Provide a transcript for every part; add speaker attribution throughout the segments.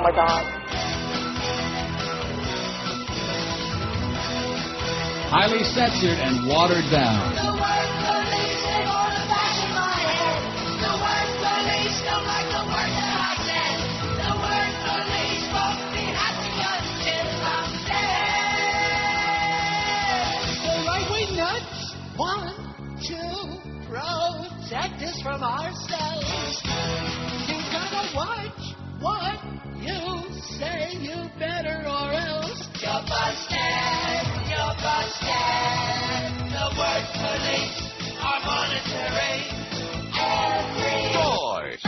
Speaker 1: Oh, my God.
Speaker 2: Highly censored and watered down.
Speaker 3: The word police, they want to bash in my head. The word police don't like the word that I said. The word police won't be happy until I'm dead. The right-wing nuts want to protect us from ourselves. You gotta watch what you say, you better, or else you're busted. You're busted. The word police are monitoring every
Speaker 4: Joyce.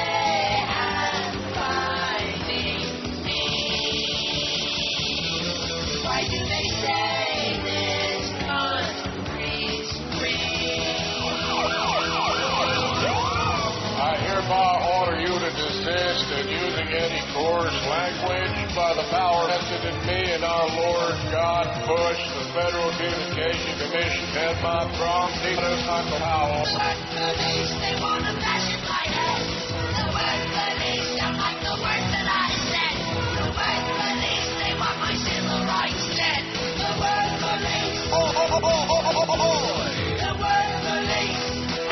Speaker 3: and finding me. Why do they say this country's free?
Speaker 5: I hereby order you to desist in using any coarse language by the power vested in me and our Lord God Bush, the Federal Communication Commission, and my prompting Uncle Howell.
Speaker 3: The word police, they want to bash in my head. The word police don't like the word that I said. The word police, they want my civil rights dead. The word police. The word police.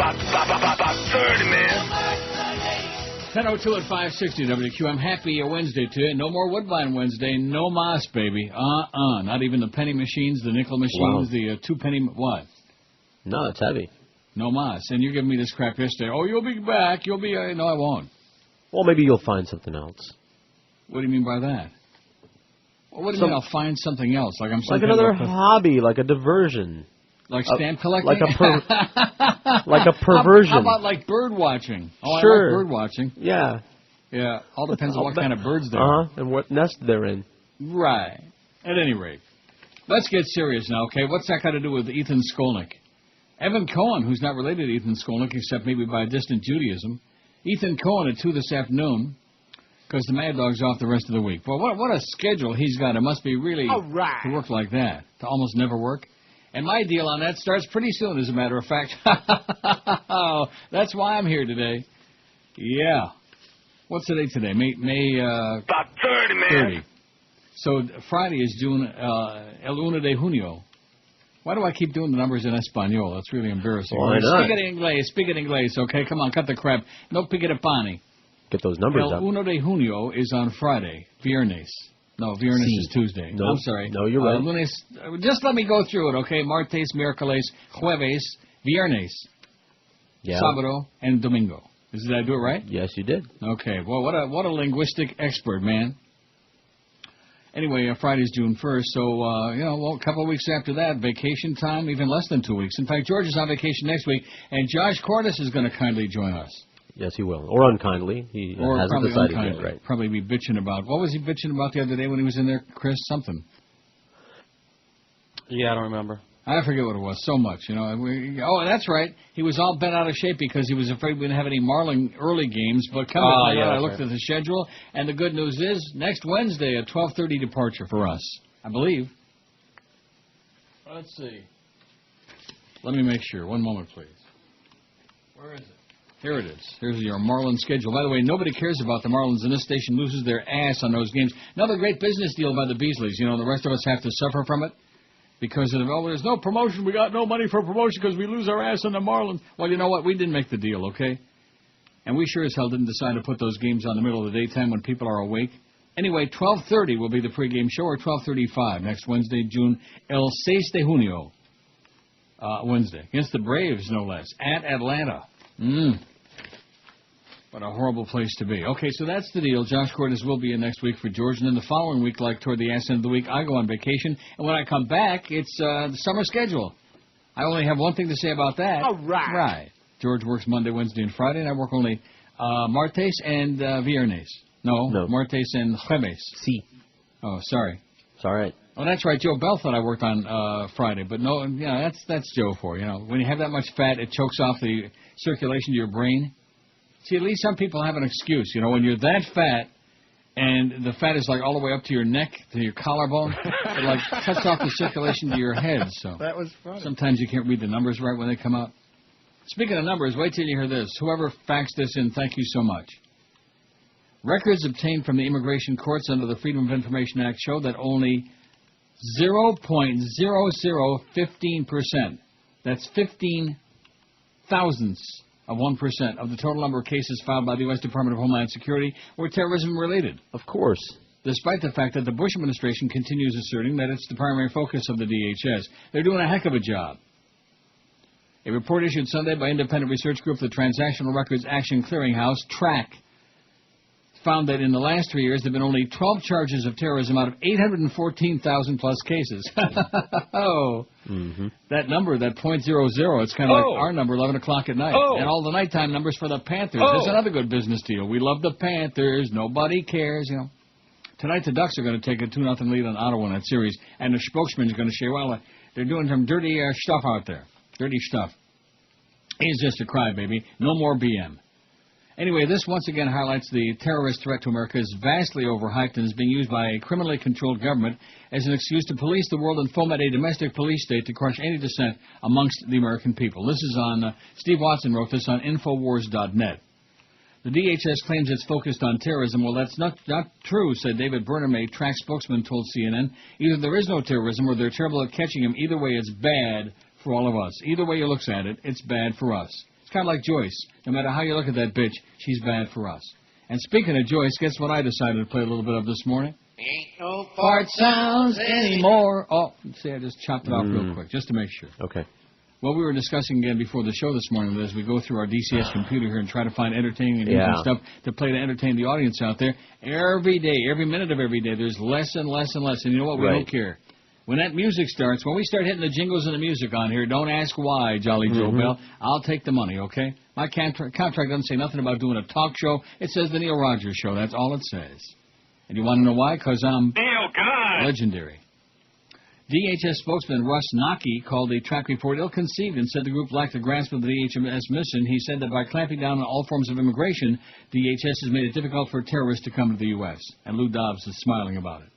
Speaker 4: About 30, man.
Speaker 2: 10:02 at 560 WQAM. Happy Wednesday to you. No more Woodbine Wednesday. No mas, baby. Not even the penny machines, the nickel machines, the 2 penny... What?
Speaker 6: No, it's heavy.
Speaker 2: No mas. And you're giving me this crap yesterday. Oh, you'll be back. You'll be... no, I won't.
Speaker 6: Well, maybe you'll find something else.
Speaker 2: What do you mean by that? Well, what do you mean I'll find something else? Like I'm
Speaker 6: like another hobby, like a diversion.
Speaker 2: Like stamp collecting?
Speaker 6: Like a perversion.
Speaker 2: How about like bird watching? Oh,
Speaker 6: sure.
Speaker 2: I like bird watching.
Speaker 6: Yeah.
Speaker 2: Yeah, all depends on what kind of birds there are.
Speaker 6: And what nest they're in.
Speaker 2: Right. At any rate, let's get serious now, okay? What's that got to do with Ethan Skolnick? Evan Cohen, who's not related to Ethan Skolnick except maybe by distant Judaism. Ethan Cohen at 2 this afternoon, because the Mad Dog's off the rest of the week. Well, what a schedule he's got. It must be really to work like that, to almost never work. And my deal on that starts pretty soon, as a matter of fact. That's why I'm here today. Yeah. What's the date today? May
Speaker 4: About 30, man.
Speaker 2: 30. So Friday is June, El 1 de Junio. Why do I keep doing the numbers in Espanol? That's really embarrassing.
Speaker 6: Why not?
Speaker 2: Speak it Inglés, okay? Come on, cut the crap. No pique de pani.
Speaker 6: Get those numbers
Speaker 2: El
Speaker 6: up.
Speaker 2: 1 de Junio is on Friday. Viernes. No, Viernes is Tuesday.
Speaker 6: No,
Speaker 2: I'm sorry.
Speaker 6: No, you're right.
Speaker 2: Lunes, just let me go through it, okay? Martes, miércoles, jueves, viernes, sábado, and domingo. Did I do it right?
Speaker 6: Yes, you did.
Speaker 2: Okay. Well, what a linguistic expert, man. Anyway, Friday's June 1st, so, a couple of weeks after that, vacation time, even less than 2 weeks. In fact, George is on vacation next week, and Josh Cordes is going to kindly join us.
Speaker 6: Yes, he will. Or unkindly. He hasn't decided yet. Right.
Speaker 2: Probably be bitching about. What was he bitching about the other day when he was in there, Chris? Something.
Speaker 7: Yeah, I don't remember.
Speaker 2: I forget what it was. So much, that's right. He was all bent out of shape because he was afraid we didn't have any Marlin early games. But come on, I looked at the schedule, and the good news is next Wednesday at 12:30 departure for us, I believe. Let's see. Let me make sure. One moment, please. Where is it? Here it is. Here's your Marlins schedule. By the way, nobody cares about the Marlins, and this station loses their ass on those games. Another great business deal by the Beasleys. The rest of us have to suffer from it because there's no promotion. We got no money for promotion because we lose our ass on the Marlins. Well, you know what? We didn't make the deal, okay? And we sure as hell didn't decide to put those games on the middle of the daytime when people are awake. Anyway, 12:30 will be the pregame show, or 12:35 next Wednesday, June el 6 de junio. Wednesday. Against the Braves, no less. At Atlanta. What a horrible place to be. Okay, so that's the deal. Josh Cordes will be in next week for George, and then the following week, like toward the end of the week, I go on vacation. And when I come back, it's the summer schedule. I only have one thing to say about that.
Speaker 7: All right.
Speaker 2: Right. George works Monday, Wednesday, and Friday, and I work only martes and viernes. No, martes and jueves.
Speaker 6: Si.
Speaker 2: Oh, sorry.
Speaker 6: It's all right.
Speaker 2: Oh, that's right. Joe Bell thought I worked on Friday, but no, that's Joe for you. When you have that much fat, it chokes off the circulation to your brain. See, at least some people have an excuse. When you're that fat and the fat is like all the way up to your neck, to your collarbone, it like cuts off the circulation to your head. So
Speaker 7: that was funny.
Speaker 2: Sometimes you can't read the numbers right when they come out. Speaking of numbers, wait till you hear this. Whoever faxed this in, thank you so much. Records obtained from the immigration courts under the Freedom of Information Act show that only 0.0015%, that's 15 thousandths of 1% of the total number of cases filed by the U.S. Department of Homeland Security were terrorism-related.
Speaker 6: Of course.
Speaker 2: Despite the fact that the Bush administration continues asserting that it's the primary focus of the DHS. They're doing a heck of a job. A report issued Sunday by independent research group the Transactional Records Action Clearinghouse, TRAC, found that in the last 3 years there have been only 12 charges of terrorism out of 814,000 plus cases. Oh, that number, that .00, it's kind of like our number, 11 o'clock at night. And all the nighttime numbers for the Panthers. There's another good business deal. We love the Panthers. Nobody cares, you know. Tonight the Ducks are going to take a 2-0 lead on Ottawa in that series, and the spokesman is going to say, well, they're doing some dirty stuff out there. Dirty stuff. He's just a crybaby. No more BM. Anyway, this once again highlights the terrorist threat to America is vastly overhyped and is being used by a criminally controlled government as an excuse to police the world and foment a domestic police state to crush any dissent amongst the American people. This is on, Steve Watson wrote this on Infowars.net. The DHS claims it's focused on terrorism. Well, that's not true, said David Burnham, a track spokesman told CNN. Either there is no terrorism or they're terrible at catching him. Either way, it's bad for all of us. Either way you look at it, it's bad for us. It's kind of like Joyce. No matter how you look at that bitch, she's bad for us. And speaking of Joyce, guess what I decided to play a little bit of this morning?
Speaker 3: Ain't no
Speaker 2: fart sounds anymore. Oh, see, I just chopped it off real quick, just to make sure.
Speaker 6: Okay.
Speaker 2: Well, we were discussing again before the show this morning as we go through our DCS computer here and try to find entertaining and interesting stuff to play to entertain the audience out there. Every day, every minute of every day, there's less and less and less. And you know what? We don't care. When that music starts, when we start hitting the jingles and the music on here, don't ask why, Jolly Joe Bell. I'll take the money, okay? My contract doesn't say nothing about doing a talk show. It says the Neil Rogers Show. That's all it says. And you want to know why? Because I'm legendary. DHS spokesman Russ Naki called the track report ill-conceived and said the group lacked a grasp of the DHS mission. He said that by clamping down on all forms of immigration, DHS has made it difficult for terrorists to come to the U.S. And Lou Dobbs is smiling about it.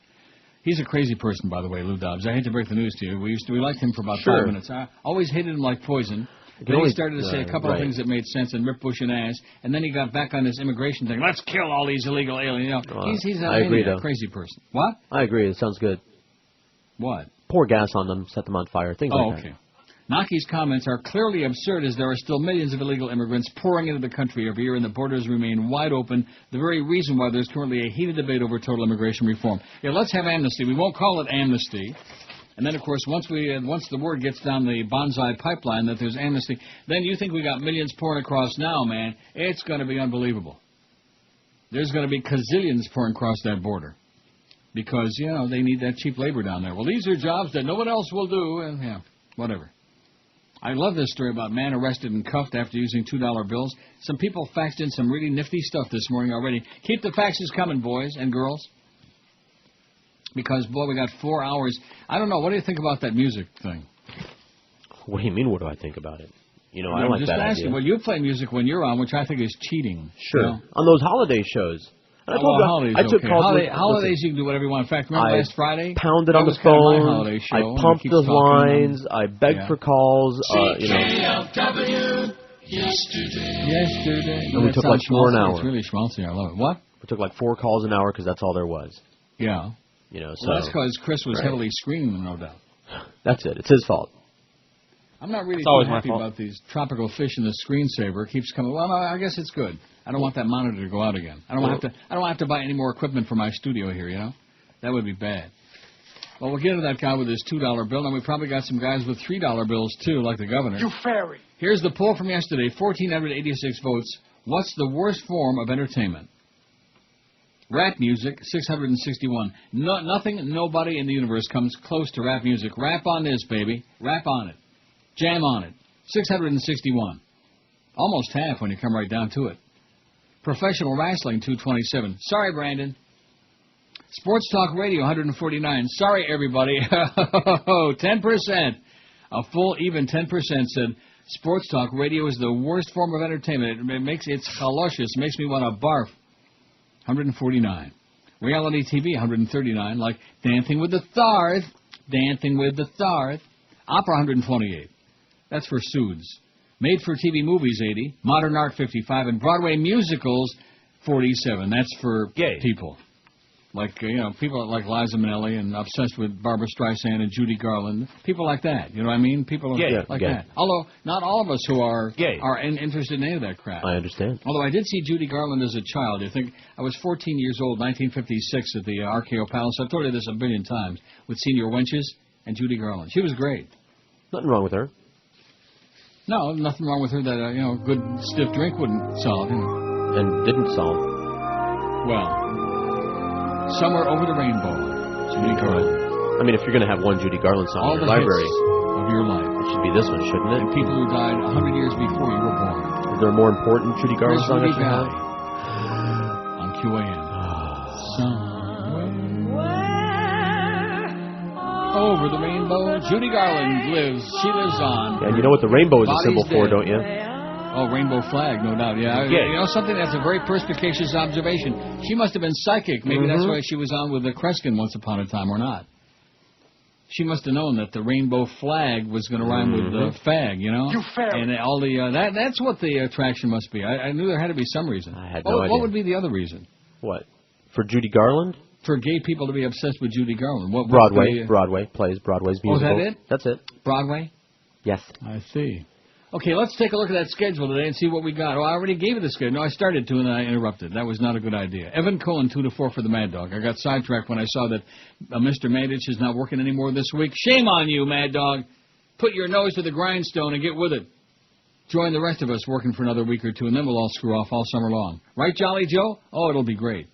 Speaker 2: He's a crazy person, by the way, Lou Dobbs. I hate to break the news to you. We liked him for about 5 minutes. I always hated him like poison. Then he started to say a couple of things that made sense and rip Bush an ass, and then he got back on this immigration thing. Let's kill all these illegal aliens. You know, he's a crazy person. What?
Speaker 6: I agree. It sounds good.
Speaker 2: What?
Speaker 6: Pour gas on them, set them on fire, things like that.
Speaker 2: Okay. Naki's comments are clearly absurd as there are still millions of illegal immigrants pouring into the country every year and the borders remain wide open, the very reason why there's currently a heated debate over total immigration reform. Yeah, let's have amnesty. We won't call it amnesty. And then, of course, once the word gets down the bonsai pipeline that there's amnesty, then you think we got millions pouring across now, man. It's going to be unbelievable. There's going to be gazillions pouring across that border. Because, you know, they need that cheap labor down there. Well, these are jobs that no one else will do, and, yeah, whatever. I love this story about man arrested and cuffed after using $2 bills. Some people faxed in some really nifty stuff this morning already. Keep the faxes coming, boys and girls. Because, boy, we got 4 hours. I don't know. What do you think about that music thing?
Speaker 6: What do you mean, what do I think about it? You know, I don't like that idea.
Speaker 2: Just asking. Well, you play music when you're on, which I think is cheating.
Speaker 6: Sure. You know? On those holiday shows.
Speaker 2: Holidays you can do whatever you want. In fact, remember last Friday?
Speaker 6: Pounded on the phone. I pumped those lines. I begged for calls.
Speaker 2: Yesterday.
Speaker 6: And we took like 4 an hour.
Speaker 2: It's really schmaltzy. I love it. What?
Speaker 6: We took like 4 calls an hour because that's all there was.
Speaker 2: Yeah.
Speaker 6: You know,
Speaker 2: so. Well, that's because Chris was heavily screaming, no doubt.
Speaker 6: That's it. It's his fault.
Speaker 2: I'm not really too happy about these tropical fish in the screensaver. It keeps coming. Well, no, I guess it's good. I don't want that monitor to go out again. I don't have to buy any more equipment for my studio here, you know? That would be bad. Well, we'll get into that guy with his $2 bill, and we probably got some guys with $3 bills, too, like the governor.
Speaker 3: You fairy.
Speaker 2: Here's the poll from yesterday, 1,486 votes. What's the worst form of entertainment? Rap music, 661. Nobody in the universe comes close to rap music. Rap on this, baby. Rap on it. Jam on it. 661. Almost half when you come right down to it. Professional wrestling, 227. Sorry, Brandon. Sports talk radio, 149. Sorry, everybody. 10%. A full, even 10% said sports talk radio is the worst form of entertainment. It's halluscious. It makes me want to barf. 149. Reality TV, 139. Like Dancing with the Stars. Dancing with the Stars. Opera, 128. That's for Suits. Made-for-TV movies, 80. Modern art, 55. And Broadway musicals, 47. That's for
Speaker 6: gay
Speaker 2: people. Like, people like Liza Minnelli and obsessed with Barbara Streisand and Judy Garland. People like that. You know what I mean? People like that. Although, not all of us who are interested in any of that crap.
Speaker 6: I understand.
Speaker 2: Although I did see Judy Garland as a child. I think I was 14 years old, 1956, at the RKO Palace. I've told you this a billion times, with Senior Wenches and Judy Garland. She was great.
Speaker 6: Nothing wrong with her.
Speaker 2: No, nothing wrong with her that, a good stiff drink wouldn't solve.
Speaker 6: And didn't solve.
Speaker 2: Well... Somewhere Over the Rainbow, Judy Garland.
Speaker 6: I mean, if you're going to have one Judy Garland song in your library
Speaker 2: of your life,
Speaker 6: it should be this one, shouldn't it?
Speaker 2: And people who died 100 years before you were born.
Speaker 6: Is there a more important Judy Garland song that you have?
Speaker 2: On QAM. Somewhere over the rainbow, Judy Garland lives. She lives on.
Speaker 6: And you know what the rainbow is a symbol for, don't you?
Speaker 2: Oh, rainbow flag, no doubt. Yeah. Something that's a very perspicacious observation. She must have been psychic. Maybe that's why she was on with the Kreskin once upon a time, or not. She must have known that the rainbow flag was going to rhyme with the fag, You
Speaker 5: fag.
Speaker 2: And all the that's what the attraction must be. I knew there had to be some reason.
Speaker 6: I had no idea.
Speaker 2: What would be the other reason?
Speaker 6: What? For Judy Garland?
Speaker 2: For gay people to be obsessed with Judy Garland.
Speaker 6: Broadway plays Broadway's musicals.
Speaker 2: Oh, is that it?
Speaker 6: That's it.
Speaker 2: Broadway?
Speaker 6: Yes.
Speaker 2: I see. Okay, let's take a look at that schedule today and see what we got. Oh, I already gave you the schedule. No, I started to and I interrupted. That was not a good idea. Evan Cohen, 2 to 4 for the Mad Dog. I got sidetracked when I saw that Mr. Mandich is not working anymore this week. Shame on you, Mad Dog. Put your nose to the grindstone and get with it. Join the rest of us working for another week or two, and then we'll all screw off all summer long. Right, Jolly Joe? Oh, it'll be great.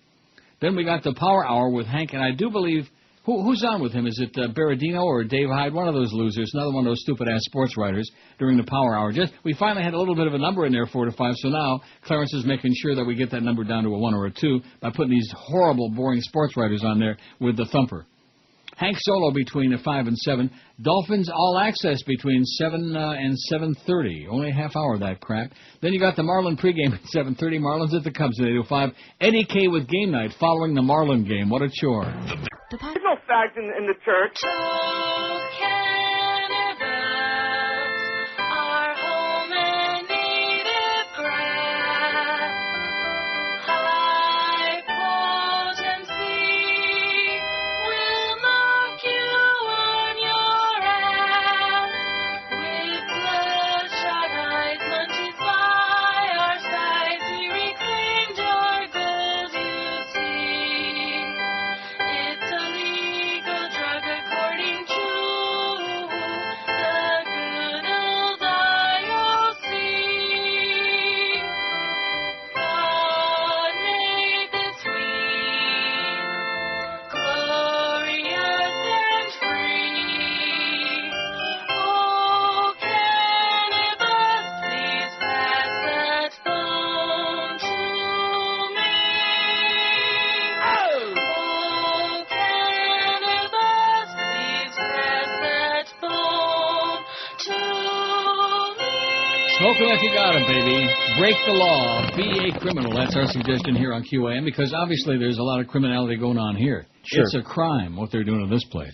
Speaker 2: Then we got the Power Hour with Hank, and I do believe... Who's on with him? Is it Berardino or Dave Hyde? One of those losers. Another one of those stupid-ass sports writers during the Power Hour. We finally had a little bit of a number in there, 4 to 5, so now Clarence is making sure that we get that number down to a 1 or a 2 by putting these horrible, boring sports writers on there with the thumper. Hank Solo between 5 and 7. Dolphins All Access between 7 and 7:30. Only a half hour of that crap. Then you got the Marlin pregame at 7:30. Marlins at the Cubs at 8:05. Eddie K with game night following the Marlin game. What a chore.
Speaker 4: There's no fact in the church.
Speaker 2: Smoking like you got it, baby. Break the law. Be a criminal. That's our suggestion here on QAM, because obviously there's a lot of criminality going on here.
Speaker 6: Sure.
Speaker 2: It's a crime what they're doing in this place.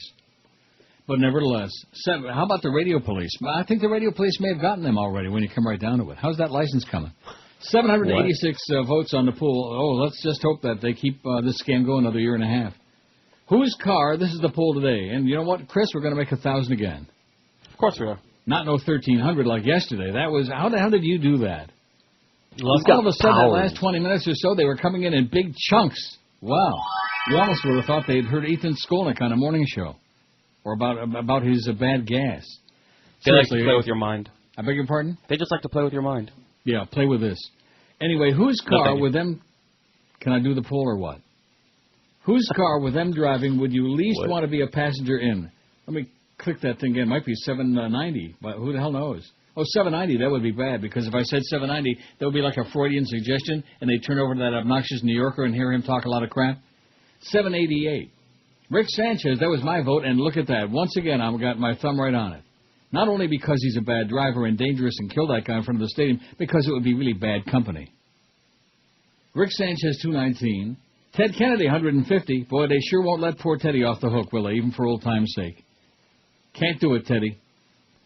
Speaker 2: But nevertheless, how about the radio police? I think the radio police may have gotten them already when you come right down to it. How's that license coming? 786 votes on the poll. Oh, let's just hope that they keep this scam going another year and a half. Whose car? This is the poll today. And you know what, Chris? We're going to make 1,000 again.
Speaker 1: Of course we are.
Speaker 2: Not no 1,300 like yesterday. That was how the hell did you do that?
Speaker 6: All
Speaker 2: of a sudden, that last 20 minutes or so, they were coming in big chunks. Wow. You almost would have thought they'd heard Ethan Skolnick on a morning show. Or about his bad gas.
Speaker 1: They like to play with your mind.
Speaker 2: I beg your pardon?
Speaker 1: They just like to play with your mind.
Speaker 2: Yeah, play with this. Anyway, whose car with them... Can I do the poll or what? Whose car with them driving would you least want to be a passenger in? Let me click that thing again. It might be 790, but who the hell knows? Oh, 790, that would be bad, because if I said 790, that would be like a Freudian suggestion, and they'd turn over to that obnoxious New Yorker and hear him talk a lot of crap. 788. Rick Sanchez, that was my vote, and look at that. Once again, I've got my thumb right on it. Not only because he's a bad driver and dangerous and killed that guy in front of the stadium, because it would be really bad company. Rick Sanchez, 219. Ted Kennedy, 150. Boy, they sure won't let poor Teddy off the hook, will they, even for old time's sake. Can't do it, Teddy.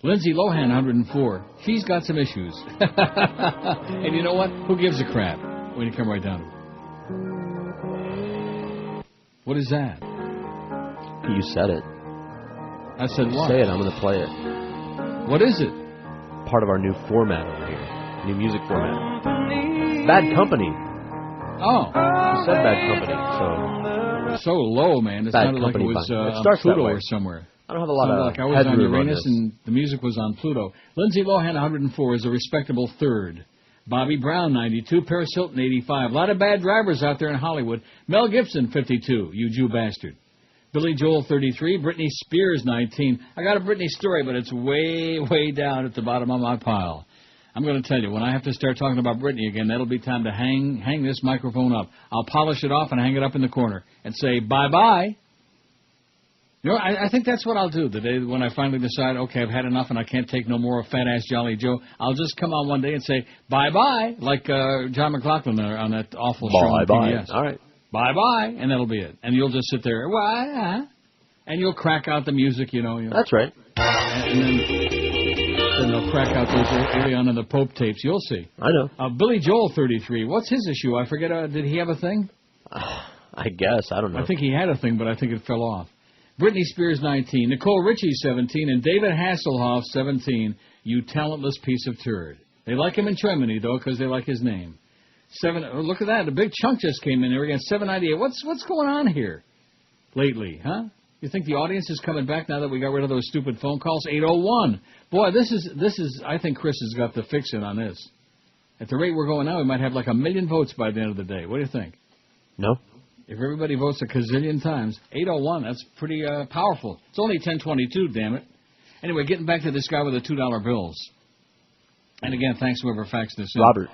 Speaker 2: Lindsay Lohan, 104. She's got some issues. And you know what? Who gives a crap when you come right down to it? What is that?
Speaker 6: You said it.
Speaker 2: I said what?
Speaker 6: Say it, I'm going to play it.
Speaker 2: What is it?
Speaker 6: Part of our new format over here. New music format. Bad Company.
Speaker 2: Oh.
Speaker 6: You said Bad Company, so...
Speaker 2: So low, man. It sounded like it was on Pluto or somewhere.
Speaker 6: I don't have a lot of
Speaker 2: like I was on Uranus and the music was on Pluto. Lindsay Lohan, 104, is a respectable third. Bobby Brown, 92. Paris Hilton, 85. A lot of bad drivers out there in Hollywood. Mel Gibson, 52. You Jew bastard. Billy Joel, 33. Britney Spears, 19. I got a Britney story, but it's way, way down at the bottom of my pile. I'm going to tell you, when I have to start talking about Britney again, that'll be time to hang this microphone up. I'll polish it off and hang it up in the corner and say, bye-bye. You know, I think that's what I'll do the day when I finally decide, okay, I've had enough and I can't take no more of Fat-Ass Jolly Joe. I'll just come on one day and say, bye-bye, like John McLaughlin on that awful show on PBS.
Speaker 6: All right.
Speaker 2: Bye-bye, and that'll be it. And you'll just sit there, and you'll crack out the music, you know.
Speaker 6: That's right.
Speaker 2: And then they'll crack out those Alien and the Pope tapes. You'll see.
Speaker 6: I know.
Speaker 2: Billy Joel, 33. What's his issue? I forget. Did he have a thing?
Speaker 6: I guess. I don't know.
Speaker 2: I think he had a thing, but I think it fell off. Britney Spears, 19. Nicole Richie, 17. And David Hasselhoff, 17. You talentless piece of turd. They like him in Germany, though, because they like his name. Look at that. A big chunk just came in here again. 798. What's going on here lately, huh? You think the audience is coming back now that we got rid of those stupid phone calls? 801. Boy, this is. I think Chris has got the fix-in on this. At the rate we're going now, we might have like 1 million votes by the end of the day. What do you think?
Speaker 6: No.
Speaker 2: If everybody votes a gazillion times, 801, that's pretty powerful. It's only 1022, damn it. Anyway, getting back to this guy with the $2 bills. And again, thanks to whoever faxed this in.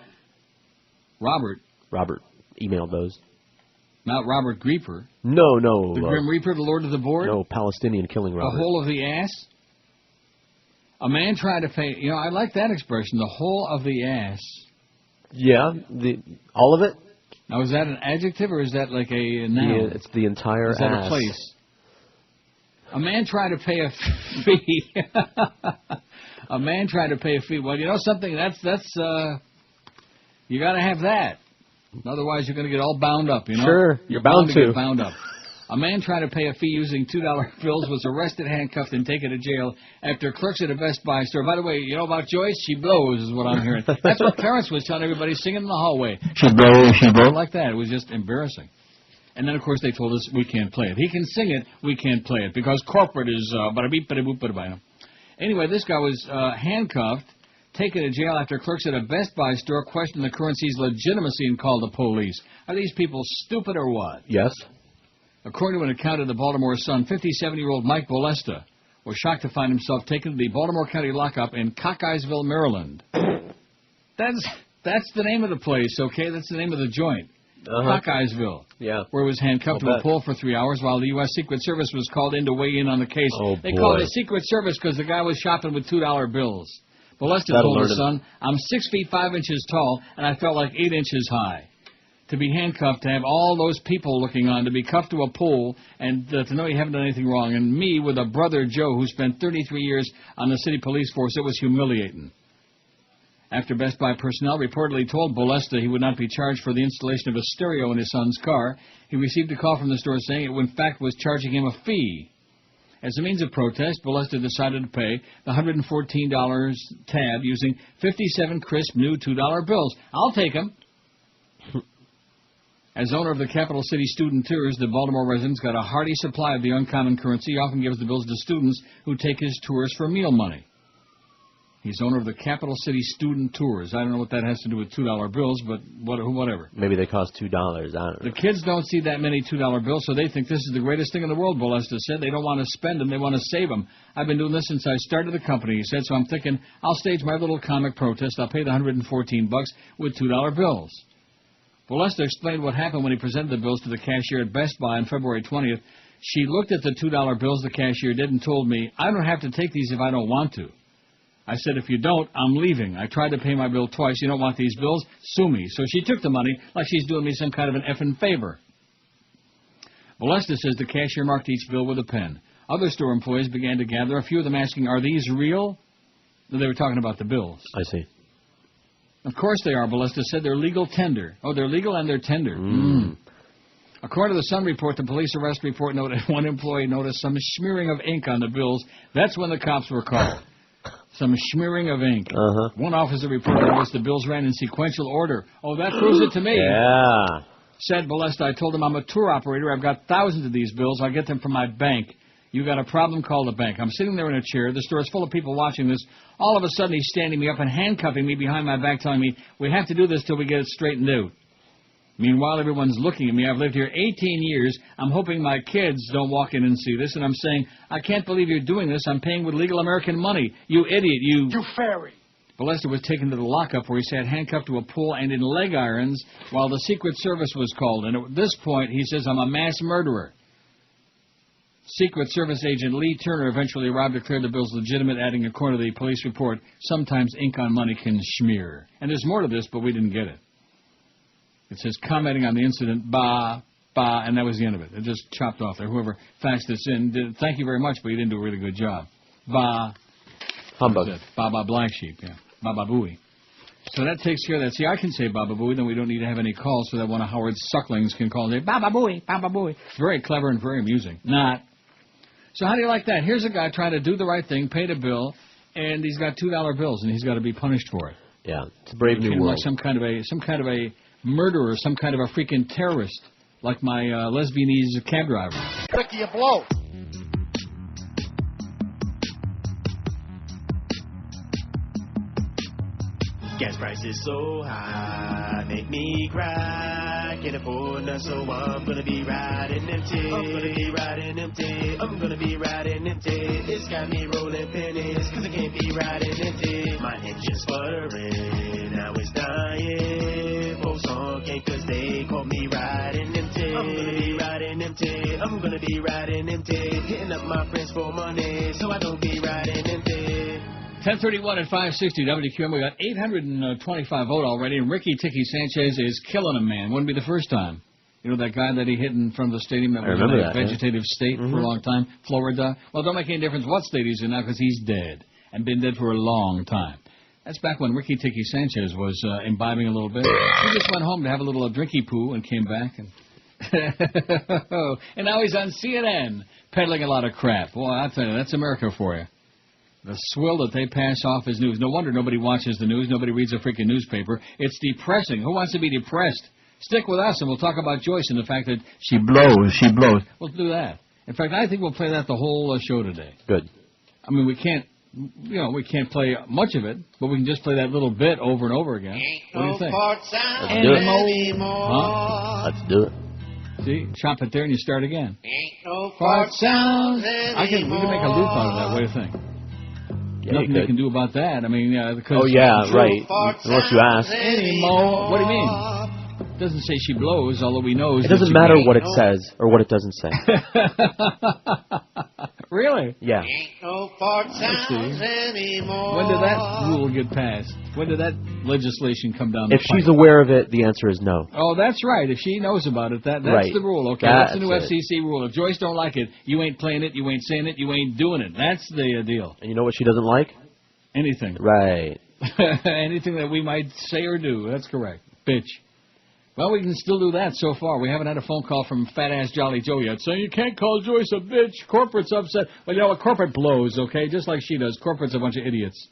Speaker 6: Robert emailed those.
Speaker 2: Not Robert Grieper.
Speaker 6: No.
Speaker 2: The Grim Reaper, the Lord of the Board?
Speaker 6: No, Palestinian killing Robert.
Speaker 2: The hole of the ass? A man tried to pay... You know, I like that expression, the hole of the ass.
Speaker 6: Yeah, all of it?
Speaker 2: Now, is that an adjective or is that like a noun?
Speaker 6: Yeah, it's the entire ass.
Speaker 2: Is that a place? A man tried to pay a fee. A man tried to pay a fee. Well, you know something? That's you got to have that. Otherwise, you're going to get all bound up, you know?
Speaker 6: Sure, you're bound to.
Speaker 2: Get bound up. A man trying to pay a fee using $2 bills was arrested, handcuffed, and taken to jail after clerks at a Best Buy store. By the way, you know about Joyce? She blows is what I'm hearing. That's what Clarence was telling everybody singing in the hallway. She blows. Like that. It was just embarrassing. And then, of course, they told us we can't play it. He can sing it, we can't play it, because corporate is bada-beep-bada-boop-bada-bada. Anyway, this guy was handcuffed, taken to jail after clerks at a Best Buy store questioned the currency's legitimacy and called the police. Are these people stupid or what?
Speaker 6: Yes. According
Speaker 2: to an account of the Baltimore Sun, 57-year-old Mike Bolesta was shocked to find himself taken to the Baltimore County lockup in Cockeyesville, Maryland. That's the name of the place, okay? That's the name of the joint. Cockeyesville.
Speaker 6: Yeah.
Speaker 2: Where he was handcuffed to a pole for 3 hours while the U.S. Secret Service was called in to weigh in on the case. They called it Secret Service because the guy was shopping with $2 bills. Bolesta told his son, I'm 6 feet 5 inches tall, and I felt like 8 inches high. To be handcuffed, to have all those people looking on, to be cuffed to a pole, and to know you haven't done anything wrong. And me with a brother, Joe, who spent 33 years on the city police force, it was humiliating. After Best Buy personnel reportedly told Bolesta he would not be charged for the installation of a stereo in his son's car, he received a call from the store saying it, in fact, was charging him a fee. As a means of protest, Bolesta decided to pay the $114 tab using 57 crisp new $2 bills. I'll take them. As owner of the Capital City Student Tours, the Baltimore residents got a hearty supply of the uncommon currency. He often gives the bills to students who take his tours for meal money. He's owner of the Capital City Student Tours. I don't know what that has to do with $2 bills, but whatever.
Speaker 6: Maybe they cost $2. I don't know.
Speaker 2: The kids don't see that many $2 bills, so they think this is the greatest thing in the world, Bolesta said. They don't want to spend them. They want to save them. I've been doing this since I started the company, he said, so I'm thinking I'll stage my little comic protest. I'll pay the $114 with $2 bills. Bolesta explained what happened when he presented the bills to the cashier at Best Buy on February 20th. She looked at the $2 bills the cashier did and told me, I don't have to take these if I don't want to. I said, if you don't, I'm leaving. I tried to pay my bill twice. You don't want these bills? Sue me. So she took the money like she's doing me some kind of an effing favor. Bolesta says the cashier marked each bill with a pen. Other store employees began to gather, a few of them asking, are these real? They were talking about the bills.
Speaker 6: I see.
Speaker 2: Of course they are, Bolesta said. They're legal tender. Oh, they're legal and they're tender. According to the Sun report, the police arrest report noted one employee noticed some smearing of ink on the bills. That's when the cops were called. Some smearing of ink. One officer reported noticed the bills ran in sequential order. Oh, that proves it to me.
Speaker 6: Yeah.
Speaker 2: Said Balesta, I told him I'm a tour operator. I've got thousands of these bills. I get them from my bank. You got a problem, call the bank. I'm sitting there in a chair. The store is full of people watching this. All of a sudden, he's standing me up and handcuffing me behind my back, telling me, we have to do this till we get it straightened out. Meanwhile, everyone's looking at me. I've lived here 18 years. I'm hoping my kids don't walk in and see this. And I'm saying, I can't believe you're doing this. I'm paying with legal American money. You idiot, you...
Speaker 7: You fairy.
Speaker 2: Balesta was taken to the lockup where he sat handcuffed to a pole and in leg irons while the Secret Service was called. And at this point, he says, I'm a mass murderer. Secret Service agent Lee Turner eventually arrived to declare the bills legitimate, adding, according to the police report, sometimes ink on money can smear. And there's more to this, but we didn't get it. It says, commenting on the incident, bah, and that was the end of it. It just chopped off there. Whoever faxed this in did, thank you very much, but you didn't do a really good job. Bah.
Speaker 6: Humbug.
Speaker 2: Baba Black Sheep, yeah. Baba Booey. So that takes care of that. See, I can say Baba Booey, then we don't need to have any calls so that one of Howard's sucklings can call and say, Baba Booey, Baba Booey. It's very clever and very amusing. Not. So how do you like that? Here's a guy trying to do the right thing, paid a bill, and he's got $2 bills, and he's got to be punished for it.
Speaker 6: Yeah, it's a brave new world.
Speaker 2: Like some kind of a murderer, some kind of a freaking terrorist, like my lesbianese cab driver.
Speaker 7: Quick you blow.
Speaker 8: Gas prices so high, make me cry. Can't afford none, so I'm gonna be riding empty. I'm gonna be riding empty. I'm gonna be riding empty. It's got me rolling pennies, cause I can't be riding empty. My engine's sputtering, now it's dying. Folks honking cause they caught me riding empty. I'm gonna be riding empty. I'm gonna be riding empty. Hitting up my friends for money, so I don't be riding empty.
Speaker 2: 10:31 at 560 WQAM. We got 825 vote already, and Ricky Tiki Sanchez is killing him, man. Wouldn't be the first time. You know that guy that he hit in front of the stadium that was in a vegetative state for a long time? Florida. Well, it don't make any difference what state he's in now because he's dead and been dead for a long time. That's back when Ricky Tiki Sanchez was imbibing a little bit. He just went home to have a little drinky poo and came back. And now he's on CNN peddling a lot of crap. Boy, I tell you, that's America for you. The swill that they pass off as news. No wonder nobody watches the news. Nobody reads a freaking newspaper. It's depressing. Who wants to be depressed? Stick with us, and we'll talk about Joyce and the fact that she blows. We'll do that. In fact, I think we'll play that the whole show today.
Speaker 6: Good.
Speaker 2: I mean, we can't play much of it, but we can just play that little bit over and over again. What do you think?
Speaker 6: Let's do it.
Speaker 2: Huh?
Speaker 6: Let's do it.
Speaker 2: See, chop it there and you start again.
Speaker 3: Ain't no fart sounds
Speaker 2: we can make a loop out of that. What do you think?
Speaker 6: Yeah,
Speaker 2: nothing you can do about that. I mean, because...
Speaker 6: Oh, yeah, right. Unless you ask.
Speaker 2: Anymore. What do you mean? It doesn't say she blows, although we know...
Speaker 6: It doesn't matter what it says or what it doesn't say.
Speaker 2: Really?
Speaker 6: Yeah.
Speaker 3: Ain't no fart sounds anymore.
Speaker 2: When did that rule get passed? When did that legislation come down the
Speaker 6: If
Speaker 2: pipe?
Speaker 6: she's aware of it, the answer is no.
Speaker 2: Oh, that's right. If she knows about it, that's
Speaker 6: right.
Speaker 2: the rule, okay? That's the new FCC rule. If Joyce don't like it, you ain't playing it, you ain't saying it, you ain't doing it. That's the deal.
Speaker 6: And you know what she doesn't like?
Speaker 2: Anything.
Speaker 6: Right.
Speaker 2: Anything that we might say or do. That's correct. Bitch. Well, we can still do that so far. We haven't had a phone call from Fat-Ass Jolly Joe yet saying, you can't call Joyce a bitch. Corporate's upset. Well, you know what? Corporate blows, okay? Just like she does. Corporate's a bunch of idiots.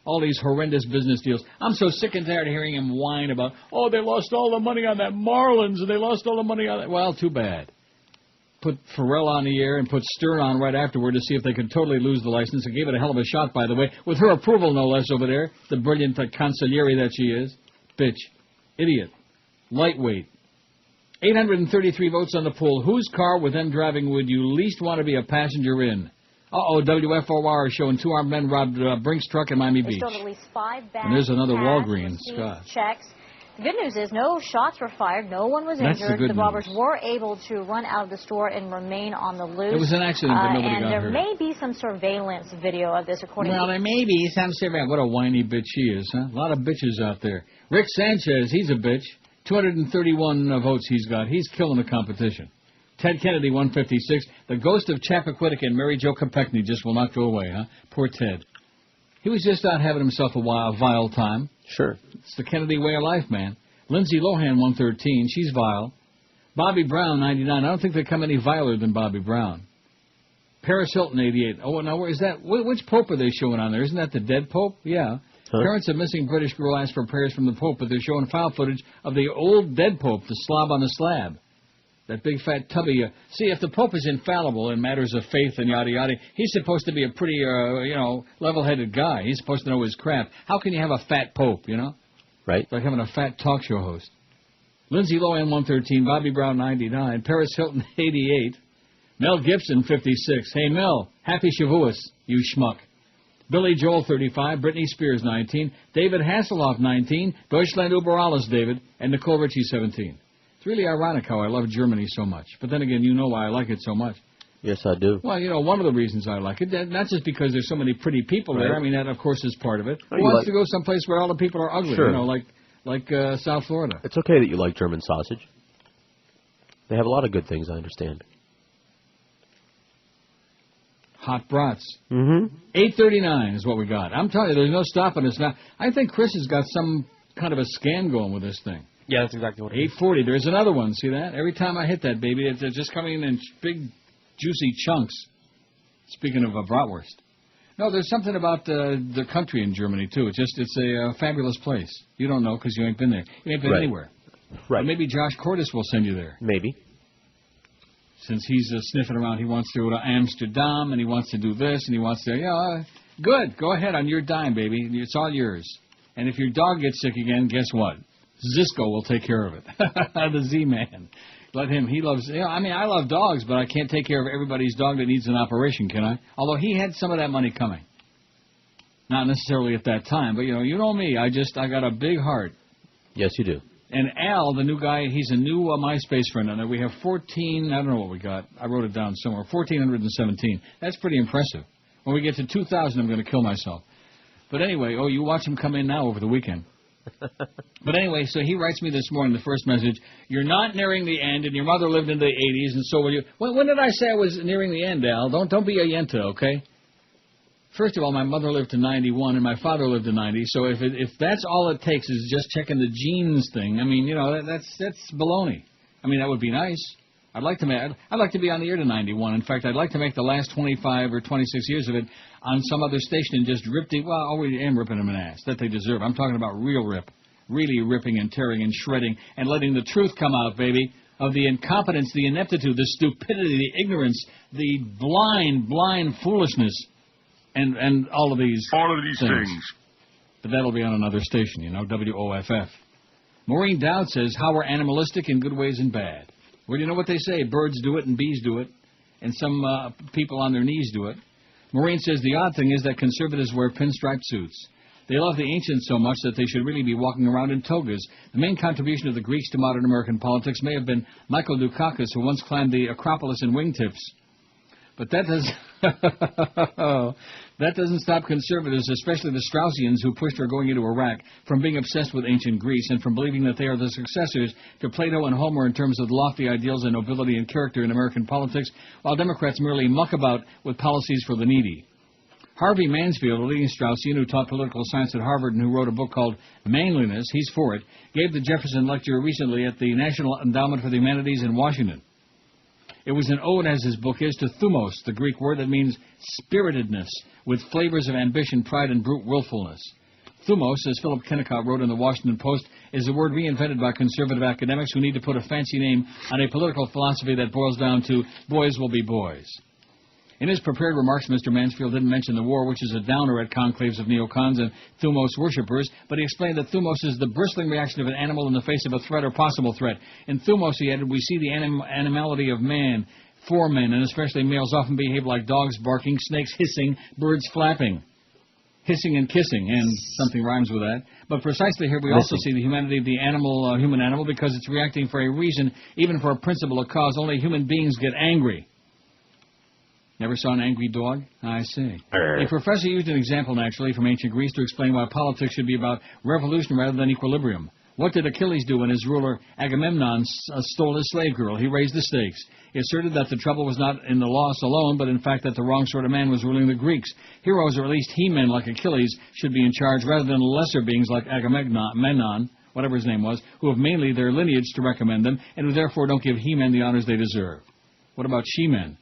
Speaker 2: All these horrendous business deals. I'm so sick and tired of hearing him whine about, oh, they lost all the money on that Marlins, and they lost all the money on that. Well, too bad. Put Pharrell on the air and put Stern on right afterward to see if they could totally lose the license, and gave it a hell of a shot, by the way, with her approval, no less, over there. The brilliant consigliere that she is. Bitch. Idiot. Lightweight. 833 votes on the poll. Whose car with them driving would you least want to be a passenger in? WFOR is showing two armed men robbed Brink's truck in Miami Beach.
Speaker 9: At least 5 bags.
Speaker 2: And there's another
Speaker 9: cash,
Speaker 2: Walgreens.
Speaker 9: receipts,
Speaker 2: Scott.
Speaker 9: checks. The good news is no shots were fired. No one was injured. The robbers were able to run out of the store and remain on the loose.
Speaker 2: It was an accident, but nobody got hurt.
Speaker 9: And there may be some surveillance video of this, according to...
Speaker 2: Well, there may be some surveillance. What a whiny bitch she is, huh? A lot of bitches out there. Rick Sanchez, he's a bitch. 231 votes he's got. He's killing the competition. Ted Kennedy, 156. The ghost of Chappaquiddick and Mary Jo Kopechne just will not go away, huh? Poor Ted. He was just out having himself a vile time.
Speaker 6: Sure.
Speaker 2: It's the Kennedy way of life, man. Lindsay Lohan, 113. She's vile. Bobby Brown, 99. I don't think they come any viler than Bobby Brown. Paris Hilton, 88. Oh, now where is that? Which Pope are they showing on there? Isn't that the dead Pope? Yeah. Huh? Parents of missing British girl asked for prayers from the Pope, but they're showing file footage of the old dead Pope, the slob on the slab. That big fat tubby. See, if the Pope is infallible in matters of faith and yada yada, he's supposed to be a pretty, level-headed guy. He's supposed to know his crap. How can you have a fat Pope, you know?
Speaker 6: Right.
Speaker 2: It's like having a fat talk show host. Lindsay Lohan, 113. Bobby Brown, 99. Paris Hilton, 88. Mel Gibson, 56. Hey, Mel, happy Shavuos, you schmuck. Billy Joel, 35. Britney Spears, 19. David Hasselhoff, 19. Deutschland über alles, David. And Nicole Richie, 17. It's really ironic how I love Germany so much. But then again, you know why I like it so much.
Speaker 6: Yes, I do.
Speaker 2: Well, one of the reasons I like it, not just because there's so many pretty people there. I mean, that, of course, is part of it. Who wants to go someplace where all the people are ugly,
Speaker 6: sure.
Speaker 2: like South Florida?
Speaker 6: It's okay that you like German sausage. They have a lot of good things, I understand.
Speaker 2: Hot brats.
Speaker 6: Mm-hmm.
Speaker 2: 8:39 is what we got. I'm telling you, there's no stopping us now. I think Chris has got some kind of a scam going with this thing.
Speaker 1: Yeah, that's exactly what it is.
Speaker 2: 8:40. There's another one. See that? Every time I hit that, baby, it's just coming in big, juicy chunks. Speaking of a bratwurst. No, there's something about the country in Germany, too. It's a fabulous place. You don't know because you ain't been there. You ain't been anywhere.
Speaker 6: Right.
Speaker 2: But maybe Josh Cordes will send you there.
Speaker 6: Maybe.
Speaker 2: Since he's sniffing around, he wants to go to Amsterdam, and he wants to do this, and he wants to, good, go ahead on your dime, baby. It's all yours. And if your dog gets sick again, guess what? Zisco will take care of it. The Z-Man. Let him, he loves, I love dogs, but I can't take care of everybody's dog that needs an operation, can I? Although he had some of that money coming. Not necessarily at that time, but, you know me, I got a big heart.
Speaker 6: Yes, you do.
Speaker 2: And Al, the new guy, he's a new MySpace friend on there. We have 14, I don't know what we got. I wrote it down somewhere. 1,417. That's pretty impressive. When we get to 2,000, I'm going to kill myself. But anyway, you watch him come in now over the weekend. But anyway, so he writes me this morning, the first message, you're not nearing the end, and your mother lived in the 80s, and so will you. When did I say I was nearing the end, Al? Don't be a yenta, okay? First of all, my mother lived to 91, and my father lived to 90, so if that's all it takes is just checking the genes thing, I mean, that's baloney. I mean, that would be nice. I'd like to be on the air to 91. In fact, I'd like to make the last 25 or 26 years of it on some other station and just rip I always am ripping them an ass. That they deserve. I'm talking about real rip. Really ripping and tearing and shredding and letting the truth come out, baby, of the incompetence, the ineptitude, the stupidity, the ignorance, the blind foolishness, and all of these things. But that'll be on another station, WOFF. Maureen Dowd says, how we're animalistic in good ways and bad. Well, you know what they say, birds do it and bees do it, and some people on their knees do it. Maureen says the odd thing is that conservatives wear pinstripe suits. They love the ancients so much that they should really be walking around in togas. The main contribution of the Greeks to modern American politics may have been Michael Dukakis, who once climbed the Acropolis in wingtips. But that doesn't stop conservatives, especially the Straussians who pushed our going into Iraq, from being obsessed with ancient Greece and from believing that they are the successors to Plato and Homer in terms of the lofty ideals and nobility and character in American politics, while Democrats merely muck about with policies for the needy. Harvey Mansfield, a leading Straussian who taught political science at Harvard and who wrote a book called Manliness, he's for it, gave the Jefferson Lecture recently at the National Endowment for the Humanities in Washington. It was an ode, as his book is, to thumos, the Greek word that means spiritedness, with flavors of ambition, pride, and brute willfulness. Thumos, as Philip Kennicott wrote in the Washington Post, is a word reinvented by conservative academics who need to put a fancy name on a political philosophy that boils down to boys will be boys. In his prepared remarks, Mr. Mansfield didn't mention the war, which is a downer at conclaves of neocons and thumos worshippers, but he explained that thumos is the bristling reaction of an animal in the face of a threat or possible threat. In thumos, he added, we see the animality of man. For men, and especially males, often behave like dogs barking, snakes hissing, birds flapping. Hissing and kissing, and something rhymes with that. But precisely here we also see the humanity of the human animal, because it's reacting for a reason, even for a principle, a cause. Only human beings get angry. Never saw an angry dog? I see. A professor used an example, naturally, from ancient Greece to explain why politics should be about revolution rather than equilibrium. What did Achilles do when his ruler Agamemnon stole his slave girl? He raised the stakes. He asserted that the trouble was not in the loss alone, but in fact that the wrong sort of man was ruling the Greeks. Heroes, or at least he-men like Achilles, should be in charge rather than lesser beings like Agamemnon, whatever his name was, who have mainly their lineage to recommend them, and who therefore don't give he-men the honors they deserve. What about she-men?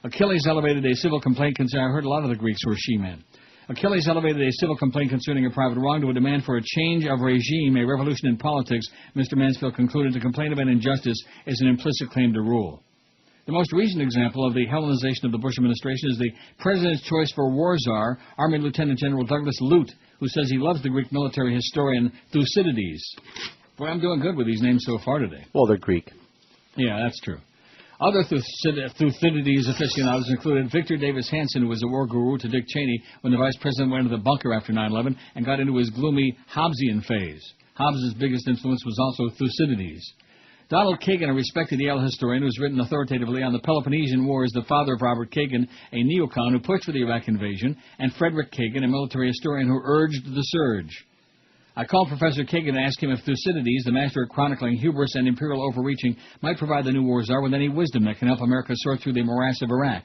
Speaker 2: Achilles elevated a civil complaint concerning... I heard a lot of the Greeks were she-men. Achilles elevated a civil complaint concerning a private wrong to a demand for a change of regime, a revolution in politics. Mr. Mansfield concluded to complain about injustice is an implicit claim to rule. The most recent example of the Hellenization of the Bush administration is the President's choice for war czar, Army Lieutenant General Douglas Lute, who says he loves the Greek military historian Thucydides. Boy, I'm doing good with these names so far today.
Speaker 6: Well, they're Greek.
Speaker 2: Yeah, that's true. Other Thucydides aficionados included Victor Davis Hanson, who was a war guru to Dick Cheney when the vice president went into the bunker after 9/11 and got into his gloomy Hobbesian phase. Hobbes's biggest influence was also Thucydides. Donald Kagan, a respected Yale historian who's written authoritatively on the Peloponnesian War, is the father of Robert Kagan, a neocon who pushed for the Iraq invasion, and Frederick Kagan, a military historian who urged the surge. I called Professor Kagan to ask him if Thucydides, the master at chronicling hubris and imperial overreaching, might provide the new war czar with any wisdom that can help America sort through the morass of Iraq.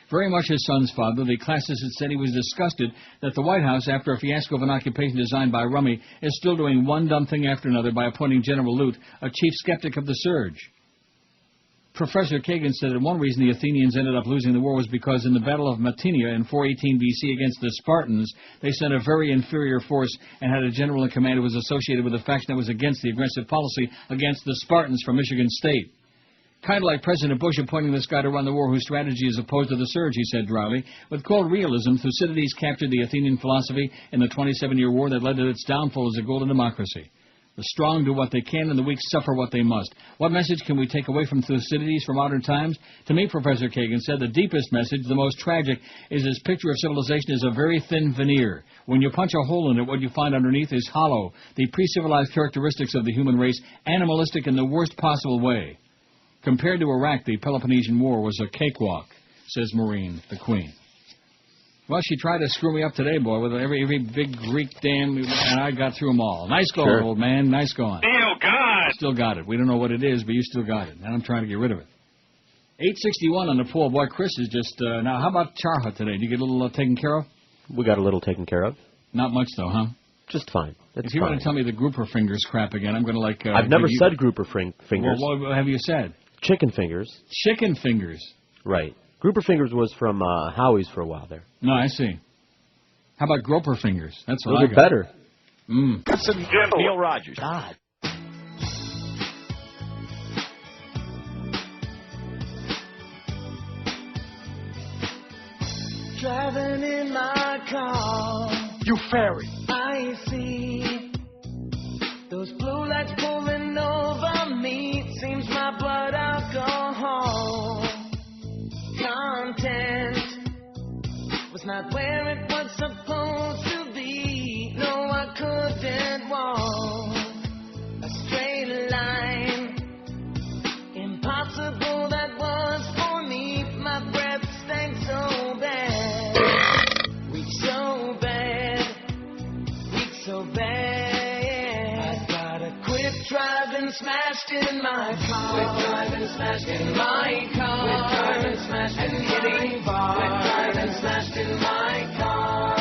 Speaker 2: Very much his son's father, the classicist said he was disgusted that the White House, after a fiasco of an occupation designed by Rummy, is still doing one dumb thing after another by appointing General Lute, a chief skeptic of the surge. Professor Kagan said that one reason the Athenians ended up losing the war was because in the Battle of Matinia in 418 B.C. against the Spartans, they sent a very inferior force and had a general in command who was associated with a faction that was against the aggressive policy against the Spartans from Michigan State. Kind of like President Bush appointing this guy to run the war whose strategy is opposed to the surge, he said dryly. With cold realism, Thucydides captured the Athenian philosophy in the 27-year war that led to its downfall as a golden democracy. The strong do what they can and the weak suffer what they must. What message can we take away from Thucydides for modern times? To me, Professor Kagan said, the deepest message, the most tragic, is his picture of civilization is a very thin veneer. When you punch a hole in it, what you find underneath is hollow, the pre-civilized characteristics of the human race, animalistic in the worst possible way. Compared to Iraq, the Peloponnesian War was a cakewalk, says Maureen, the Queen. Well, she tried to screw me up today, boy, with every big Greek damn, and I got through them all. Nice going, sure. Old man. Nice going.
Speaker 7: Still got it.
Speaker 2: Still got it. We don't know what it is, but you still got it. And I'm trying to get rid of it. 861 on the pool. Boy, Chris is just... now, how about Charha today? Did you get a little taken care of?
Speaker 6: We got a little taken care of.
Speaker 2: Not much, though, huh?
Speaker 6: Just fine.
Speaker 2: If you want to tell me the grouper fingers crap again, I'm going to like...
Speaker 6: I've never said grouper fingers.
Speaker 2: Well, what have you said?
Speaker 6: Chicken fingers.
Speaker 2: Chicken fingers.
Speaker 6: Right. Grouper fingers was from Howie's for a while there.
Speaker 2: No, I see. How about groper fingers? That's what
Speaker 6: I got. Those are better.
Speaker 7: Neil Rogers.
Speaker 6: God.
Speaker 3: Driving in my car.
Speaker 7: You fairy.
Speaker 3: I see those blue lights pulling over me. Seems my blood alcohol content was not where it was supposed to be. No, I couldn't walk a straight line. Impossible that was for me. My breath stank so bad. Weak so bad. Weak so bad. I gotta quit driving smashed in my car. Quit driving smashed in my car. Quit driving smashed and hitting bars. Quit driving smashed in my car.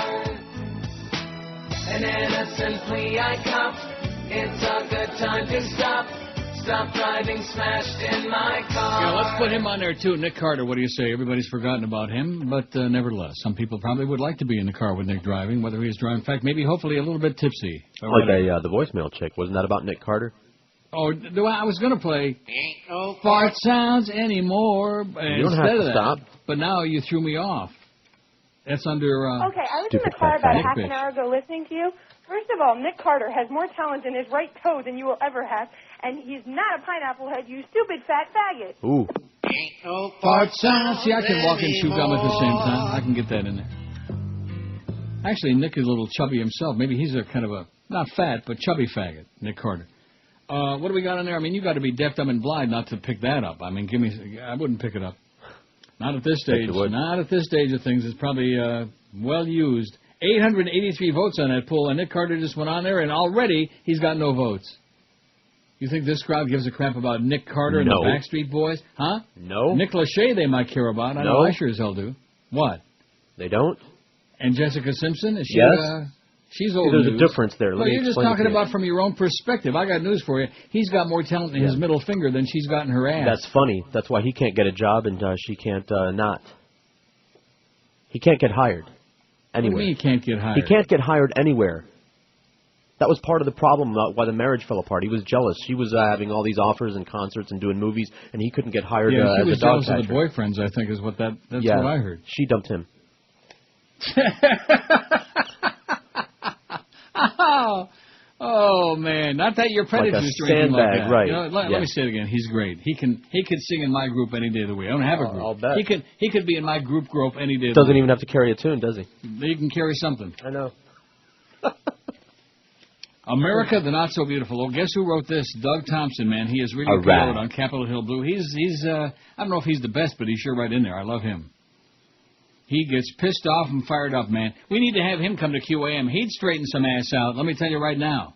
Speaker 3: An innocent plea I copped. It's a good time to stop. Stop driving smashed in my car.
Speaker 2: Yeah, let's put him on there too. Nick Carter, what do you say? Everybody's forgotten about him, but nevertheless, some people probably would like to be in the car with Nick driving, whether he is driving. In fact, maybe hopefully a little bit tipsy.
Speaker 6: Like the voicemail chick. Wasn't that about Nick Carter?
Speaker 2: Oh, I was going to play fart sounds anymore.
Speaker 6: You don't have to stop.
Speaker 2: But now you threw me off. That's under...
Speaker 4: okay, I was in the car about half an hour ago listening to you. First of all, Nick Carter has more talent in his right toe than you will ever have, and he's not a pineapple head, you stupid fat faggot.
Speaker 6: Ooh.
Speaker 2: Fart sounds. See, I can walk and chew gum at the same time. I can get that in there. Actually, Nick is a little chubby himself. Maybe he's a kind of a, not fat, but chubby faggot, Nick Carter. What do we got in there? I mean, you got to be deaf, dumb, and blind not to pick that up. I mean, I wouldn't pick it up. Not at this stage. Not at this stage of things. It's probably well used. 883 votes on that poll, and Nick Carter just went on there, and already he's got no votes. You think this crowd gives a crap about Nick Carter and the Backstreet Boys? Huh?
Speaker 6: No.
Speaker 2: Nick Lachey they might care about. I know I sure as hell do. What?
Speaker 6: They don't?
Speaker 2: And Jessica Simpson? Is she,
Speaker 6: yes.
Speaker 2: She's old
Speaker 6: There's
Speaker 2: news.
Speaker 6: a difference there.
Speaker 2: Well, you're just talking about from your own perspective. I got news for you. He's got more talent in his middle finger than she's got in her ass.
Speaker 6: That's funny. That's why he can't get a job and she can't not. He can't get hired anywhere.
Speaker 2: What do you mean he can't get hired?
Speaker 6: He can't get hired anywhere. That was part of the problem why the marriage fell apart. He was jealous. She was having all these offers and concerts and doing movies, and he couldn't get hired as a dog catcher.
Speaker 2: He was jealous of the boyfriends, I think, is what that's what I heard.
Speaker 6: She dumped him.
Speaker 2: Oh man! Not that you're prejudiced
Speaker 6: like a sandbag,
Speaker 2: like that.
Speaker 6: Right?
Speaker 2: You know, let me say it again. He's great. He could sing in my group any day of the week. I don't have a group.
Speaker 6: I'll bet.
Speaker 2: He could be in my group any day of the week.
Speaker 6: Doesn't even have to carry a tune, does he?
Speaker 2: He can carry something.
Speaker 6: I know.
Speaker 2: America, the Not So Beautiful. Well, guess who wrote this? Doug Thompson, man. He is really good on Capitol Hill Blue. He's I don't know if he's the best, but he's sure right in there. I love him. He gets pissed off and fired up, man. We need to have him come to QAM. He'd straighten some ass out. Let me tell you right now.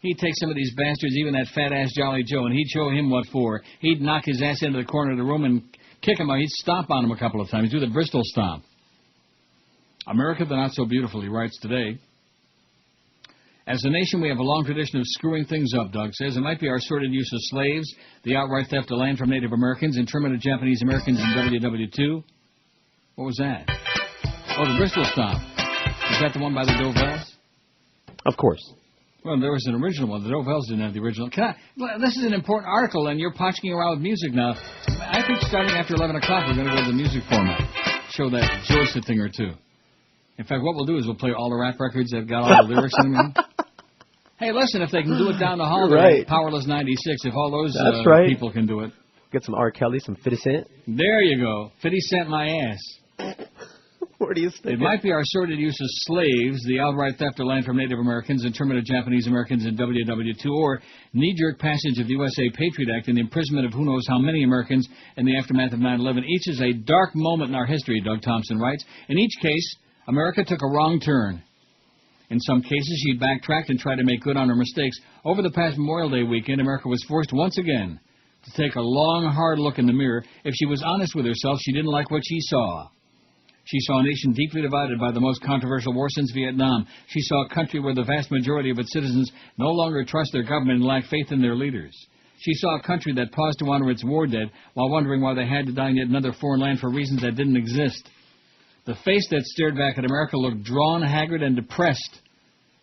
Speaker 2: He'd take some of these bastards, even that fat-ass Jolly Joe, and he'd show him what for. He'd knock his ass into the corner of the room and kick him out. He'd stomp on him a couple of times. Do the Bristol stomp. America, the Not So Beautiful, he writes today. As a nation, we have a long tradition of screwing things up, Doug says. It might be our sordid use of slaves, the outright theft of land from Native Americans, internment of Japanese Americans in WW2. What was that? Oh, the Bristol stomp. Is that the one by the Dovells?
Speaker 6: Of course.
Speaker 2: Well, there was an original one. The Dovells didn't have the original. This is an important article, and you're potching around with music now. I think starting after 11 o'clock, we're going to go to the music format. Show that Joyce a thing or two. In fact, what we'll do is we'll play all the rap records that got all the lyrics in them. Hey, listen, if they can do it down the hall,
Speaker 6: right.
Speaker 2: Powerless 96, if all those people can do it.
Speaker 6: Get some R. Kelly, some 50 Cent.
Speaker 2: There you go. 50 Cent my ass.
Speaker 6: Where do you stick
Speaker 2: it might be our sordid use of slaves, the outright theft of land from Native Americans, internment of Japanese Americans in WW2, or knee-jerk passage of the USA Patriot Act and the imprisonment of who knows how many Americans in the aftermath of 9/11. Each is a dark moment in our history, Doug Thompson writes. In each case, America took a wrong turn. In some cases, she backtracked and tried to make good on her mistakes. Over the past Memorial Day weekend, America was forced once again to take a long, hard look in the mirror. If she was honest with herself, she didn't like what she saw. She saw a nation deeply divided by the most controversial war since Vietnam. She saw a country where the vast majority of its citizens no longer trust their government and lack faith in their leaders. She saw a country that paused to honor its war dead while wondering why they had to die in yet another foreign land for reasons that didn't exist. The face that stared back at America looked drawn, haggard, and depressed.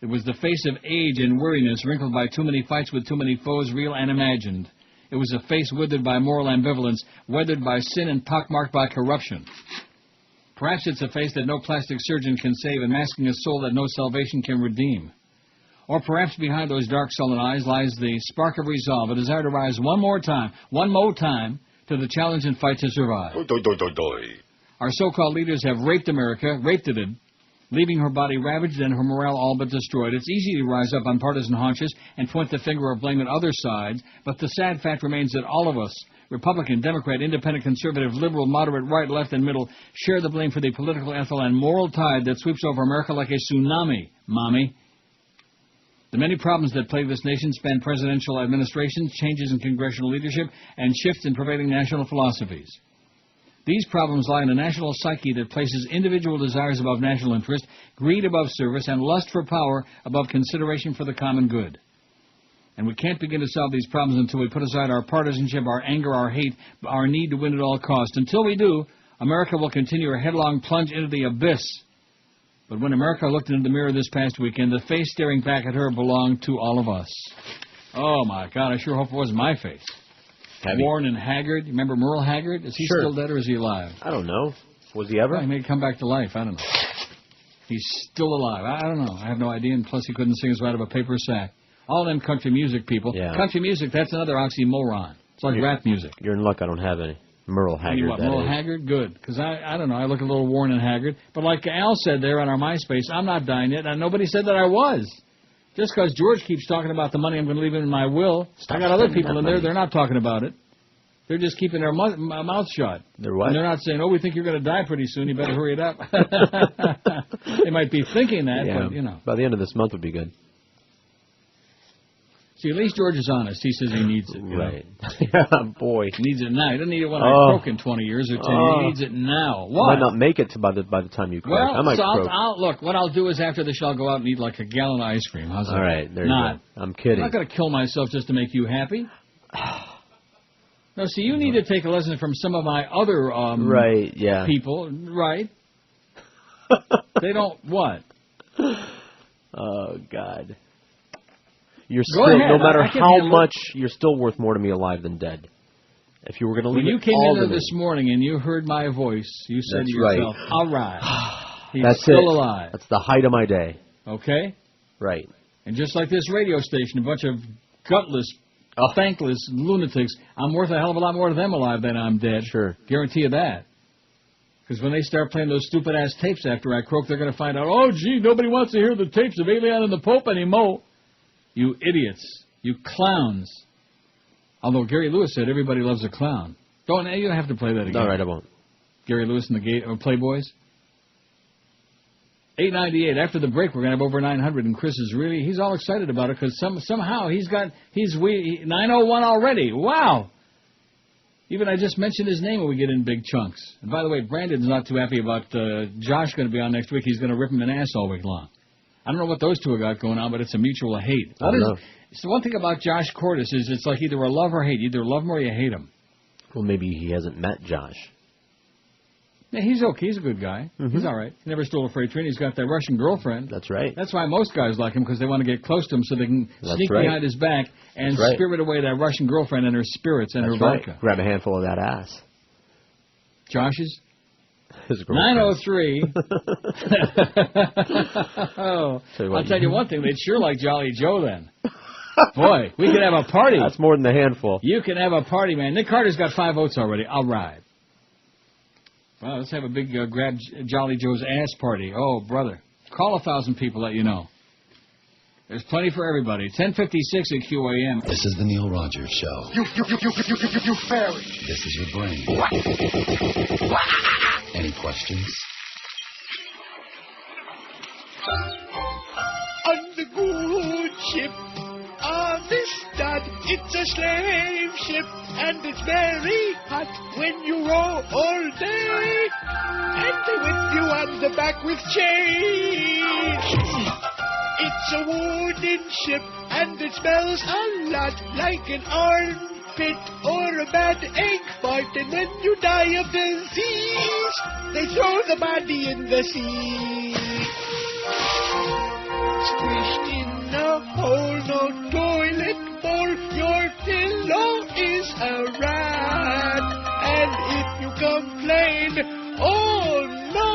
Speaker 2: It was the face of age and weariness, wrinkled by too many fights with too many foes, real and imagined. It was a face withered by moral ambivalence, weathered by sin and pockmarked by corruption. Perhaps it's a face that no plastic surgeon can save and masking a soul that no salvation can redeem. Or perhaps behind those dark, sullen eyes lies the spark of resolve, a desire to rise one more time, to the challenge and fight to survive. Our so-called leaders have raped America, leaving her body ravaged and her morale all but destroyed. It's easy to rise up on partisan haunches and point the finger of blame at other sides, but the sad fact remains that all of us, Republican, Democrat, Independent, Conservative, Liberal, Moderate, Right, Left, and Middle, share the blame for the political, ethical, and moral tide that sweeps over America like a tsunami, Mommy. The many problems that plague this nation span presidential administrations, changes in congressional leadership, and shifts in prevailing national philosophies. These problems lie in a national psyche that places individual desires above national interest, greed above service, and lust for power above consideration for the common good. And we can't begin to solve these problems until we put aside our partisanship, our anger, our hate, our need to win at all costs. Until we do, America will continue her headlong plunge into the abyss. But when America looked into the mirror this past weekend, the face staring back at her belonged to all of us. Oh, my God, I sure hope it wasn't my face. Worn and haggard. You remember Merle Haggard? Is he still dead or is he alive?
Speaker 6: I don't know. Was he ever?
Speaker 2: Well, he may come back to life. I don't know. He's still alive. I don't know. I have no idea. And plus, he couldn't sing us right out of a paper sack. All them country music people. Yeah. Country music, that's another oxymoron. It's like rap music.
Speaker 6: You're in luck. I don't have any. Merle Haggard.
Speaker 2: What, Merle Haggard? Good. Because I don't know. I look a little worn and haggard. But like Al said there on our MySpace, I'm not dying yet. And nobody said that I was. Just because George keeps talking about the money I'm going to leave in my will, I got other people in there, they're not talking about it. They're just keeping their mouth shut.
Speaker 6: They're what?
Speaker 2: And they're not saying, we think you're going to die pretty soon, you better hurry it up. They might be thinking that, but, you know.
Speaker 6: By the end of this month would be good.
Speaker 2: See, at least George is honest. He says he needs it.
Speaker 6: Right. Yeah, boy.
Speaker 2: He needs it now. He doesn't need it when I croak in 20 years or 10 years. He needs it now. What?
Speaker 6: Might not make it by the time you croak.
Speaker 2: Well,
Speaker 6: I might croak.
Speaker 2: Look, what I'll do is after the show, I'll go out and eat like a gallon of ice cream. How's that?
Speaker 6: All right, there you go. I'm kidding.
Speaker 2: I'm not going to kill myself just to make you happy. No, see, you need to take a lesson from some of my other people. Right. They don't, what?
Speaker 6: Oh, God. You're
Speaker 2: Go
Speaker 6: still,
Speaker 2: ahead.
Speaker 6: no matter how much, you're still worth more to me alive than dead. If you were going to leave
Speaker 2: when you
Speaker 6: it
Speaker 2: came
Speaker 6: all
Speaker 2: in
Speaker 6: to
Speaker 2: there this morning and you heard my voice, you said
Speaker 6: That's
Speaker 2: to yourself,
Speaker 6: right.
Speaker 2: all right, he's
Speaker 6: That's
Speaker 2: still
Speaker 6: it.
Speaker 2: alive.
Speaker 6: That's the height of my day.
Speaker 2: Okay?
Speaker 6: Right.
Speaker 2: And just like this radio station, a bunch of gutless, thankless lunatics, I'm worth a hell of a lot more to them alive than I'm dead.
Speaker 6: Sure.
Speaker 2: Guarantee you that. Because when they start playing those stupid-ass tapes after I croak, they're going to find out, oh, gee, nobody wants to hear the tapes of Alien and the Pope anymore. You idiots. You clowns. Although Gary Lewis said everybody loves a clown. You don't have to play that again.
Speaker 6: All right, I won't.
Speaker 2: Gary Lewis and the Playboys. 898. After the break, we're going to have over 900, and Chris is he's all excited about it because somehow he's 901 already. Wow. Even I just mentioned his name when we get in big chunks. And by the way, Brandon's not too happy about Josh going to be on next week. He's going to rip him an ass all week long. I don't know what those two have got going on, but it's a mutual hate. So one thing about Josh Cordes is it's like either a love or hate. Either love him or you hate him.
Speaker 6: Well, maybe he hasn't met Josh.
Speaker 2: Yeah, he's okay. He's a good guy. Mm-hmm. He's all right. He never stole a freight train. He's got that Russian girlfriend.
Speaker 6: That's right.
Speaker 2: That's why most guys like him, because they want to get close to him so they can sneak behind his back and spirit away that Russian girlfriend and her spirits and her vodka.
Speaker 6: Grab a handful of that ass.
Speaker 2: Josh's?
Speaker 6: His girlfriend.
Speaker 2: 903. I'll tell you one thing. They'd sure like Jolly Joe then. Boy, we could have a party.
Speaker 6: That's more than a handful.
Speaker 2: You can have a party, man. Nick Carter's got 5 votes already. All right. Well, let's have a big grab Jolly Joe's ass party. Oh, brother. Call 1,000 people, let you know. There's plenty for everybody. 1056 at QAM.
Speaker 10: This is the Neil Rogers Show.
Speaker 7: You fairy.
Speaker 10: This is your brain. Any questions?
Speaker 3: On the good ship of the stud, it's a slave ship, and it's very hot when you row all day, and they whip you on the back with chains. It's a wooden ship, and it smells a lot like an armpit or a bad egg fart, and when you die of disease, they throw the body in the sea. Squished in a hole, no toilet bowl, your pillow is a rat. And if you complain, oh no,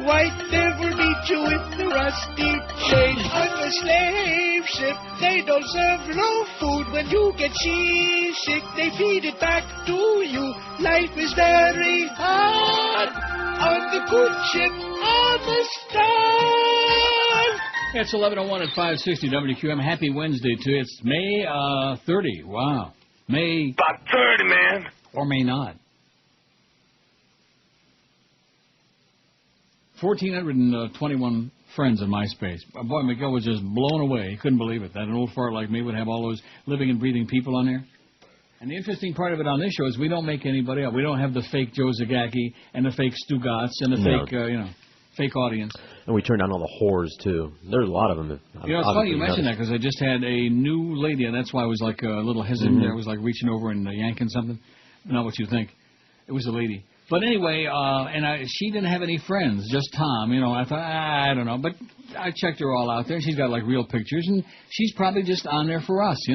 Speaker 3: white never meet you with the rusty chain. On the slave ship, they don't serve no food. When you get seasick, they feed it back to you. Life is very hard on the good ship of the star.
Speaker 2: It's 11:01 at 560 WQAM. Happy Wednesday to you. It's May 30. Wow. May.
Speaker 7: About 30, man.
Speaker 2: Or may not. 1,421 friends in MySpace. Boy, Miguel was just blown away. He couldn't believe it. That an old fart like me would have all those living and breathing people on there. And the interesting part of it on this show is we don't make anybody up. We don't have the fake Joe Zagacki and the fake Stu Gotts and the fake, fake audience.
Speaker 6: And we turned down all the whores, too. There's a lot of them.
Speaker 2: It's funny you mentioned that because I just had a new lady, and that's why I was like a little hesitant there. I was like reaching over and yanking something. Not what you think. It was a lady. But anyway, she didn't have any friends, just Tom. I thought, I don't know. But I checked her all out there, and she's got like real pictures, and she's probably just on there for us,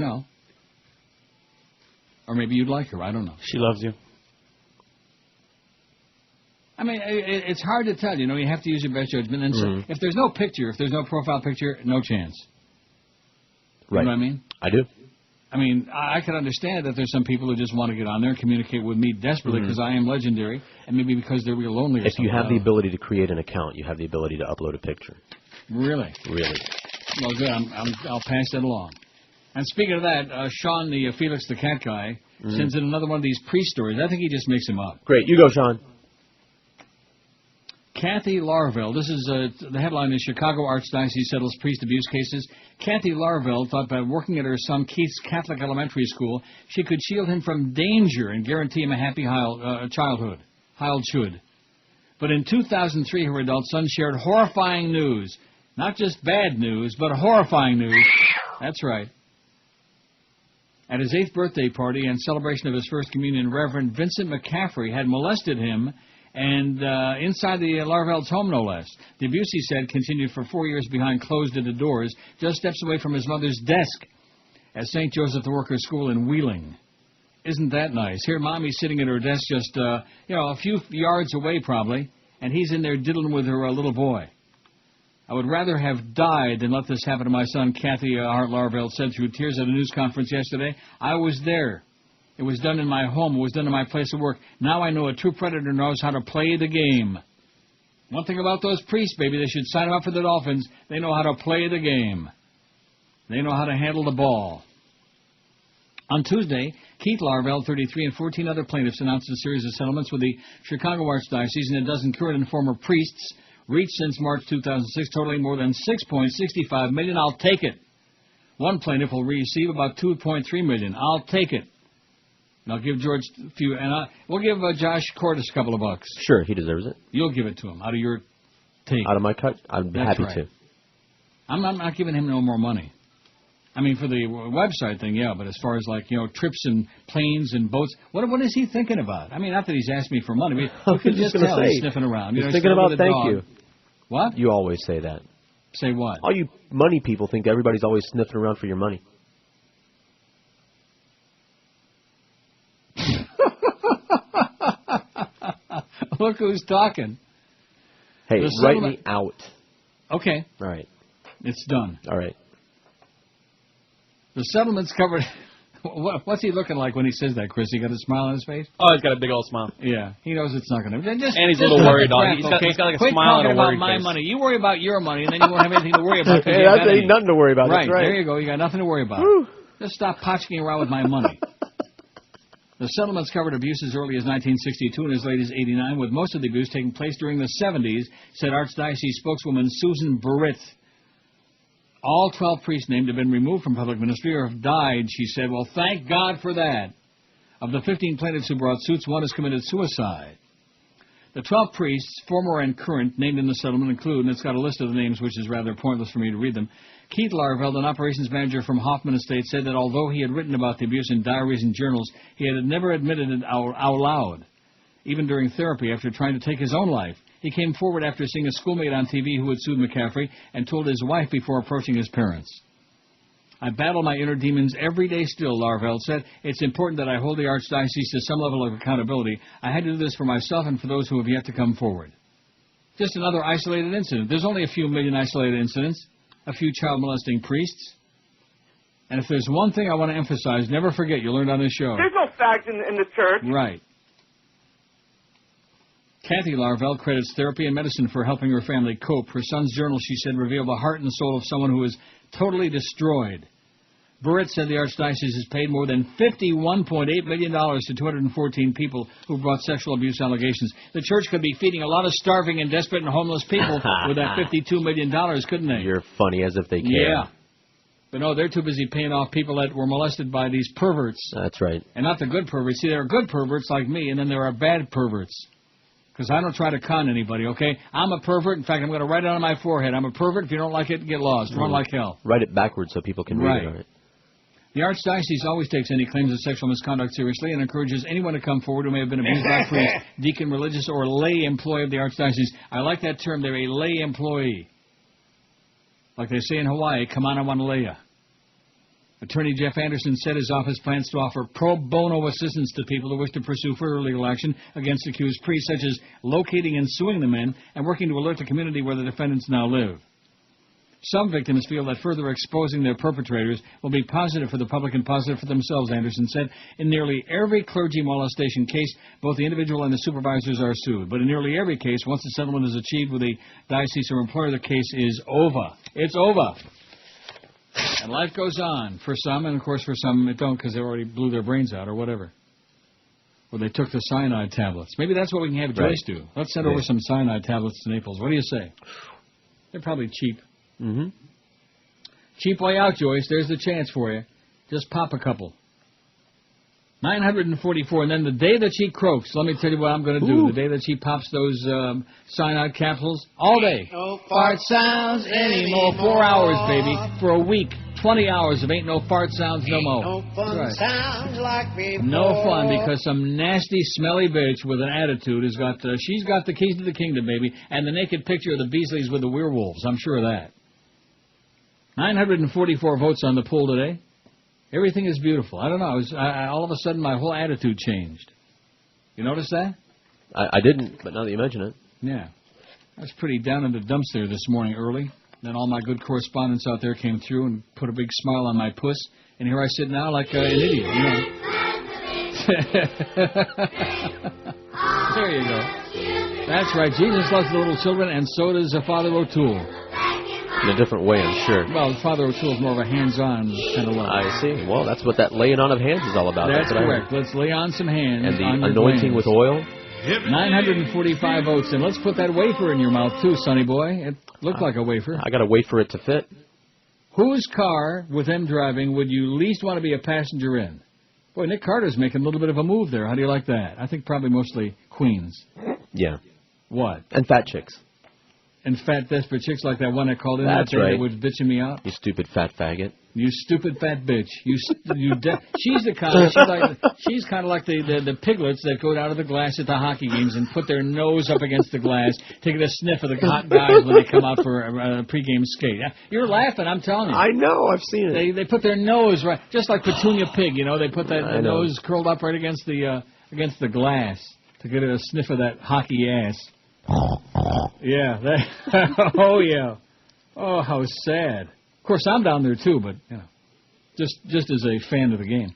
Speaker 2: Or maybe you'd like her. I don't know.
Speaker 1: She loves you.
Speaker 2: I mean, it's hard to tell. You have to use your best judgment. And so if there's no picture, if there's no profile picture, no chance.
Speaker 6: Right.
Speaker 2: You know what I mean?
Speaker 6: I do.
Speaker 2: I mean, I can understand that there's some people who just want to get on there and communicate with me desperately because I am legendary, and maybe because they're real lonely or
Speaker 6: If
Speaker 2: something.
Speaker 6: you have the ability to create an account, you have the ability to upload a picture.
Speaker 2: Really?
Speaker 6: Really.
Speaker 2: Well, good. I'll pass that along. And speaking of that, Sean, the Felix the Cat guy, sends in another one of these pre-stories. I think he just makes them up.
Speaker 6: Great. You go, Sean.
Speaker 2: Kathy Larvell. This is the headline is Chicago Archdiocese settles priest abuse cases. Kathy Larvell thought by working at her son Keith's Catholic elementary school, she could shield him from danger and guarantee him a happy childhood. But in 2003, her adult son shared horrifying news. Not just bad news, but horrifying news. That's right. At his 8th birthday party and celebration of his first communion, Reverend Vincent McCaffrey had molested him, and inside the Larvell's home, no less. The abuse, he said, continued for 4 years behind closed-ended doors, just steps away from his mother's desk at St. Joseph the Workers' School in Wheeling. Isn't that nice? Here, Mommy's sitting at her desk just, a few yards away probably, and he's in there diddling with her little boy. I would rather have died than let this happen to my son, Kathy Hart Larvell said through tears at a news conference yesterday. I was there. It was done in my home. It was done in my place of work. Now I know a true predator knows how to play the game. One thing about those priests, baby, they should sign them up for the Dolphins. They know how to play the game. They know how to handle the ball. On Tuesday, Keith Larvell, 33, and 14 other plaintiffs announced a series of settlements with the Chicago Archdiocese and a dozen current and former priests reached since March 2006, totaling more than $6.65 million. I'll take it. One plaintiff will receive about $2.3 million. I'll take it. And I'll give George a few, and we'll give Josh Cordes a couple of bucks.
Speaker 6: Sure, he deserves it.
Speaker 2: You'll give it to him out of your take.
Speaker 6: Out of my cut? I'd be happy to.
Speaker 2: I'm not giving him no more money. I mean, for the website thing, yeah, but as far as, trips and planes and boats, what is he thinking about? I mean, not that he's asked me for money, but you can just tell he's sniffing around.
Speaker 6: He's thinking about thank you.
Speaker 2: What?
Speaker 6: You always say that.
Speaker 2: Say what?
Speaker 6: All you money people think everybody's always sniffing around for your money.
Speaker 2: Look who's talking.
Speaker 6: Hey, write me out.
Speaker 2: Okay.
Speaker 6: All right.
Speaker 2: It's done.
Speaker 6: All right.
Speaker 2: The settlement's covered. What's he looking like when he says that, Chris? He got a smile on his face?
Speaker 1: Oh, he's got a big old smile.
Speaker 2: Yeah, he knows it's not going to. And
Speaker 1: he's a little worried on it. He's got like a smile and a worried face. Quit talking about my money.
Speaker 2: You worry about your money, and then you won't have anything to worry about.
Speaker 6: Hey, that's ain't nothing to worry about.
Speaker 2: Right,
Speaker 6: that's right.
Speaker 2: There you go. You got nothing to worry about.
Speaker 6: Woo.
Speaker 2: Just stop potching around with my money. The settlements covered abuse as early as 1962 and as late as 89, with most of the abuse taking place during the 70s, said Archdiocese spokeswoman Susan Burritt. All 12 priests named have been removed from public ministry or have died, she said. Well, thank God for that. Of the 15 plaintiffs who brought suits, one has committed suicide. The 12 priests, former and current, named in the settlement include, and it's got a list of the names, which is rather pointless for me to read them. Keith Larvell, an operations manager from Hoffman Estate, said that although he had written about the abuse in diaries and journals, he had never admitted it out loud, even during therapy after trying to take his own life. He came forward after seeing a schoolmate on TV who had sued McCaffrey and told his wife before approaching his parents. I battle my inner demons every day still, Larvell said. It's important that I hold the Archdiocese to some level of accountability. I had to do this for myself and for those who have yet to come forward. Just another isolated incident. There's only a few million isolated incidents, a few child-molesting priests. And if there's one thing I want to emphasize, never forget, you learned on this show.
Speaker 11: There's no fact in the church.
Speaker 2: Right. Kathy Larvell credits therapy and medicine for helping her family cope. Her son's journal, she said, revealed the heart and soul of someone who is totally destroyed. Burritt said the Archdiocese has paid more than $51.8 million to 214 people who brought sexual abuse allegations. The church could be feeding a lot of starving and desperate and homeless people with that $52 million, couldn't they?
Speaker 6: You're funny, as if they care.
Speaker 2: Yeah. But no, they're too busy paying off people that were molested by these perverts.
Speaker 6: That's right.
Speaker 2: And not the good perverts. See, there are good perverts like me, and then there are bad perverts. Because I don't try to con anybody, okay? I'm a pervert. In fact, I'm going to write it on my forehead. I'm a pervert. If you don't like it, get lost. Run like hell.
Speaker 6: Write it backwards so people can read it. All right.
Speaker 2: The Archdiocese always takes any claims of sexual misconduct seriously and encourages anyone to come forward who may have been abused by a priest, deacon, religious, or lay employee of the Archdiocese. I like that term. They're a lay employee. Like they say in Hawaii, come on, I want to lay ya. Attorney Jeff Anderson said his office plans to offer pro bono assistance to people who wish to pursue further legal action against accused priests, such as locating and suing the men and working to alert the community where the defendants now live. Some victims feel that further exposing their perpetrators will be positive for the public and positive for themselves, Anderson said. In nearly every clergy molestation case, both the individual and the supervisors are sued. But in nearly every case, once the settlement is achieved with the diocese or employer, the case is over. It's over. And life goes on for some, and of course for some it don't because they already blew their brains out or whatever. where they took the cyanide tablets. Maybe that's what we can have Joyce do. Let's send over some cyanide tablets to Naples. What do you say? They're probably cheap.
Speaker 6: Mm-hmm.
Speaker 2: Cheap way out, Joyce. There's the chance for you. Just pop a couple. 944, and then the day that she croaks, let me tell you what I'm going to do. The day that she pops those cyanide capsules, all day.
Speaker 3: No fart sounds anymore.
Speaker 2: 4 hours, baby, for a week. 20 hours of ain't no fart sounds no more.
Speaker 3: No fun sounds like before.
Speaker 2: No fun, because some nasty, smelly bitch with an attitude has got, she's got the keys to the kingdom, baby, and the naked picture of the Beasleys with the werewolves. I'm sure of that. 944 votes on the poll today. Everything is beautiful. I don't know. All of a sudden, my whole attitude changed. You notice that?
Speaker 6: I didn't, but now that you mention it.
Speaker 2: Yeah. I was pretty down in the dumps there this morning early. Then all my good correspondents out there came through and put a big smile on my puss. And here I sit now like an idiot, you know. There you go. That's right. Jesus loves the little children, and so does Father O'Toole.
Speaker 6: In a different way, I'm sure.
Speaker 2: Well, Father O'Toole is more of a hands-on kind of love.
Speaker 6: I see. Well, that's what that laying on of hands is all about.
Speaker 2: That's correct. Let's lay on some hands.
Speaker 6: And the anointing with oil.
Speaker 2: 945 votes. And let's put that wafer in your mouth, too, sonny boy. It looked like a wafer.
Speaker 6: I got to wait for it to fit.
Speaker 2: Whose car, with them driving, would you least want to be a passenger in? Boy, Nick Carter's making a little bit of a move there. How do you like that? I think probably mostly queens.
Speaker 6: Yeah.
Speaker 2: What?
Speaker 6: And fat chicks.
Speaker 2: And fat, desperate chicks like that one I called in
Speaker 6: That's
Speaker 2: that day
Speaker 6: right.
Speaker 2: that was bitching me out.
Speaker 6: You stupid fat faggot.
Speaker 2: You stupid fat bitch. She's the kind. She's kind of like the piglets that go down to the glass at the hockey games and put their nose up against the glass, taking a sniff of the hot guys when they come out for a pregame skate. You're laughing. I'm telling you.
Speaker 6: I know. I've seen it.
Speaker 2: They put their nose right, just like Petunia Pig. You know, they put that nose curled up right against the glass to get a sniff of that hockey ass. Yeah. Oh yeah. Oh, how sad. Of course, I'm down there too, but you know, just as a fan of the game.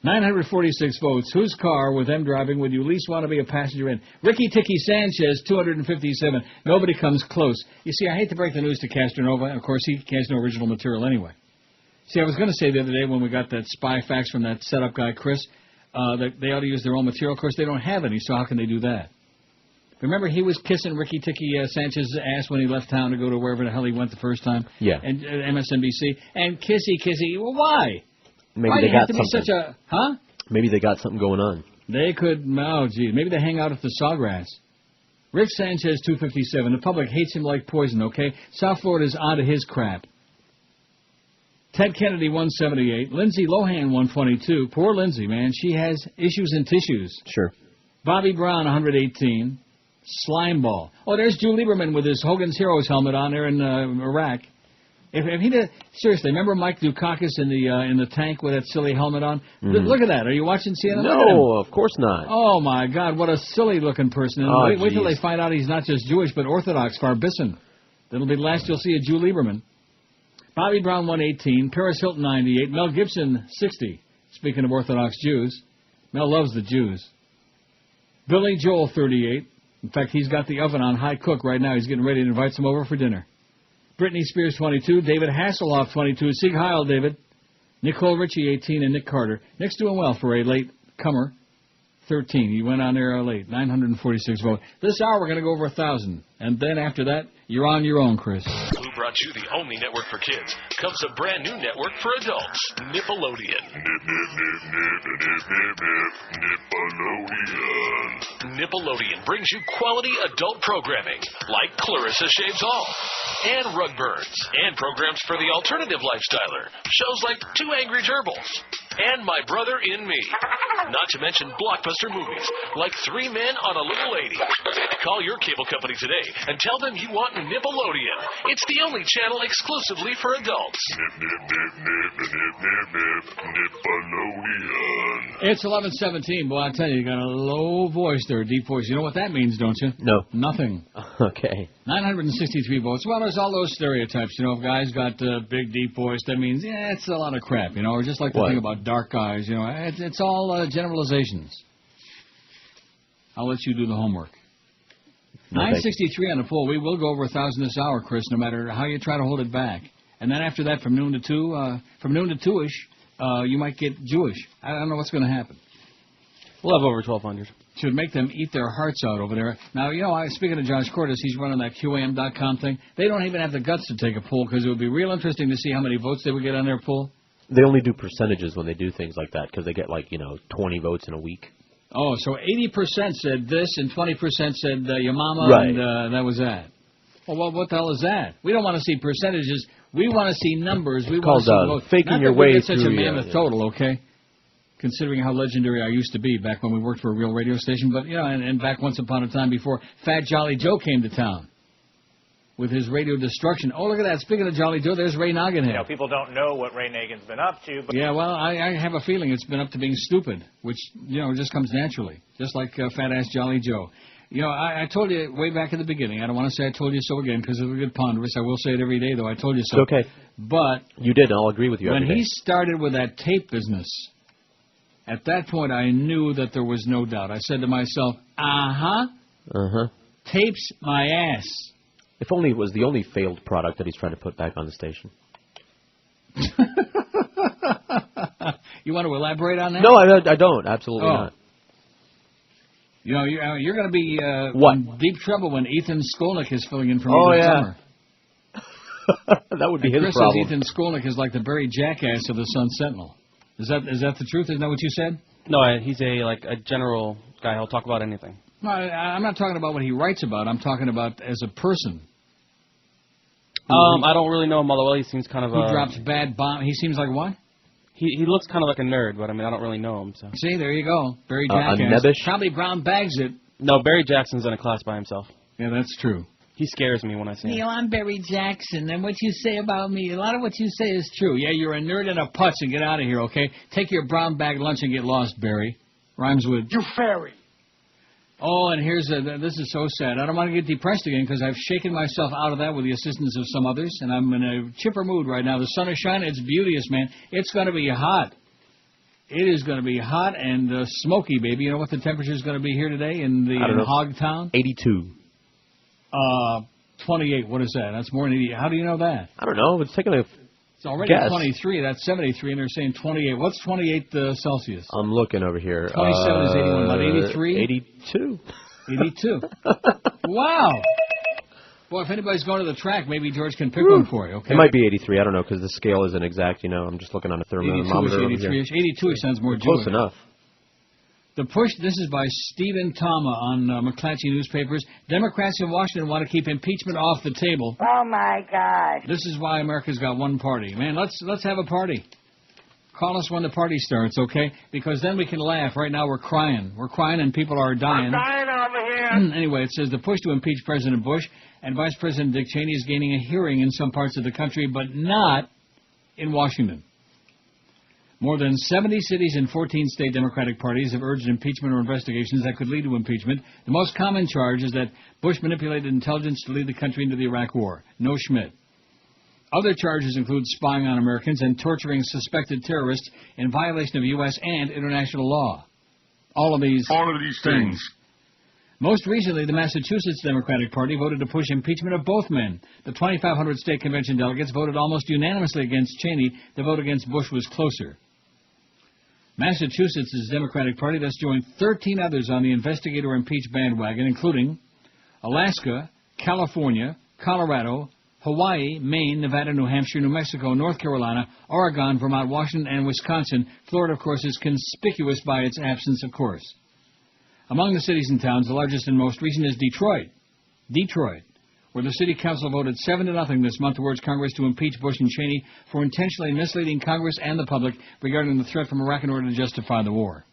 Speaker 2: 946 votes. Whose car, with them driving, would you least want to be a passenger in? Ricky Ticky Sanchez, 257. Nobody comes close. You see, I hate to break the news to Castronova. Of course, he has no original material anyway. See, I was going to say the other day when we got that spy fax from that setup guy, Chris, that they ought to use their own material. Of course, they don't have any, so how can they do that? Remember, he was kissing Ricky Ticky Sanchez's ass when he left town to go to wherever the hell he went the first time.
Speaker 6: Yeah.
Speaker 2: And MSNBC. And kissy. Well, why?
Speaker 6: Maybe
Speaker 2: why
Speaker 6: they
Speaker 2: do you have
Speaker 6: got
Speaker 2: to be
Speaker 6: something.
Speaker 2: such a... Huh?
Speaker 6: Maybe they got something going on.
Speaker 2: They could... Oh, gee. Maybe they hang out at the Sawgrass. Rick Sanchez, 257. The public hates him like poison, okay? South Florida's onto his crap. Ted Kennedy, 178. Lindsay Lohan, 122. Poor Lindsay, man. She has issues and tissues.
Speaker 6: Sure.
Speaker 2: Bobby Brown, 118. Slimeball. Oh, there's Drew Lieberman with his Hogan's Heroes helmet on there in Iraq. If he did, seriously, remember Mike Dukakis in the tank with that silly helmet on? Mm-hmm. Look at that. Are you watching CNN?
Speaker 6: No, of course not.
Speaker 2: Oh my God, what a silly-looking person! And wait till they find out he's not just Jewish but Orthodox, Farbissen. That'll be the last you'll see of Drew Lieberman. Bobby Brown, 118. Paris Hilton, 98. Mel Gibson, 60. Speaking of Orthodox Jews, Mel loves the Jews. Billy Joel, 38. In fact, he's got the oven on high cook right now. He's getting ready to invite some over for dinner. Britney Spears, 22. David Hasselhoff, 22. Sieg Heil, David. Nicole Richie, 18. And Nick Carter. Nick's doing well for a late comer. 13. He went on there late. 946 votes. This hour, we're going to go over 1,000. And then after that, you're on your own, Chris.
Speaker 11: Who brought you the only network for kids? Comes a brand new network for adults. Nickelodeon. Nickelodeon brings you quality adult programming like Clarissa Shaves All and Rugburns and programs for the alternative lifestyler. Shows like Two Angry Gerbils and My Brother in Me. Not to mention blockbuster movies like Three Men on a Little Lady. Call your cable company today and tell them you want Nickelodeon. It's the only channel exclusively for adults.
Speaker 2: It's 11:17. Boy, I tell you got a low voice there, a deep voice. You know what that means, don't you?
Speaker 6: No.
Speaker 2: Nothing.
Speaker 6: Okay.
Speaker 2: 963 votes. Well, there's all those stereotypes. You know, if guys got a big, deep voice, that means, yeah, it's a lot of crap, you know, or just like the thing about dark eyes, you know. It's all generalizations. I'll let you do the homework. 963 on the poll. We will go over 1,000 this hour, Chris, no matter how you try to hold it back. And then after that, from noon to 2, from noon to 2-ish, you might get Jewish. I don't know what's going to happen.
Speaker 1: We'll have over 1,200.
Speaker 2: Should make them eat their hearts out over there. Now, speaking of Josh Cordes, he's running that QAM.com thing. They don't even have the guts to take a poll because it would be real interesting to see how many votes they would get on their poll.
Speaker 6: They only do percentages when they do things like that because they get 20 votes in a week.
Speaker 2: Oh, so 80% said this and 20% said your mama,
Speaker 6: right.
Speaker 2: And that was that. Well, what the hell is that? We don't want to see percentages. We want to see numbers. We want to see votes.
Speaker 6: Faking
Speaker 2: Not
Speaker 6: your
Speaker 2: that
Speaker 6: way
Speaker 2: we get
Speaker 6: through.
Speaker 2: Such a mammoth total, okay? Considering how legendary I used to be back when we worked for a real radio station, but and back once upon a time before Fat Jolly Joe came to town with his radio destruction. Oh, look at that! Speaking of Jolly Joe, there's Ray Noggenhead.
Speaker 12: People don't know what Ray Nagin's been up to. But
Speaker 2: yeah, well, I have a feeling it's been up to being stupid, which just comes naturally, just like Fat Ass Jolly Joe. I told you way back in the beginning. I don't want to say I told you so again because it's a good ponderous. I will say it every day, though. I told you so.
Speaker 6: It's okay.
Speaker 2: But
Speaker 6: you did, and I'll agree with you.
Speaker 2: When he started with that tape business. At that point, I knew that there was no doubt. I said to myself, tapes my ass.
Speaker 6: If only it was the only failed product that he's trying to put back on the station.
Speaker 2: You want to elaborate on that?
Speaker 6: No, I don't. Absolutely not.
Speaker 2: You're going to be in deep trouble when Ethan Skolnick is filling in for me this summer.
Speaker 6: That would be his
Speaker 2: Chris
Speaker 6: problem.
Speaker 2: Says Ethan Skolnick is like the Barry Jackass of the Sun Sentinel. Is that the truth? Isn't that what you said?
Speaker 1: No, he's a general guy. He'll talk about anything.
Speaker 2: No, I'm not talking about what he writes about. I'm talking about as a person.
Speaker 1: I don't really know him all the way. He seems kind of
Speaker 2: He drops bad bomb. He seems like what?
Speaker 1: He looks kind of like a nerd, but I don't really know him. So.
Speaker 2: See, there you go. Barry Jackass. Probably brown bags it.
Speaker 1: No, Barry Jackson's in a class by himself.
Speaker 2: Yeah, that's true.
Speaker 1: He scares me when I see him.
Speaker 2: Neil, I'm Barry Jackson, and what you say about me, a lot of what you say is true. Yeah, you're a nerd and a putz, and get out of here, okay? Take your brown bag lunch and get lost, Barry. Rhymes with...
Speaker 7: You fairy.
Speaker 2: Oh, and this is so sad. I don't want to get depressed again because I've shaken myself out of that with the assistance of some others, and I'm in a chipper mood right now. The sun is shining. It's beauteous, man. It's going to be hot. It is going to be hot and smoky, baby. You know what the temperature is going to be here today in Hog Town?
Speaker 6: 82.
Speaker 2: 28. What is that? That's more than 80. How do you know that?
Speaker 6: I don't know. It's taking a
Speaker 2: It's already
Speaker 6: guess.
Speaker 2: 23. That's 73, and they're saying 28. What's 28 Celsius?
Speaker 6: I'm looking over here.
Speaker 2: 27 is 81. About 83?
Speaker 6: 82.
Speaker 2: 82. Wow. Boy, if anybody's going to the track, maybe George can pick one for you, okay?
Speaker 6: It might be 83. I don't know, because the scale isn't exact, I'm just looking on a thermometer.
Speaker 2: 82-ish. 82 sounds more
Speaker 6: Close
Speaker 2: Jewish.
Speaker 6: enough.
Speaker 2: The push, this is by Stephen Tama on McClatchy Newspapers. Democrats in Washington want to keep impeachment off the table.
Speaker 13: Oh, my God.
Speaker 2: This is why America's got one party. Man, let's have a party. Call us when the party starts, okay? Because then we can laugh. Right now we're crying. We're crying and people are dying.
Speaker 7: I'm dying over here.
Speaker 2: Anyway, it says the push to impeach President Bush and Vice President Dick Cheney is gaining a hearing in some parts of the country, but not in Washington. More than 70 cities and 14 state Democratic parties have urged impeachment or investigations that could lead to impeachment. The most common charge is that Bush manipulated intelligence to lead the country into the Iraq War. No Schmidt. Other charges include spying on Americans and torturing suspected terrorists in violation of U.S. and international law. All of these things. Most recently, the Massachusetts Democratic Party voted to push impeachment of both men. The 2,500 state convention delegates voted almost unanimously against Cheney. The vote against Bush was closer. Massachusetts' Democratic Party thus joined 13 others on the investigate or impeach bandwagon, including Alaska, California, Colorado, Hawaii, Maine, Nevada, New Hampshire, New Mexico, North Carolina, Oregon, Vermont, Washington, and Wisconsin. Florida, of course, is conspicuous by its absence, of course. Among the cities and towns, the largest and most recent is Detroit, where the city council voted 7-0 this month to urge Congress to impeach Bush and Cheney for intentionally misleading Congress and the public regarding the threat from Iraq in order to justify the war.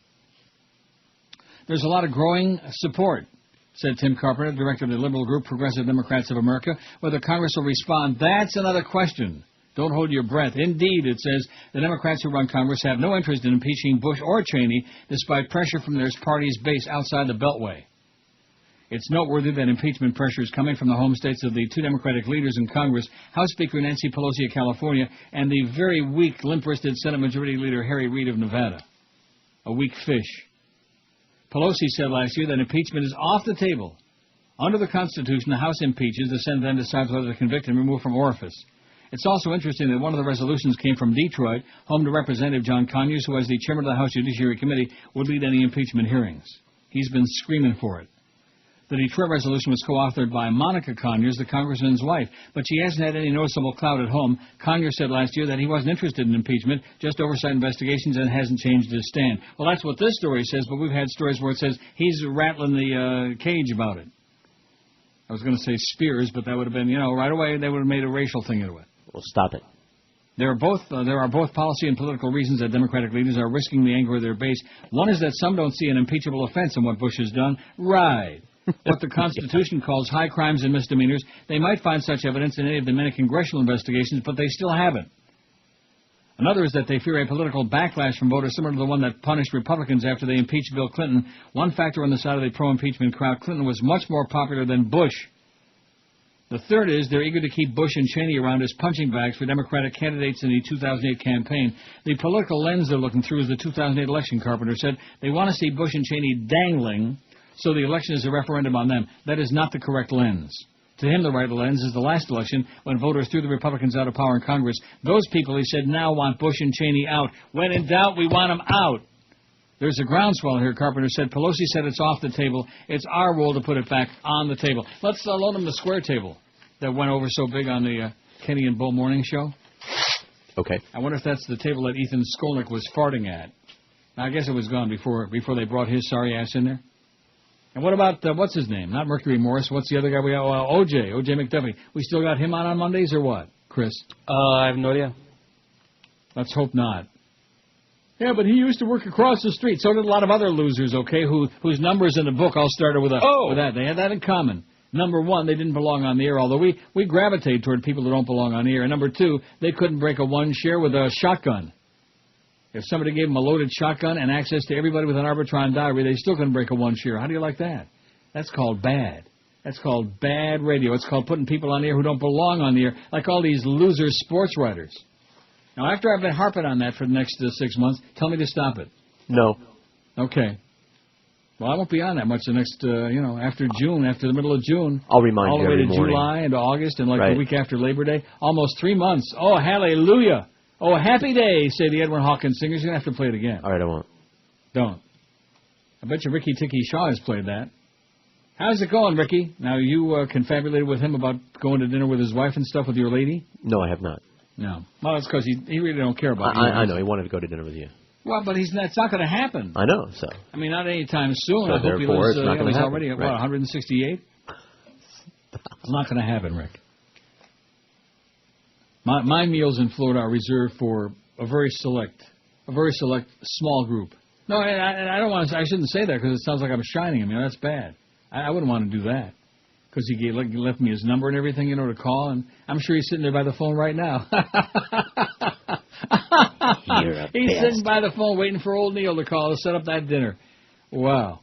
Speaker 2: There's a lot of growing support, said Tim Carpenter, director of the liberal group Progressive Democrats of America. Whether Congress will respond, that's another question. Don't hold your breath. Indeed, it says, the Democrats who run Congress have no interest in impeaching Bush or Cheney, despite pressure from their party's base outside the Beltway. It's noteworthy that impeachment pressure is coming from the home states of the two Democratic leaders in Congress, House Speaker Nancy Pelosi of California, and the very weak, limp-wristed Senate Majority Leader Harry Reid of Nevada. A weak fish. Pelosi said last year that impeachment is off the table. Under the Constitution, the House impeaches, the Senate then decides whether to convict and remove from office. It's also interesting that one of the resolutions came from Detroit, home to Representative John Conyers, who, as the chairman of the House Judiciary Committee, would lead any impeachment hearings. He's been screaming for it. The Detroit resolution was co-authored by Monica Conyers, the congressman's wife, but she hasn't had any noticeable clout at home. Conyers said last year that he wasn't interested in impeachment, just oversight investigations, and hasn't changed his stand. Well, that's what this story says, but we've had stories where it says he's rattling the cage about it. I was going to say Spears, but that would have been, right away they would have made a racial thing into it.
Speaker 6: Well, stop it.
Speaker 2: There are both policy and political reasons that Democratic leaders are risking the anger of their base. One is that some don't see an impeachable offense in what Bush has done. Right. What the Constitution calls high crimes and misdemeanors. They might find such evidence in any of the many congressional investigations, but they still haven't. Another is that they fear a political backlash from voters similar to the one that punished Republicans after they impeached Bill Clinton. One factor on the side of the pro-impeachment crowd, Clinton was much more popular than Bush. The third is they're eager to keep Bush and Cheney around as punching bags for Democratic candidates in the 2008 campaign. The political lens they're looking through, as the 2008 election carpenter said, they want to see Bush and Cheney dangling, so the election is a referendum on them. That is not the correct lens. To him, the right lens is the last election when voters threw the Republicans out of power in Congress. Those people, he said, now want Bush and Cheney out. When in doubt, we want them out. There's a groundswell here, Carpenter said. Pelosi said it's off the table. It's our role to put it back on the table. Let's loan them the square table that went over so big on the Kenny and Bull morning show.
Speaker 6: Okay.
Speaker 2: I wonder if that's the table that Ethan Skolnick was farting at. Now, I guess it was gone before they brought his sorry ass in there. And what about, what's his name? Not Mercury Morris. What's the other guy we got? O.J. McDuffie. We still got him on Mondays or what, Chris?
Speaker 1: I have no idea.
Speaker 2: Let's hope not. Yeah, but he used to work across the street. So did a lot of other losers, okay, whose numbers in the book all started with that. They had that in common. Number one, they didn't belong on the air, although we gravitate toward people who don't belong on the air. And number two, they couldn't break a one share with a shotgun. If somebody gave them a loaded shotgun and access to everybody with an Arbitron diary, they still couldn't break a one share. How do you like that? That's called bad. That's called bad radio. It's called putting people on the air who don't belong on the air, like all these loser sports writers. Now, after I've been harping on that for the next 6 months, tell me to stop it.
Speaker 6: No.
Speaker 2: Okay. Well, I won't be on that much the next, after June, after the middle of June.
Speaker 6: I'll remind you every morning.
Speaker 2: All the way to July and August and the week after Labor Day. Almost 3 months. Oh, hallelujah. Oh, happy day, say the Edwin Hawkins singers. You're going to have to play it again.
Speaker 6: All right, I won't.
Speaker 2: Don't. I bet you Ricky Tikki Shaw has played that. How's it going, Ricky? Now, you confabulated with him about going to dinner with his wife and stuff with your lady?
Speaker 6: No, I have not.
Speaker 2: No. Well, that's because he really don't care about you.
Speaker 6: I know. He wanted to go to dinner with you.
Speaker 2: Well, but it's not going to happen.
Speaker 6: I know, so.
Speaker 2: I mean, not anytime soon.
Speaker 6: So
Speaker 2: I hope he lives, he's already at, 168? It's not going to happen, Rick. My meals in Florida are reserved for a very select small group. No, I don't want to. I shouldn't say that because it sounds like I'm shining him. That's bad. I wouldn't want to do that because he left me his number and everything, to call, and I'm sure he's sitting there by the phone right now. He's sitting by the phone waiting for old Neil to call to set up that dinner. Wow.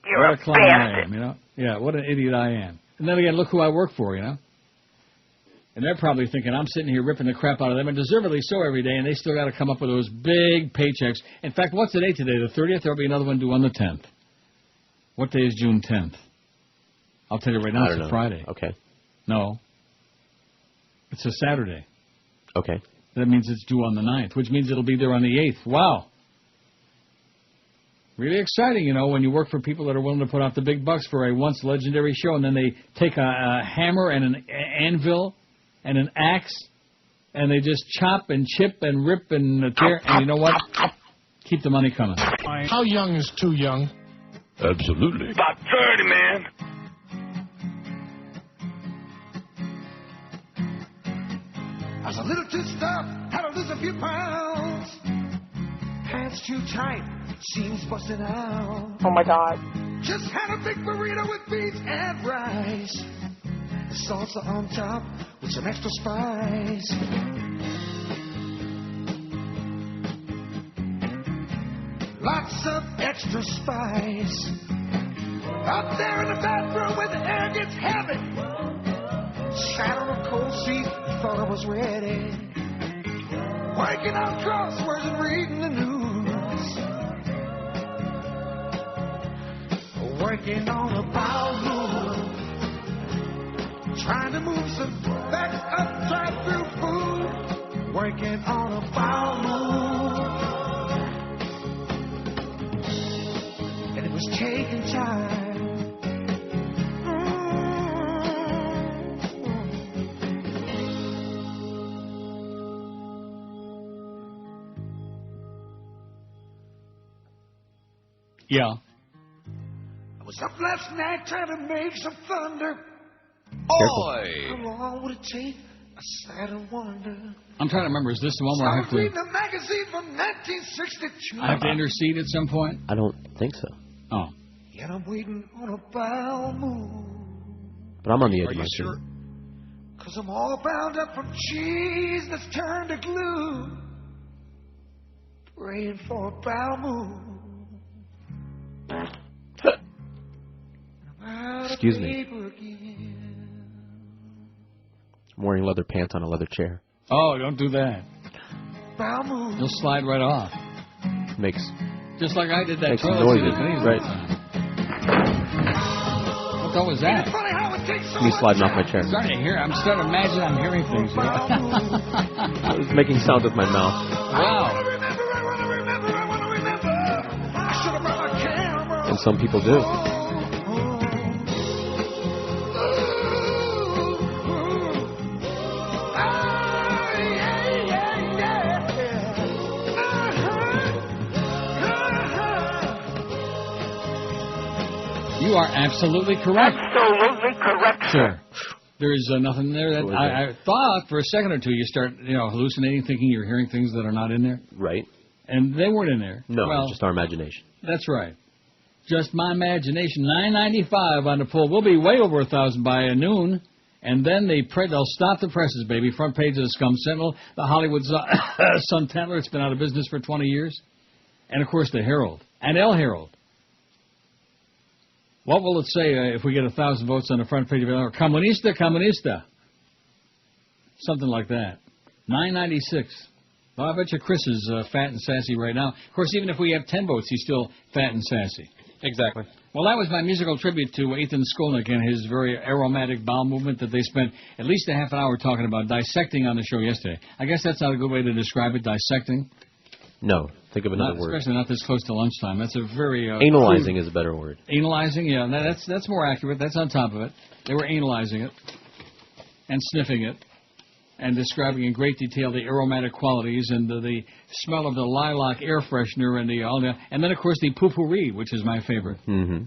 Speaker 2: What a clown I am, Yeah, what an idiot I am. And then again, look who I work for, And they're probably thinking I'm sitting here ripping the crap out of them, and deservedly so every day, and they still got to come up with those big paychecks. In fact, what's the date today? The 30th? There'll be another one due on the 10th. What day is June 10th? I'll tell you right now, it's a Friday.
Speaker 6: Okay.
Speaker 2: No. It's a Saturday.
Speaker 6: Okay.
Speaker 2: That means it's due on the 9th, which means it'll be there on the 8th. Wow. Really exciting, when you work for people that are willing to put out the big bucks for a once legendary show, and then they take a hammer and an anvil and an axe, and they just chop and chip and rip and tear, and you know what? Keep the money coming.
Speaker 7: How young is too young?
Speaker 10: Absolutely.
Speaker 7: About 30, man.
Speaker 13: I was a little too stuffed, had to lose a few pounds. Pants too tight, seams busting out.
Speaker 4: Oh my God.
Speaker 13: Just had a big burrito with beans and rice. Salsa on top with some extra spice. Lots of extra spice. Out there in the bathroom where the air gets heavy. Sat on a cold seat, thought I was ready. Working on crosswords and reading the news. Working on a bowel movement. Trying to move some facts up, drive-through food, working on a bowel move. And it was taking time.
Speaker 2: Yeah.
Speaker 13: I was up last night trying to make some thunder.
Speaker 6: Oi!
Speaker 13: How long would it take? I sat and wondered.
Speaker 2: I'm trying to remember. Is this the one where I have to?
Speaker 13: Reading a magazine from 1962.
Speaker 2: I have to intercede at some point.
Speaker 6: I don't think so.
Speaker 2: Oh.
Speaker 13: Yet I'm waiting on a bowel move.
Speaker 6: But I'm on the edge of my seat.
Speaker 13: Sure? 'Cause I'm all bound up from cheese that's turned to glue. Praying for a bowel move.
Speaker 6: Excuse me. I'm wearing leather pants on a leather chair.
Speaker 2: Oh, don't do that.
Speaker 13: Bowel move.
Speaker 2: You'll slide right off.
Speaker 6: Makes
Speaker 2: just like I did that.
Speaker 6: Makes noises, right?
Speaker 2: What the hell was that?
Speaker 6: Me sliding off my chair.
Speaker 2: I'm starting to imagine I'm hearing things.
Speaker 6: I was making sounds with my mouth.
Speaker 2: Wow.
Speaker 6: And some people do.
Speaker 2: You are absolutely correct.
Speaker 3: Absolutely correct.
Speaker 2: Sure. There is nothing there that I thought for a second or two you start, hallucinating, thinking you're hearing things that are not in there.
Speaker 6: Right.
Speaker 2: And they weren't in there.
Speaker 6: No,
Speaker 2: well,
Speaker 6: it's just our imagination.
Speaker 2: That's right. Just my imagination. $9.95 on the pull. We'll be way over 1,000 by noon. And then they'll stop the presses, baby. Front page of the Scum Sentinel, the Hollywood Sun-Tantler. It's been out of business for 20 years. And, of course, the Herald. And El Herald. What will it say if we get 1,000 votes on the front page of El Herald? Comunista, comunista. Something like that. $9.96. Well, I bet you Chris is fat and sassy right now. Of course, even if we have 10 votes, he's still fat and sassy.
Speaker 1: Exactly.
Speaker 2: Well, that was my musical tribute to Ethan Skolnick and his very aromatic bowel movement that they spent at least a half an hour talking about, dissecting on the show yesterday. I guess that's not a good way to describe it, dissecting.
Speaker 6: No, think of another word.
Speaker 2: Especially not this close to lunchtime. That's a very...
Speaker 6: analyzing is a better word.
Speaker 2: Analyzing, yeah, that's more accurate. That's on top of it. They were analyzing it and sniffing it and describing in great detail the aromatic qualities and the smell of the lilac air freshener and and then, of course, the potpourri, which is my favorite.
Speaker 6: Mm-hmm.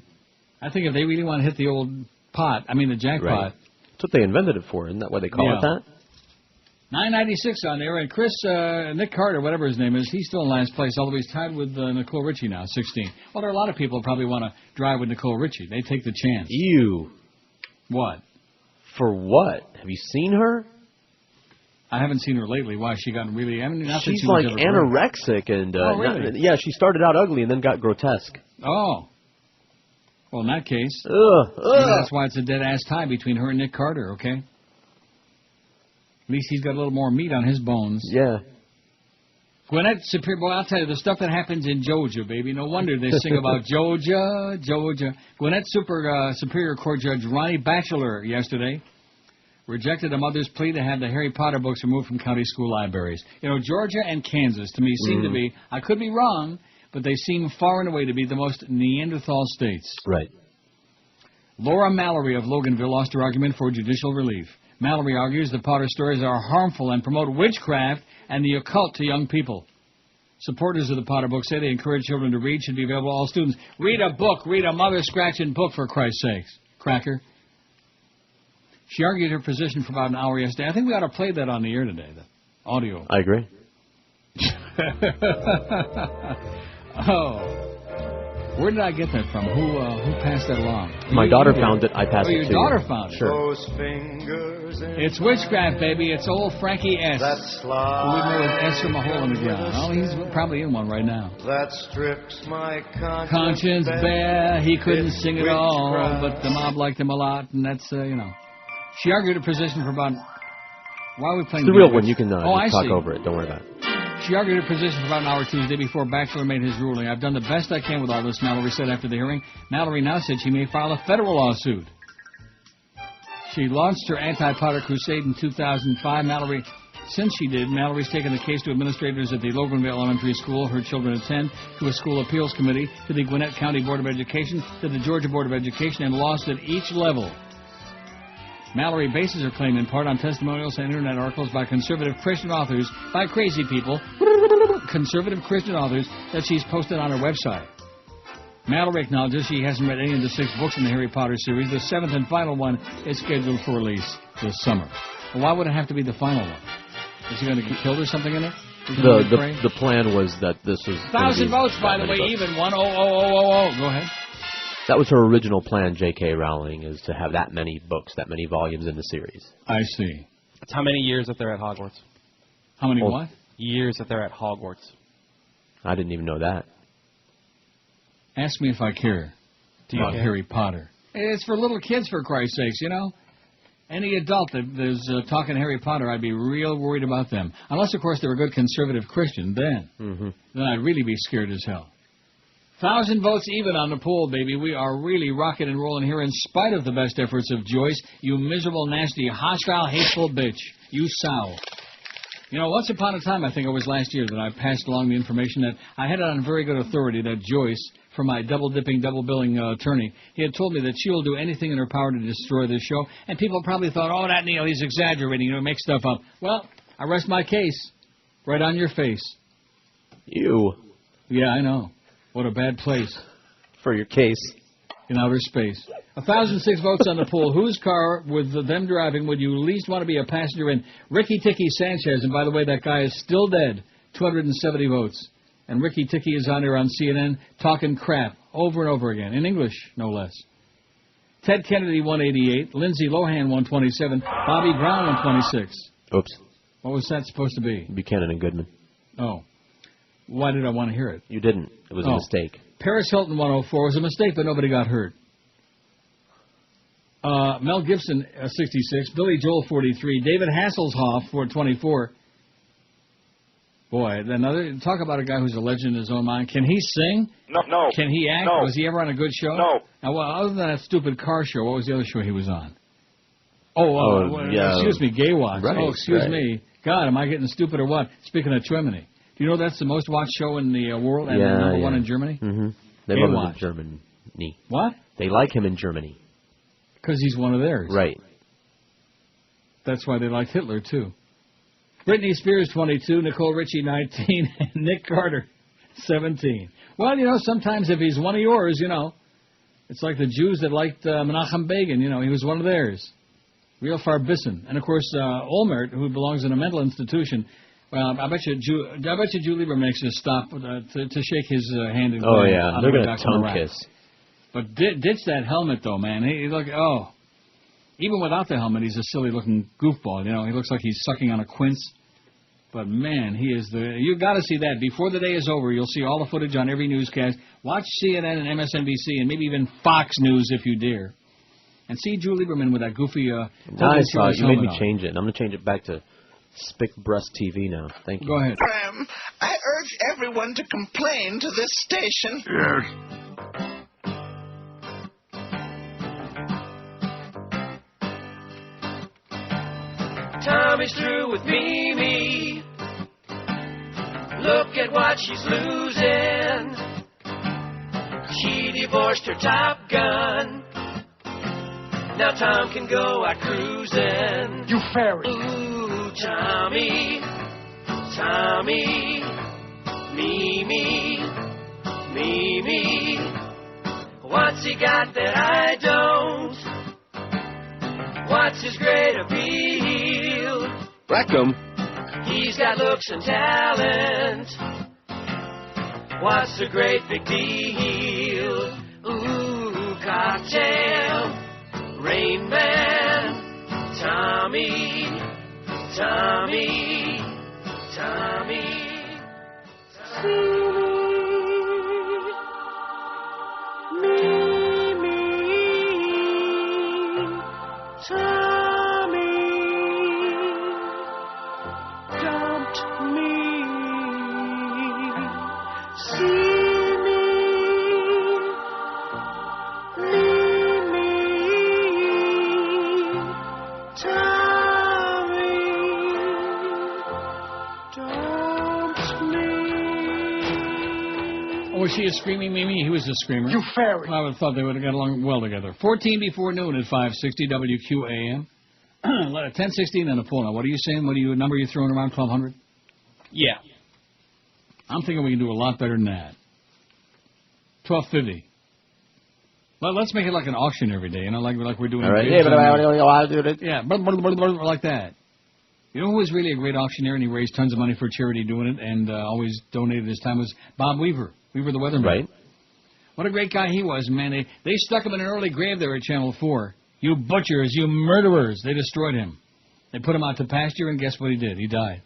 Speaker 2: I think if they really want to hit the old the jackpot.
Speaker 6: Right. That's what they invented it for. Isn't that why they call it that?
Speaker 2: $9.96 on there, and Chris, Nick Carter, whatever his name is, he's still in last place, although he's tied with Nicole Richie now, 16. Well, there are a lot of people who probably want to drive with Nicole Richie. They take the chance.
Speaker 6: Ew.
Speaker 2: What?
Speaker 6: For what? Have you seen her?
Speaker 2: I haven't seen her lately. Why? She got really...
Speaker 6: She's like anorexic and...
Speaker 2: really?
Speaker 6: Yeah, she started out ugly and then got grotesque.
Speaker 2: Oh. Well, in that case... That's why it's a dead-ass tie between her and Nick Carter, okay? At least he's got a little more meat on his bones.
Speaker 6: Yeah.
Speaker 2: Gwinnett Superior... Boy, I'll tell you, the stuff that happens in Georgia, baby. No wonder they sing about Georgia, Georgia. Gwinnett Superior Court Judge Ronnie Batchelor yesterday rejected a mother's plea to have the Harry Potter books removed from county school libraries. Georgia and Kansas, to me, seem to be... I could be wrong, but they seem far and away to be the most Neanderthal states.
Speaker 6: Right.
Speaker 2: Laura Mallory of Loganville lost her argument for judicial relief. Mallory argues the Potter stories are harmful and promote witchcraft and the occult to young people. Supporters of the Potter books say they encourage children to read, should be available to all students. Read a book. Read a mother-scratching book, for Christ's sakes. Cracker. She argued her position for about an hour yesterday. I think we ought to play that on the air today, the audio.
Speaker 6: I agree.
Speaker 2: Oh. Where did I get that from? Who passed that along?
Speaker 6: My daughter found it. I passed it to you.
Speaker 2: Oh, your daughter found it?
Speaker 6: Sure.
Speaker 2: It's witchcraft, baby. It's old Frankie S. Who we know as S from a hole in the ground. Oh, he's probably in one right now.
Speaker 14: That strips my
Speaker 2: conscience bare. He couldn't sing it all, but the mob liked him a lot, and that's, She argued her position for about... Why are we playing...
Speaker 6: It's the real one. You can
Speaker 2: just
Speaker 6: talk over it. Don't worry about it.
Speaker 2: She argued her position for about an hour Tuesday before Batchelor made his ruling. I've done the best I can with all this, Mallory said after the hearing. Mallory now said she may file a federal lawsuit. She launched her anti-Potter crusade in 2005. Since she did, Mallory's taken the case to administrators at the Loganville Elementary School her children attend, to a school appeals committee, to the Gwinnett County Board of Education, to the Georgia Board of Education, and lost at each level. Mallory bases her claim in part on testimonials and Internet articles by conservative Christian authors, by crazy people, conservative Christian authors, that she's posted on her website. Mallory acknowledges she hasn't read any of the 6 books in the Harry Potter series. The 7th and final one is scheduled for release this summer. Well, why would it have to be the final one? Is he going to get killed or something in it?
Speaker 6: The plan was that this was
Speaker 2: 1,000 votes, by the way, even 1000000. Go ahead.
Speaker 6: That was her original plan, J.K. Rowling, is to have that many books, that many volumes in the series.
Speaker 2: I see.
Speaker 1: That's how many years that they're at Hogwarts.
Speaker 2: How many what?
Speaker 1: Years that they're at Hogwarts.
Speaker 6: I didn't even know that.
Speaker 2: Ask me if I care about Harry Potter. It's for little kids, for Christ's sakes, you know. Any adult that is talking Harry Potter, I'd be real worried about them. Unless, of course, they're a good conservative Christian, then I'd really be scared as hell. 1,000 votes even on the poll, baby. We are really rocking and rolling here in spite of the best efforts of Joyce. You miserable, nasty, hostile, hateful bitch. You sow. You know, once upon a time, I think it was last year, that I passed along the information that I had it on very good authority that Joyce, for my double-dipping, double-billing attorney, he had told me that she will do anything in her power to destroy this show. And people probably thought, oh, that Neil, he's exaggerating, you know, make stuff up. Well, I rest my case. Right on your face.
Speaker 6: You.
Speaker 2: Yeah, I know. What a bad place.
Speaker 6: For your case.
Speaker 2: In outer space. 1,006 votes on the poll. Whose car, with them driving, would you least want to be a passenger in? Ricky Ticky Sanchez, and by the way, that guy is still dead. 270 votes. And Ricky Ticky is on there on CNN talking crap over and over again. In English, no less. Ted Kennedy, 188. Lindsay Lohan, 127. Bobby Brown, 126.
Speaker 6: Oops.
Speaker 2: What was that supposed to be?
Speaker 6: Buchanan and Goodman.
Speaker 2: Oh. Why did I want to hear it?
Speaker 6: You didn't. It was a mistake.
Speaker 2: Paris Hilton, 104, was a mistake, but nobody got hurt. Mel Gibson, 66. Billy Joel, 43. David Hasselhoff, 424. Boy, talk about a guy who's a legend in his own mind. Can he sing?
Speaker 15: No.
Speaker 2: Can he act?
Speaker 15: No.
Speaker 2: Was he ever on a good show?
Speaker 15: No.
Speaker 2: Now, well, other than that stupid car show, what was the other show he was on?
Speaker 6: Yeah.
Speaker 2: Excuse me, Gay Watch.
Speaker 6: Right,
Speaker 2: excuse me. God, am I getting stupid or what? Speaking of Tremini. Do you know that's the most watched show in the world and number one in Germany?
Speaker 6: Mm-hmm. They
Speaker 2: Gay
Speaker 6: love
Speaker 2: Watch.
Speaker 6: him in Germany.
Speaker 2: What?
Speaker 6: They like him in Germany.
Speaker 2: Because he's one of theirs.
Speaker 6: Right.
Speaker 2: That's why they liked Hitler, too. Britney Spears, 22. Nicole Richie, 19. And Nick Carter, 17. Well, you know, sometimes if he's one of yours, you know, it's like the Jews that liked Menachem Begin. You know, he was one of theirs. Real Farbissen. And, of course, Olmert, who belongs in a mental institution. Well, I bet you Jew Lieberman makes a stop to shake his hand in
Speaker 6: Oh, yeah. They're going to tongue kiss.
Speaker 2: But ditch that helmet, though, man. Even without the helmet, he's a silly-looking goofball. You know, he looks like he's sucking on a quince. But, man, he is you've got to see that. Before the day is over, you'll see all the footage on every newscast. Watch CNN and MSNBC and maybe even Fox News if you dare. And see Drew Lieberman with that goofy...
Speaker 6: I saw it. You made me change it. And I'm going to change it back to Spick Breast TV now. Thank you.
Speaker 2: Go ahead.
Speaker 16: I urge everyone to complain to this station.
Speaker 7: Yes.
Speaker 17: Tommy's through with Mimi. Look at what she's losing. She divorced her Top Gun. Now Tom can go out cruising.
Speaker 7: You fairy.
Speaker 17: Ooh, Tommy, Mimi. What's he got that I don't? What's his great appeal?
Speaker 6: Rackham.
Speaker 17: He's got looks and talent. What's the great big deal? Ooh, cocktail, Rain Man, Tommy.
Speaker 2: he a screaming Mimi? He was a screamer.
Speaker 7: You fairy.
Speaker 2: I would have thought they would have got along well together. 14 before noon at 560 WQAM. 10:16 on the phone. Now, what are you saying? What number are you throwing around? 1200?
Speaker 1: Yeah.
Speaker 2: I'm thinking we can do a lot better than that. 1250. Well, let's make it like an auction every day, like we're doing.
Speaker 6: All right.
Speaker 2: Yeah, like that. You know who was really a great auctioneer and he raised tons of money for charity doing it and always donated his time was Bob Weaver. Weaver the weatherman.
Speaker 6: Right.
Speaker 2: What a great guy he was, man. They stuck him in an early grave there at Channel 4. You butchers, you murderers. They destroyed him. They put him out to pasture, and guess what he did? He died.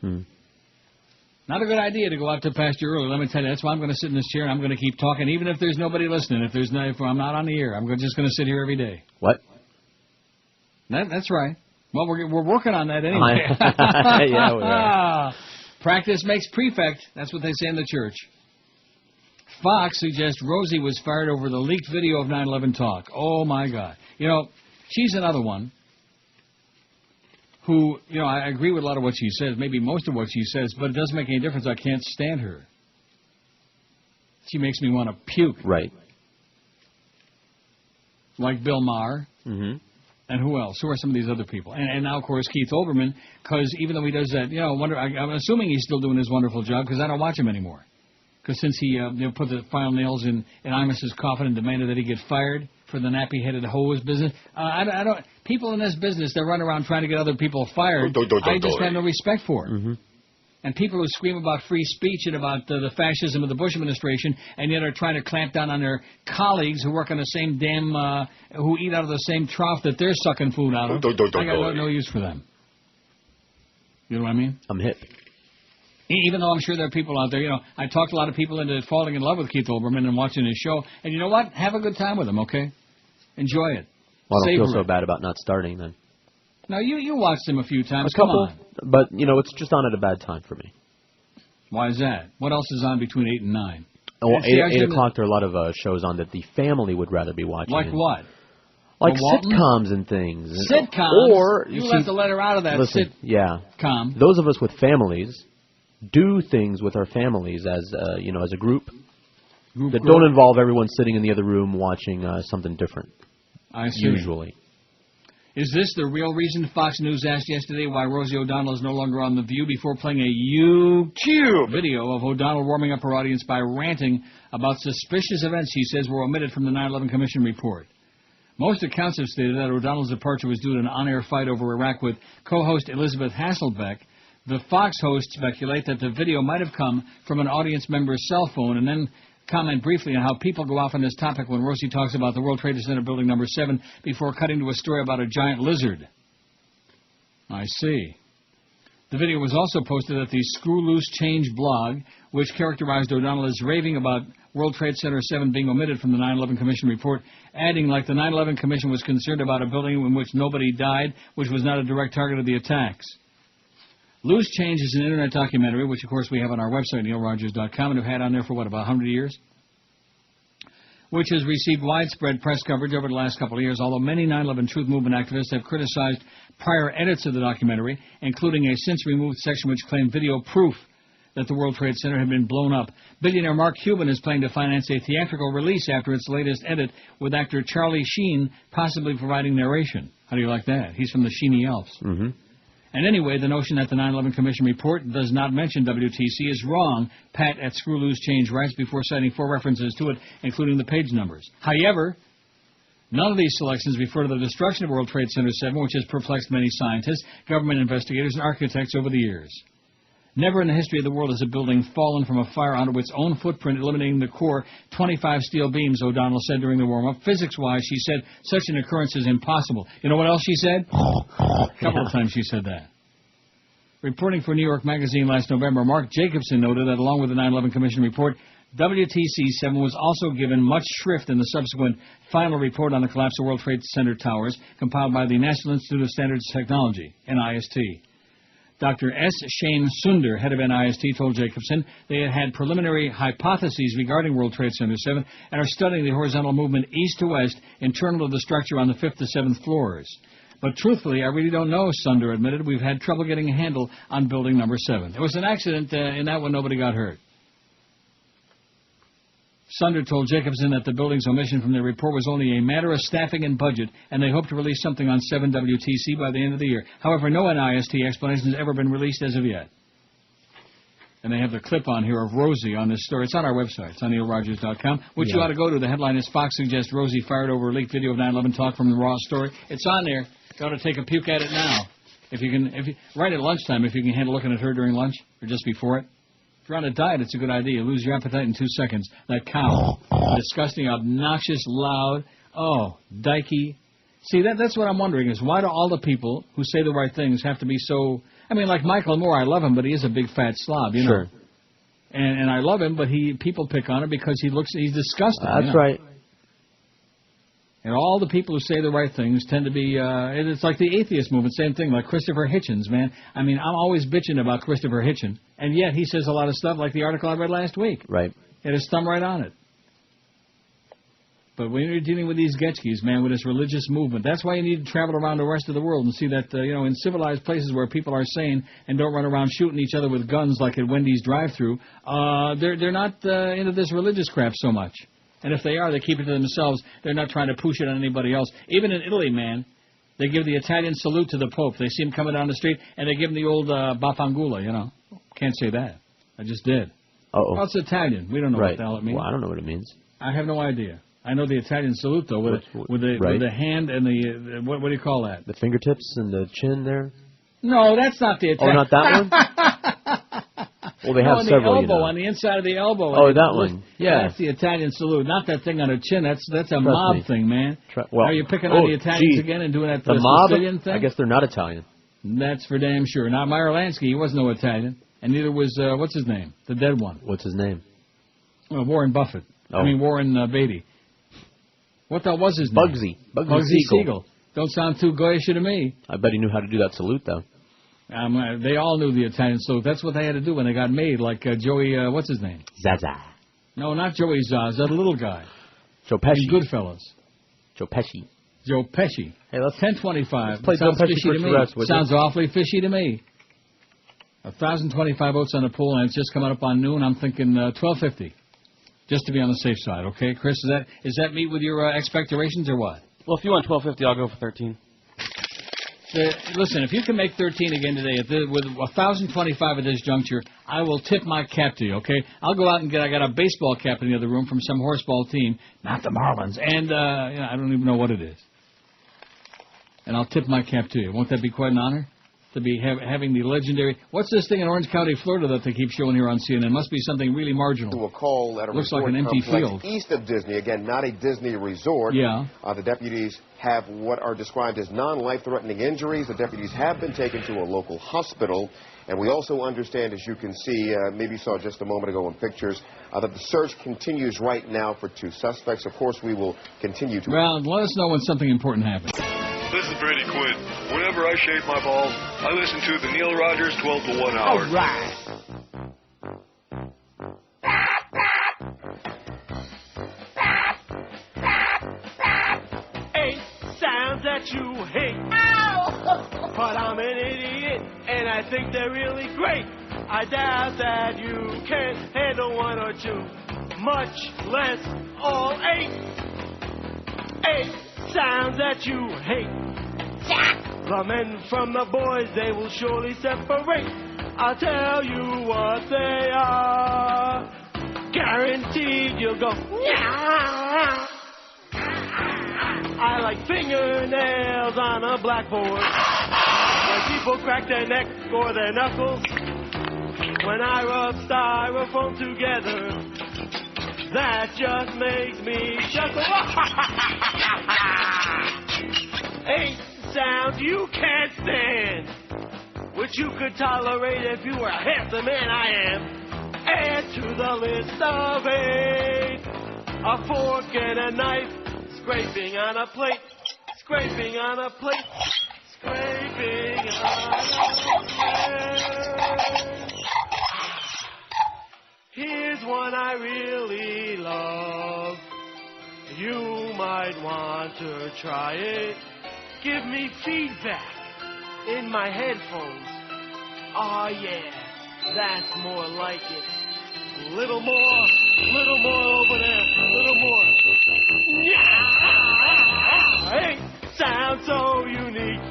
Speaker 2: Not a good idea to go out to pasture early. Let me tell you, that's why I'm going to sit in this chair and I'm going to keep talking, even if there's nobody listening. If I'm not on the air, I'm just going to sit here every day.
Speaker 6: What?
Speaker 2: That's right. Well, we're working on that anyway.
Speaker 6: Yeah, we are.
Speaker 2: Practice makes prefect. That's what they say in the church. Fox suggests Rosie was fired over the leaked video of 9/11 talk. Oh, my God. She's another one who, I agree with a lot of what she says, maybe most of what she says, but it doesn't make any difference. I can't stand her. She makes me want to puke.
Speaker 6: Right.
Speaker 2: Like Bill Maher. Mm-hmm. And who else? Who are some of these other people? And now, of course, Keith Olbermann, because even though he does that, I'm assuming he's still doing his wonderful job because I don't watch him anymore. Because since he put the final nails in Imus's coffin and demanded that he get fired for the nappy-headed hose business, I don't. People in this business that run around trying to get other people fired, I just have no respect for. Mm-hmm. And people who scream about free speech and about the fascism of the Bush administration, and yet are trying to clamp down on their colleagues who work on the same who eat out of the same trough that they're sucking food out of. I got no use for them. You know what I mean?
Speaker 6: I'm hip.
Speaker 2: Even though I'm sure there are people out there, I talked a lot of people into falling in love with Keith Olbermann and watching his show. And you know what? Have a good time with him, okay? Enjoy it.
Speaker 6: Well, I don't feel so bad about not starting then.
Speaker 2: No, you watched him a few times.
Speaker 6: A couple,
Speaker 2: come on.
Speaker 6: But, it's just on at a bad time for me.
Speaker 2: Why is that? What else is on between 8 and 9?
Speaker 6: Oh, 8 o'clock, there are a lot of shows on that the family would rather be watching.
Speaker 2: Like what?
Speaker 6: Like sitcoms and things.
Speaker 2: Sitcoms?
Speaker 6: Or
Speaker 2: you left the letter out of that.
Speaker 6: Sitcom. Those of us with families do things with our families as a group that don't involve everyone sitting in the other room watching something different.
Speaker 2: I see.
Speaker 6: Usually.
Speaker 2: Is this the real reason Fox News asked yesterday why Rosie O'Donnell is no longer on The View before playing a YouTube video of O'Donnell warming up her audience by ranting about suspicious events he says were omitted from the 9/11 Commission report? Most accounts have stated that O'Donnell's departure was due to an on-air fight over Iraq with co-host Elizabeth Hasselbeck. The Fox hosts speculate that the video might have come from an audience member's cell phone and then comment briefly on how people go off on this topic when Rosie talks about the World Trade Center building number 7 before cutting to a story about a giant lizard. I see. The video was also posted at the Screw Loose Change blog, which characterized O'Donnell as raving about World Trade Center 7 being omitted from the 9/11 Commission report, adding like the 9/11 Commission was concerned about a building in which nobody died, which was not a direct target of the attacks. Loose Change is an internet documentary, which, of course, we have on our website, neilrogers.com, and have had on there for, about 100 years, which has received widespread press coverage over the last couple of years, although many 9/11 Truth Movement activists have criticized prior edits of the documentary, including a since-removed section which claimed video proof that the World Trade Center had been blown up. Billionaire Mark Cuban is planning to finance a theatrical release after its latest edit, with actor Charlie Sheen possibly providing narration. How do you like that? He's from the Sheeny Elves. Mm-hmm. And anyway, the notion that the 9/11 Commission report does not mention WTC is wrong, Pat at Screw Loose Change writes before citing 4 references to it, including the page numbers. However, none of these selections refer to the destruction of World Trade Center 7, which has perplexed many scientists, government investigators, and architects over the years. Never in the history of the world has a building fallen from a fire onto its own footprint, eliminating the core 25 steel beams, O'Donnell said during the warm-up. Physics-wise, she said, such an occurrence is impossible. You know what else she said? A couple of times she said that. Reporting for New York Magazine last November, Mark Jacobson noted that along with the 9/11 Commission report, WTC-7 was also given much shrift in the subsequent final report on the collapse of World Trade Center towers, compiled by the National Institute of Standards and Technology, NIST. Dr. S. Shane Sunder, head of NIST, told Jacobson they had preliminary hypotheses regarding World Trade Center 7 and are studying the horizontal movement east to west internal to the structure on the 5th to 7th floors. But truthfully, I really don't know, Sunder admitted. We've had trouble getting a handle on building number 7. There was an accident in that one. Nobody got hurt. Sunder told Jacobson that the building's omission from their report was only a matter of staffing and budget, and they hope to release something on 7WTC by the end of the year. However, no NIST explanation has ever been released as of yet. And they have the clip on here of Rosie on this story. It's on our website. It's on neilrogers.com, which you ought to go to. The headline is Fox suggests Rosie fired over a leaked video of 9/11 talk from the Raw story. It's on there. You ought to take a puke at it now. If you right at lunchtime, if you can handle looking at her during lunch or just before it. If you're on a diet, it's a good idea. You lose your appetite in 2 seconds. That cow. Disgusting, obnoxious, loud. Oh, dykey. See, that's what I'm wondering is why do all the people who say the right things have to be so... I mean, like Michael Moore, I love him, but he is a big fat slob, you know. Sure. And I love him, but people pick on him because he's disgusting.
Speaker 6: That's right.
Speaker 2: And all the people who say the right things tend to be, it's like the atheist movement, same thing, like Christopher Hitchens, man. I mean, I'm always bitching about Christopher Hitchens, and yet he says a lot of stuff like the article I read last week.
Speaker 6: Right.
Speaker 2: It had his thumb right on it. But when you're dealing with these Getchkis, man, with this religious movement, that's why you need to travel around the rest of the world and see that, in civilized places where people are sane and don't run around shooting each other with guns like at Wendy's drive-thru, they're not into this religious crap so much. And if they are, they keep it to themselves. They're not trying to push it on anybody else. Even in Italy, man, they give the Italian salute to the Pope. They see him coming down the street, and they give him the old Bafangula, Can't say that. I just did.
Speaker 6: Uh-oh.
Speaker 2: Well, it's Italian. We don't know what the hell it means.
Speaker 6: Well, I don't know what it means.
Speaker 2: I have no idea. I know the Italian salute, though, with the hand and the, what do you call that?
Speaker 6: The fingertips and the chin there?
Speaker 2: No, that's not the Italian.
Speaker 6: Oh, not that one? Well, they have several,
Speaker 2: the elbow, on the inside of the elbow.
Speaker 6: Oh, that one. Yeah.
Speaker 2: That's the Italian salute, not that thing on the chin. That's a mob thing, man.
Speaker 6: Well,
Speaker 2: are you picking on the Italians again and doing that
Speaker 6: the mob
Speaker 2: Sicilian thing?
Speaker 6: I guess they're not Italian.
Speaker 2: That's for damn sure. Not Meyer Lansky. He was no Italian. And neither was, what's his name? The dead one.
Speaker 6: What's his name?
Speaker 2: Warren Buffett.
Speaker 6: Oh.
Speaker 2: I mean, Warren Beatty. What the hell was his name?
Speaker 6: Bugsy
Speaker 2: Siegel. Don't sound too Goyish to me.
Speaker 6: I bet he knew how to do that salute, though.
Speaker 2: They all knew the Italian salute. That's what they had to do when they got made, like Joey, what's his name?
Speaker 6: Zaza.
Speaker 2: No, not Joey Zaza, that little guy.
Speaker 6: Joe Pesci.
Speaker 2: Goodfellas.
Speaker 6: Joe Pesci.
Speaker 2: Joe Pesci.
Speaker 6: Hey, let's
Speaker 2: 1025.
Speaker 6: Play Joe Pesci
Speaker 2: fishy to me. Sounds awfully fishy to me. 1,025 votes on the poll, and it's just coming up on noon. I'm thinking 1250, just to be on the safe side. Okay, Chris, is that meet with your expectations or what?
Speaker 1: Well, if you want 1250, I'll go for 13.
Speaker 2: Listen, if you can make 13 again today with 1,025 at this juncture, I will tip my cap to you, okay? I'll go out and I got a baseball cap in the other room from some horseball team, not the Marlins, and I don't even know what it is. And I'll tip my cap to you. Won't that be quite an honor? To be having the legendary... What's this thing in Orange County, Florida that they keep showing here on CNN? Must be something really marginal.
Speaker 15: To a call at a
Speaker 2: looks
Speaker 15: resort
Speaker 2: like an empty
Speaker 15: complex
Speaker 2: field
Speaker 15: east of Disney. Again, not a Disney resort.
Speaker 2: Yeah.
Speaker 15: The deputies have what are described as non-life-threatening injuries. The deputies have been taken to a local hospital. And we also understand, as you can see, maybe you saw just a moment ago in pictures, that the search continues right now for 2 suspects. Of course, we will continue to...
Speaker 2: Well, let us know when something important happens.
Speaker 18: This is Brady Quinn. Whenever I shave my balls, I listen to the Neil Rogers 12 to 1 hour.
Speaker 17: All right. Eight sounds that you hate. Ow! But I'm an idiot, and I think they're really great. I doubt that you can handle 1 or 2, much less all 8. 8 sounds that you hate. The men from the boys, they will surely separate. I'll tell you what they are. Guaranteed you'll go, yeah. I like fingernails on a blackboard. When people crack their neck or their knuckles. When I rub styrofoam together, that just makes me chuckle. 8 sounds you can't stand, which you could tolerate if you were half the man I am. Add to the list of 8 a fork and a knife, scraping on a plate, scraping on a plate, scraping on a plate. Here's one I really love. You might want to try it. Give me feedback in my headphones. Oh yeah, that's more like it. Little more over there, little more. Hey, sounds so unique.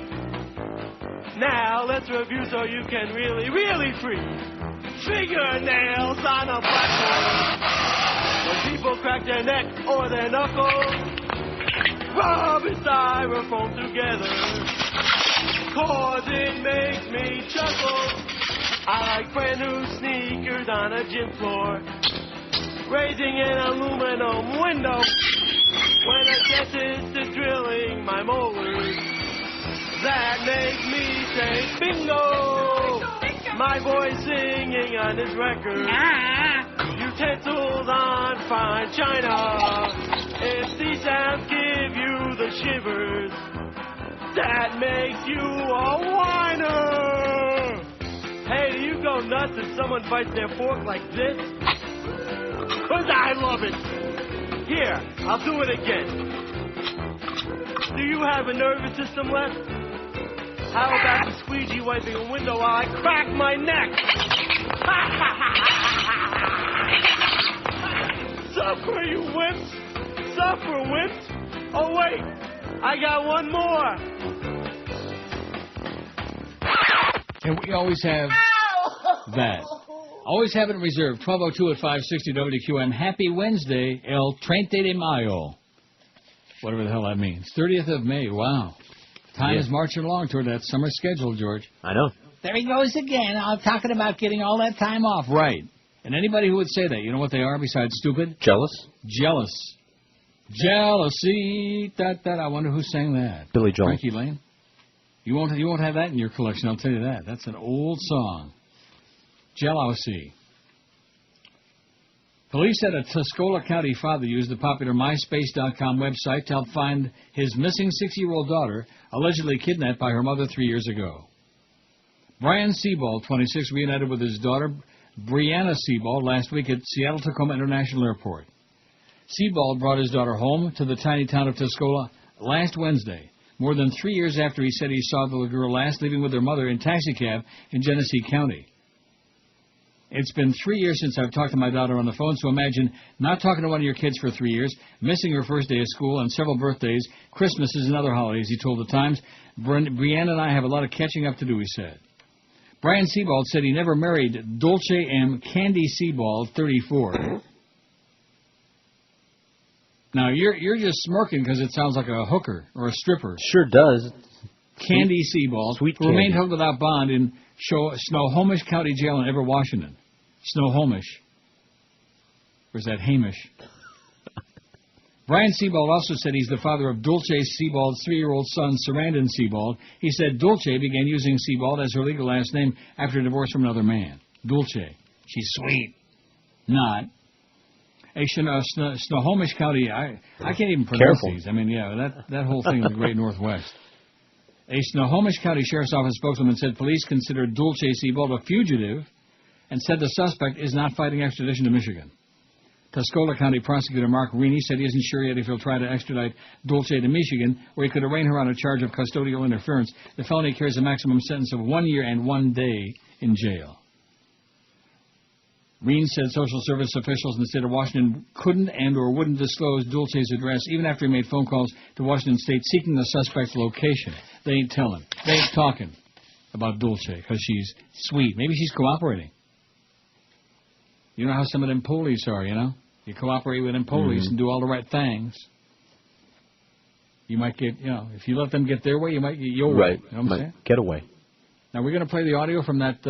Speaker 17: Now let's review so you can really, really freak. Fingernails on a blackboard. When people crack their neck or their knuckles, rubbing styrofoam together. Cause it makes me chuckle. I like brand new sneakers on a gym floor. Raising an aluminum window. When a dentist is drilling my molars. That makes me say bingo. My voice singing on his record. Utensils on fine china. If these sounds give you the shivers, that makes you a whiner. Hey, do you go nuts if someone bites their fork like this? 'Cause I love it. Here, I'll do it again. Do you have a nervous system left? How about the squeegee wiping a window while I crack my neck? Suffer, you wimps! Suffer, wimps! Oh, wait! I got one more!
Speaker 2: And we always have that. Always have it reserved. 12:02 at 560 WQAM. Happy Wednesday, El 30 de Mayo. Whatever the hell that means. 30th of May. Wow. Time is marching along toward that summer schedule, George.
Speaker 6: I know.
Speaker 2: There he goes again. I'm talking about getting all that time off. Right. And anybody who would say that, you know what they are besides stupid?
Speaker 6: Jealous?
Speaker 2: Jealous. Jealousy. I wonder who sang that.
Speaker 6: Billy Joel.
Speaker 2: Frankie Lane. You won't have that in your collection, I'll tell you that. That's an old song. Jealousy. Police said a Tuscola County father used the popular MySpace.com website to help find his missing 6-year-old daughter, allegedly kidnapped by her mother 3 years ago. Brian Sebald, 26, reunited with his daughter, Brianna Sebald, last week at Seattle-Tacoma International Airport. Sebald brought his daughter home to the tiny town of Tuscola last Wednesday, more than 3 years after he said he saw the little girl last leaving with her mother in taxicab in Genesee County. It's been 3 years since I've talked to my daughter on the phone, so imagine not talking to one of your kids for 3 years, missing her first day of school and several birthdays, Christmases and other holidays, he told the Times. Brianna and I have a lot of catching up to do, he said. Brian Sebald said he never married Dolce M. Candy Sebald, 34. Now, you're just smirking because it sounds like a hooker or a stripper.
Speaker 6: Sure does.
Speaker 2: Candy Sebald, who remained held without bond in Snohomish County Jail in Everett, Washington. Snohomish. Or is that Hamish? Brian Sebald also said he's the father of Dulce Sebald's 3-year-old son, Sarandon Sebald. He said Dulce began using Sebald as her legal last name after a divorce from another man. Dulce. She's sweet. Not. Hey, Snohomish County, I can't even pronounce these. I mean, yeah, that whole thing in the Great Northwest. A Snohomish County Sheriff's Office spokeswoman said police considered Dulce Sebald a fugitive and said the suspect is not fighting extradition to Michigan. Tuscola County Prosecutor Mark Reaney said he isn't sure yet if he'll try to extradite Dulce to Michigan, where he could arraign her on a charge of custodial interference. The felony carries a maximum sentence of 1 year and 1 day in jail. Rean said social service officials in the state of Washington couldn't and or wouldn't disclose Dulce's address even after he made phone calls to Washington State seeking the suspect's location. They ain't telling. They ain't talking about Dulce because she's sweet. Maybe she's cooperating. You know how some of them police are, you know? You cooperate with them police and do all the right things. You might get, if you let them get their way, you might get your way.
Speaker 6: Right.
Speaker 2: You know what I'm saying?
Speaker 6: Get away.
Speaker 2: Now, we're going to play the audio from that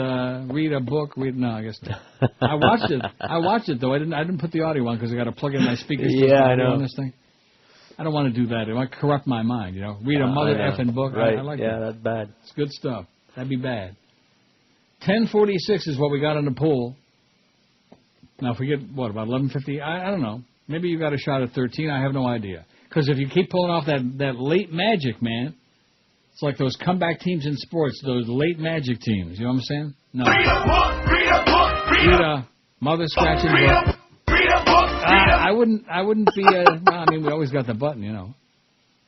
Speaker 2: read a book. No, I guess not. I watched it, though. I didn't put the audio on because I got to plug in my speakers.
Speaker 6: Yeah, I know.
Speaker 2: On this thing. I don't want to do that. It might corrupt my mind, Read a mother effing book.
Speaker 6: Right.
Speaker 2: I like
Speaker 6: that.
Speaker 2: Yeah,
Speaker 6: that's bad.
Speaker 2: It's good stuff. That'd be bad. 1046 is what we got on the poll. Now, if we get, about 1150? I don't know. Maybe you got a shot at 13. I have no idea. Because if you keep pulling off that late magic, man, it's like those comeback teams in sports, those late magic teams. You know what I'm saying? No.
Speaker 3: Read a book, read a book,
Speaker 2: read a mother scratching book.
Speaker 3: Read a book, read a
Speaker 2: I wouldn't be we always got the button,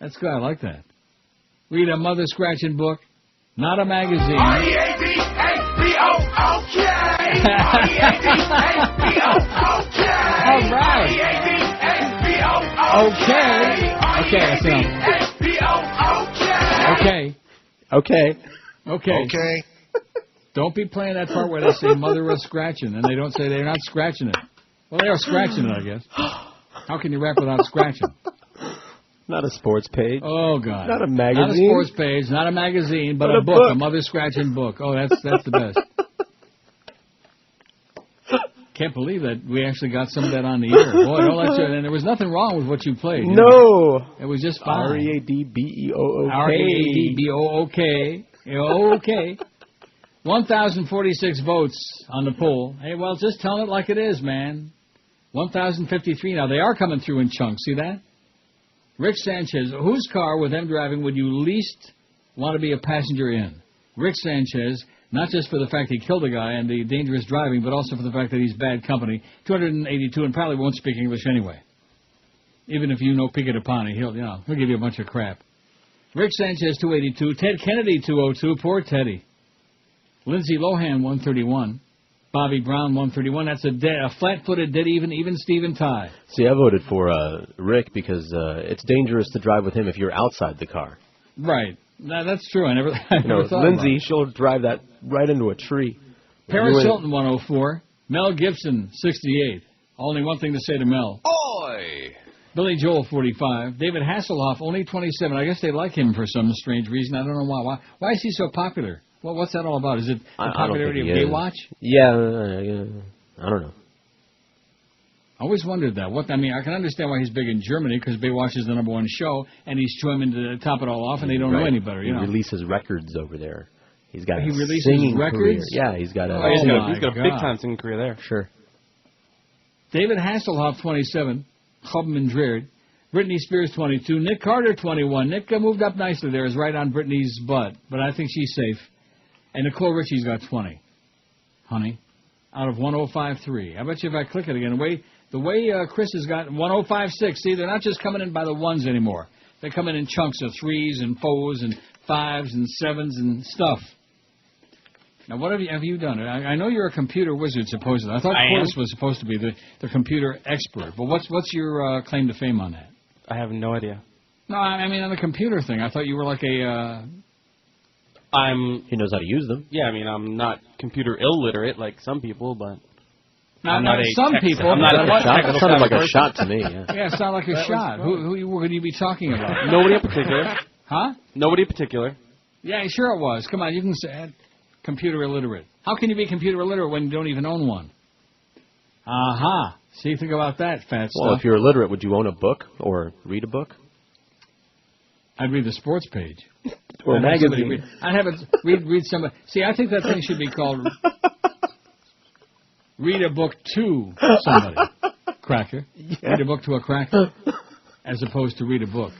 Speaker 2: That's good. I like that. Read a mother scratching book, not a magazine.
Speaker 3: R-E-A-D-A-B-O-O-K.
Speaker 2: All right. Okay. Okay, that's enough. Okay.
Speaker 6: Okay.
Speaker 2: Okay.
Speaker 7: Okay.
Speaker 2: Don't be playing that part where they say mother was scratching, and they don't say they're not scratching it. Well, they are scratching it, I guess. How can you rap without scratching?
Speaker 6: Not a sports page.
Speaker 2: Oh, God.
Speaker 6: Not a magazine.
Speaker 2: Not a sports page, not a magazine, but a book, a mother scratching book. Oh, that's the best. Can't believe that we actually got some of that on the air. Boy, don't let you. And there was nothing wrong with what you played.
Speaker 6: No.
Speaker 2: It was just fine.
Speaker 6: R-E-A-D-B-E-O-O-K.
Speaker 2: R-E-A-D-B-O-O-K. Okay. 1,046 votes on the poll. Hey, well, just tell it like it is, man. 1,053 now. They are coming through in chunks. See that? Rick Sanchez, whose car with them driving would you least want to be a passenger in? Rick Sanchez, not just for the fact he killed a guy and the dangerous driving, but also for the fact that he's bad company. 282 and probably won't speak English anyway. Even if you know Pickatapani, he'll give you a bunch of crap. Rick Sanchez, 282. Ted Kennedy, 202. Poor Teddy. Lindsay Lohan, 131. Bobby Brown, 131. That's a flat-footed, dead even Steven tie.
Speaker 6: See, I voted for Rick because it's dangerous to drive with him if you're outside the car.
Speaker 2: Right. That's true. I never thought
Speaker 6: Lindsay,
Speaker 2: about it.
Speaker 6: she'll drive that right into a tree.
Speaker 2: Paris Hilton, 104. Mel Gibson, 68. Only one thing to say to Mel.
Speaker 19: Oi!
Speaker 2: Billy Joel, 45. David Hasselhoff, only 27. I guess they like him for some strange reason. I don't know why. Why is he so popular? Well, what's that all about? Is it the popularity of Baywatch?
Speaker 6: Yeah, I don't know.
Speaker 2: I always wondered that. I can understand why he's big in Germany, because Baywatch is the #1 show, and he's swimming to top it all off, and they don't know any better.
Speaker 6: He releases records over there. He's got
Speaker 2: he
Speaker 6: a
Speaker 2: releases
Speaker 6: singing
Speaker 2: records?
Speaker 6: career. Yeah, he's got a...
Speaker 1: he's got a big-time singing career there.
Speaker 6: Sure.
Speaker 2: David Hasselhoff, 27. Hubman Dreard. Britney Spears, 22. Nick Carter, 21. Nick moved up nicely there. Is right on Britney's butt, but I think she's safe. And Nicole Richie's got 20. Honey. Out of 105.3. I bet you if I click it again, the way Chris has got 105.6. See, they're not just coming in by the ones anymore. They come in chunks of 3s and 4s and 5s and 7s and stuff. Now, what have you done? I know you're a computer wizard, supposedly. I thought Chris was supposed to be the computer expert. But what's your claim to fame on that?
Speaker 1: I have no idea.
Speaker 2: No, I mean on the computer thing. I thought you were like a...
Speaker 6: He knows how to use them.
Speaker 1: Yeah, I mean, I'm not computer illiterate like some people, but...
Speaker 2: I'm not some people.
Speaker 1: I'm not a
Speaker 6: that sounded like a shot to me. Yeah,
Speaker 2: it sounded like a shot. Who would you be talking about?
Speaker 1: Nobody in particular.
Speaker 2: Huh?
Speaker 1: Nobody in particular.
Speaker 2: Yeah, sure it was. Come on, you can say computer illiterate. How can you be computer illiterate when you don't even own one? Aha. See, think about that, fat stuff.
Speaker 6: Well, if you're illiterate, would you own a book or read a book?
Speaker 2: I'd read the sports page.
Speaker 6: Or a magazine.
Speaker 2: I'd have it read some. See, I think that thing should be called read a book to somebody. Cracker. Yeah. Read a book to a cracker. As opposed to read a book.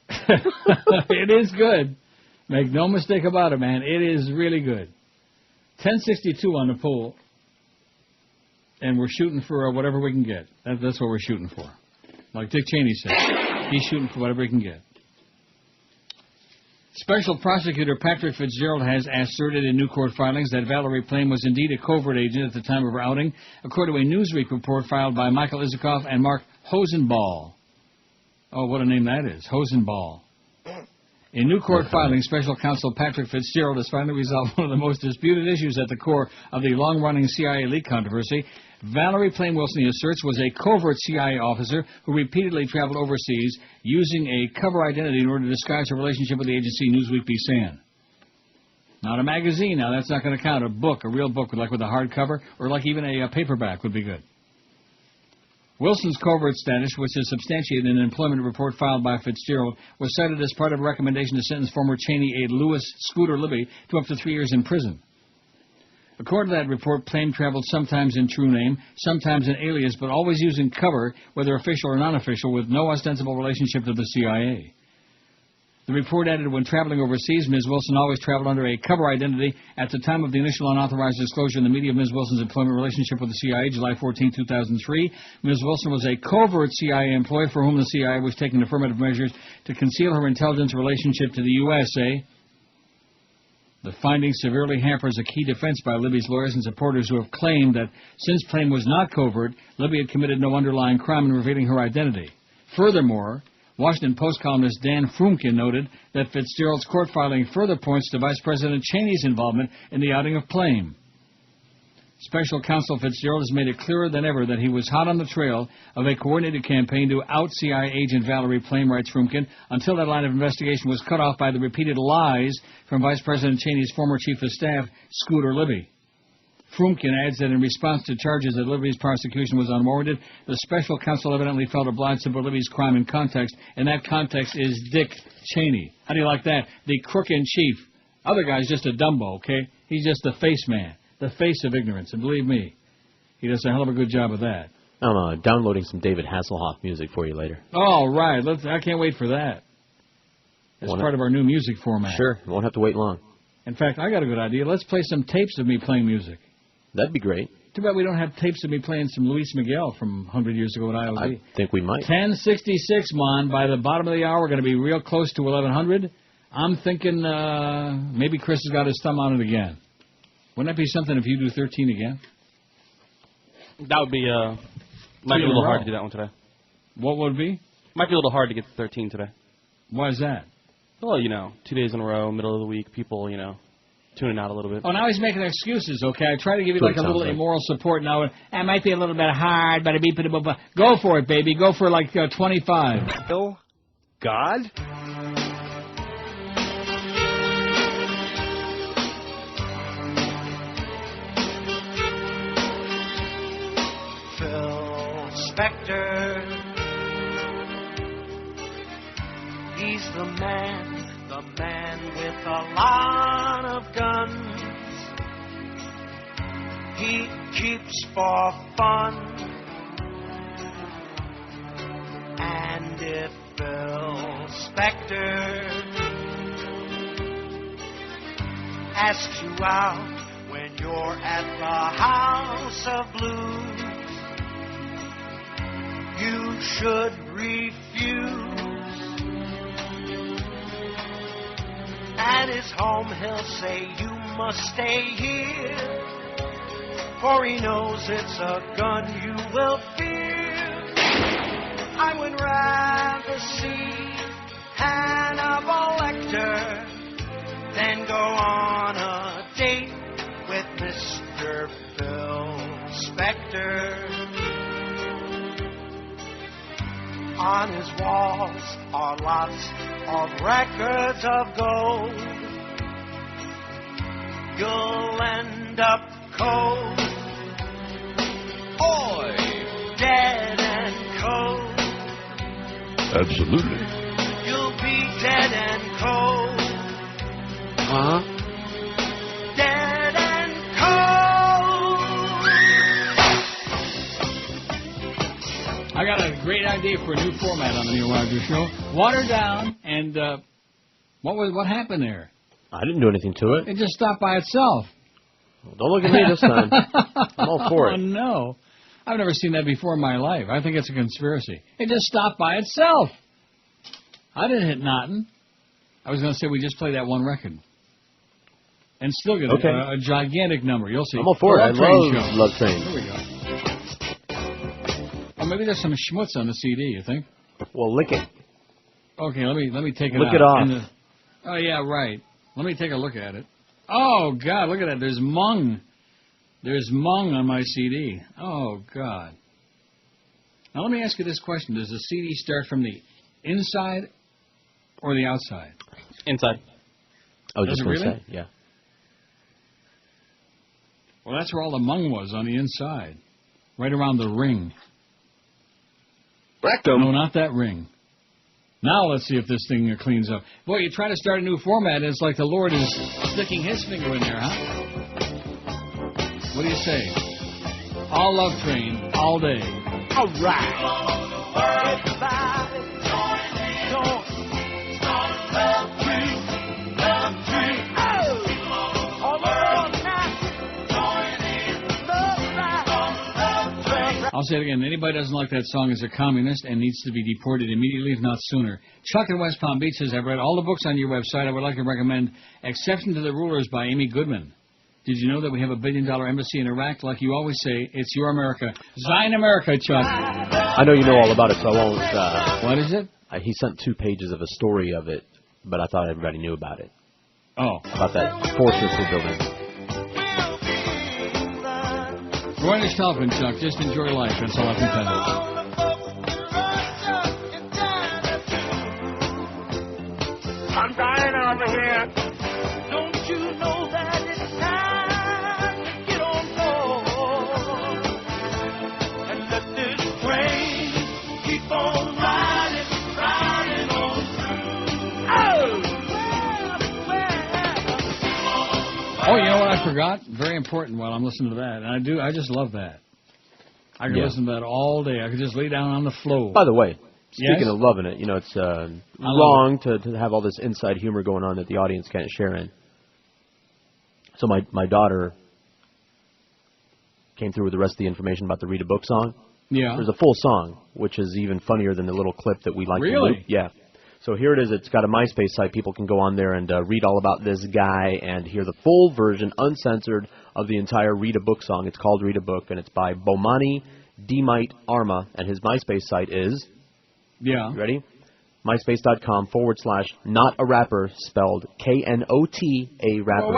Speaker 2: It is good. Make no mistake about it, man. It is really good. 1062 on the poll. And we're shooting for whatever we can get. That's what we're shooting for. Like Dick Cheney said. He's shooting for whatever he can get. Special Prosecutor Patrick Fitzgerald has asserted in new court filings that Valerie Plame was indeed a covert agent at the time of her outing, according to a Newsweek report filed by Michael Isikoff and Mark Hosenball. Oh, what a name that is. Hosenball. In new court filings, Special Counsel Patrick Fitzgerald has finally resolved one of the most disputed issues at the core of the long-running CIA leak controversy. Valerie Plame Wilson, he asserts, was a covert CIA officer who repeatedly traveled overseas using a cover identity in order to disguise her relationship with the agency, Newsweek began. Not a magazine now, that's not going to count. A book, a real book, like with a hardcover, or like even a paperback would be good. Wilson's covert status, which is substantiated in an employment report filed by Fitzgerald, was cited as part of a recommendation to sentence former Cheney aide Louis Scooter Libby to up to 3 years in prison. According to that report, Plame traveled sometimes in true name, sometimes in alias, but always using cover, whether official or non-official, with no ostensible relationship to the CIA. The report added when traveling overseas, Ms. Wilson always traveled under a cover identity. At the time of the initial unauthorized disclosure in the media of Ms. Wilson's employment relationship with the CIA, July 14, 2003, Ms. Wilson was a covert CIA employee for whom the CIA was taking affirmative measures to conceal her intelligence relationship to the USA. The finding severely hampers a key defense by Libby's lawyers and supporters who have claimed that since claim was not covert, Libby had committed no underlying crime in revealing her identity. Furthermore, Washington Post columnist Dan Frumkin noted that Fitzgerald's court filing further points to Vice President Cheney's involvement in the outing of Plame. Special Counsel Fitzgerald has made it clearer than ever that he was hot on the trail of a coordinated campaign to out CIA agent Valerie Plame, writes Frumkin, until that line of investigation was cut off by the repeated lies from Vice President Cheney's former Chief of Staff, Scooter Libby. Frumkin adds that in response to charges that Libby's prosecution was unwarranted, the Special Counsel evidently felt obliged to put Libby's crime in context, and that context is Dick Cheney. How do you like that? The crook in chief. Other guy's just a Dumbo, okay? He's just the face man. The face of ignorance, and believe me, he does a hell of a good job of that.
Speaker 6: I'm downloading some David Hasselhoff music for you later.
Speaker 2: Oh, right. I can't wait for that. It's part of our new music format.
Speaker 6: Sure. Won't have to wait long.
Speaker 2: In fact, I got a good idea. Let's play some tapes of me playing music.
Speaker 6: That'd be great.
Speaker 2: Too bad we don't have tapes of me playing some Luis Miguel from 100 years ago at IOD.
Speaker 6: I think we might.
Speaker 2: 10:66, Mon. By the bottom of the hour, we're going to be real close to 1100. I'm thinking maybe Chris has got his thumb on it again. Wouldn't that be something if you do 13 again?
Speaker 1: That would be, might be a little hard to do that one today.
Speaker 2: What would it be?
Speaker 1: Might be a little hard to get to 13 today.
Speaker 2: Why is that?
Speaker 1: Well, 2 days in a row, middle of the week, people, tuning out a little bit.
Speaker 2: Oh, now he's making excuses, okay? I try to give you like a little immoral support now. It might be a little bit hard, but go for it, baby. Go for like 25.
Speaker 17: Oh, God?
Speaker 13: Spectre, he's the man with a lot of guns. He keeps for fun, and if Phil Spectre asks you out when you're at the House of Blues, you should refuse. At his home he'll say you must stay here, for he knows it's a gun you will fear. I would rather see Hannibal Lecter than go on a date with Mr. Phil Spector. On his walls are lots of records of gold. You'll end up cold, oi, dead and cold.
Speaker 10: Absolutely.
Speaker 13: You'll be dead and cold. Dead and cold.
Speaker 2: I got a great idea for a new format on the Neil Rogers Show. Watered down, and what happened there?
Speaker 6: I didn't do anything to it.
Speaker 2: It just stopped by itself.
Speaker 6: Well, don't look at me this time. I'm all for it.
Speaker 2: Oh, no. I've never seen that before in my life. I think it's a conspiracy. It just stopped by itself. I didn't hit nothing. I was going to say we just played that one record. And still get a gigantic number. You'll see.
Speaker 6: I'm all for it. I love Love Train.
Speaker 2: Here we go. Oh, maybe there's some schmutz on the CD, you think?
Speaker 6: Well, lick it.
Speaker 2: Okay, let me take it
Speaker 6: Look
Speaker 2: out.
Speaker 6: it off.
Speaker 2: Oh, yeah, right. Let me take a look at it. Oh, God, look at that. There's mung. There's mung on my CD. Oh, God. Now, let me ask you this question. Does the CD start from the inside or the outside?
Speaker 1: Inside.
Speaker 6: I was just going to
Speaker 2: really?
Speaker 6: say, yeah.
Speaker 2: Well, that's where all the mung was, on the inside. Right around the ring.
Speaker 17: Rectum.
Speaker 2: No, not that ring. Now let's see if this thing cleans up. Boy, you try to start a new format, and it's like the Lord is sticking his finger in there, huh? What do you say? All Love Train, all day. All right. I'll I'll say it again. Anybody who doesn't like that song is a communist and needs to be deported immediately, if not sooner. Chuck in West Palm Beach says, I've read all the books on your website. I would like to recommend Exception to the Rulers by Amy Goodman. Did you know that we have $1 billion embassy in Iraq? Like you always say, it's your America. Zion America, Chuck.
Speaker 6: I know you know all about it, so I won't...
Speaker 2: What is it?
Speaker 6: He sent 2 pages of a story of it, but I thought everybody knew about it.
Speaker 2: Oh.
Speaker 6: About that fortress we're building.
Speaker 2: Join us, telephone, Chuck. Just enjoy life. That's all I can tell you.
Speaker 17: I'm dying over here. Don't you know that it's time to get on board and let this train keep on riding, riding on through?
Speaker 2: Oh, you know what I forgot? Very important while I'm listening to that. And I just love that. I could listen to that all day. I could just lay down on the floor.
Speaker 6: By the way, speaking of loving it, you know, it's wrong to have all this inside humor going on that the audience can't share in. So my daughter came through with the rest of the information about the Read a Book song.
Speaker 2: Yeah.
Speaker 6: There's a full song, which is even funnier than the little clip that we like to
Speaker 2: Really?
Speaker 6: loop. Yeah. So here it is. It's got a MySpace site. People can go on there and read all about this guy and hear the full version, uncensored, of the entire Read a Book song. It's called Read a Book, and it's by Bomani Demite Arma, and his MySpace site is...
Speaker 2: Yeah.
Speaker 6: You ready? MySpace.com/not a rapper, spelled K-N-O-T, a rapper.
Speaker 2: Oh,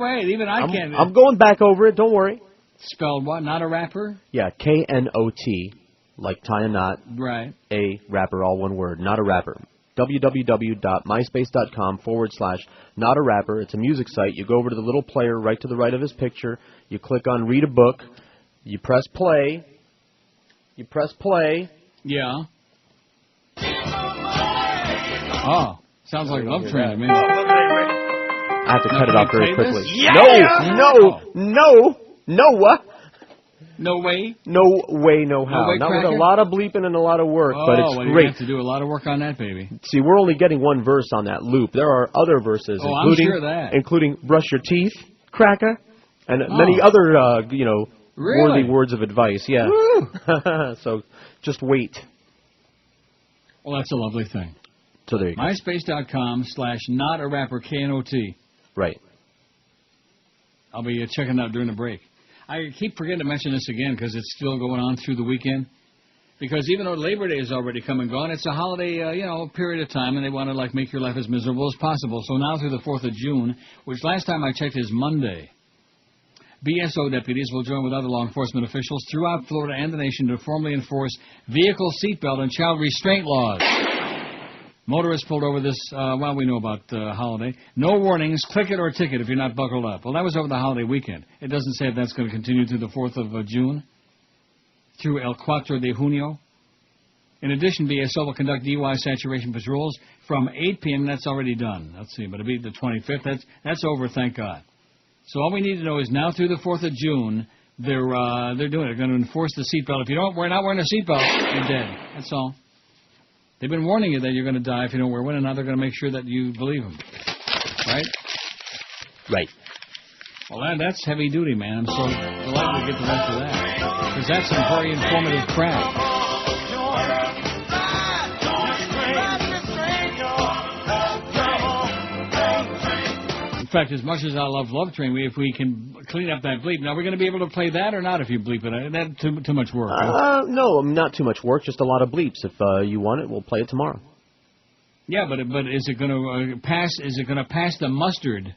Speaker 2: wait. Even I can't...
Speaker 6: I'm going back over it. Don't worry.
Speaker 2: Spelled what? Not a rapper?
Speaker 6: Yeah, K-N-O-T, like tie a knot.
Speaker 2: Right.
Speaker 6: A rapper, all one word, not a rapper. www.myspace.com/not a rapper. It's a music site. You go over to the little player right to the right of his picture. You click on Read a Book. You press play.
Speaker 2: Yeah. Oh, sounds like Love Train to me.
Speaker 6: I have to cut it off very quickly.
Speaker 2: Yeah!
Speaker 6: No, what?
Speaker 2: No way?
Speaker 6: No way, no how.
Speaker 2: No way,
Speaker 6: Not with
Speaker 2: Cracker?
Speaker 6: a lot of bleeping and a lot of work, but it's
Speaker 2: well,
Speaker 6: great.
Speaker 2: You have to do a lot of work on that, baby.
Speaker 6: See, we're only getting one verse on that loop. There are other verses, including Brush Your Teeth, Cracker, and many other, worthy words of advice. Yeah. So just wait.
Speaker 2: Well, that's a lovely thing.
Speaker 6: So there you go.
Speaker 2: MySpace.com/not a rapper, K-N-O-T.
Speaker 6: Right.
Speaker 2: I'll be checking that during the break. I keep forgetting to mention this again because it's still going on through the weekend. Because even though Labor Day is already come and gone, it's a holiday, period of time, and they want to make your life as miserable as possible. So now through the 4th of June, which last time I checked is Monday, BSO deputies will join with other law enforcement officials throughout Florida and the nation to formally enforce vehicle seatbelt and child restraint laws. Motorists pulled over this, we know about the holiday. No warnings, click it or ticket if you're not buckled up. Well, that was over the holiday weekend. It doesn't say if that's going to continue through the 4th of June, through El Cuatro de Junio. In addition, BSO will conduct DUI saturation patrols from 8 p.m. That's already done. Let's see, but it'll be the 25th. That's over, thank God. So all we need to know is now through the 4th of June, they're doing it. They're going to enforce the seatbelt. If we're not wearing a seatbelt, you're dead. That's all. They've been warning you that you're going to die if you don't wear one, and now they're going to make sure that you believe them. Right?
Speaker 6: Right.
Speaker 2: Well, that's heavy duty, man. I'm so delighted to get the rest of that. Because that's some very informative crap. In fact, as much as I love Love Train, if we can clean up that bleep. Now, we're going to be able to play that or not if you bleep it? That's too much work.
Speaker 6: No, not too much work, just a lot of bleeps. If you want it, we'll play it tomorrow.
Speaker 2: Yeah, but is it going to pass? Is it going to pass the mustard,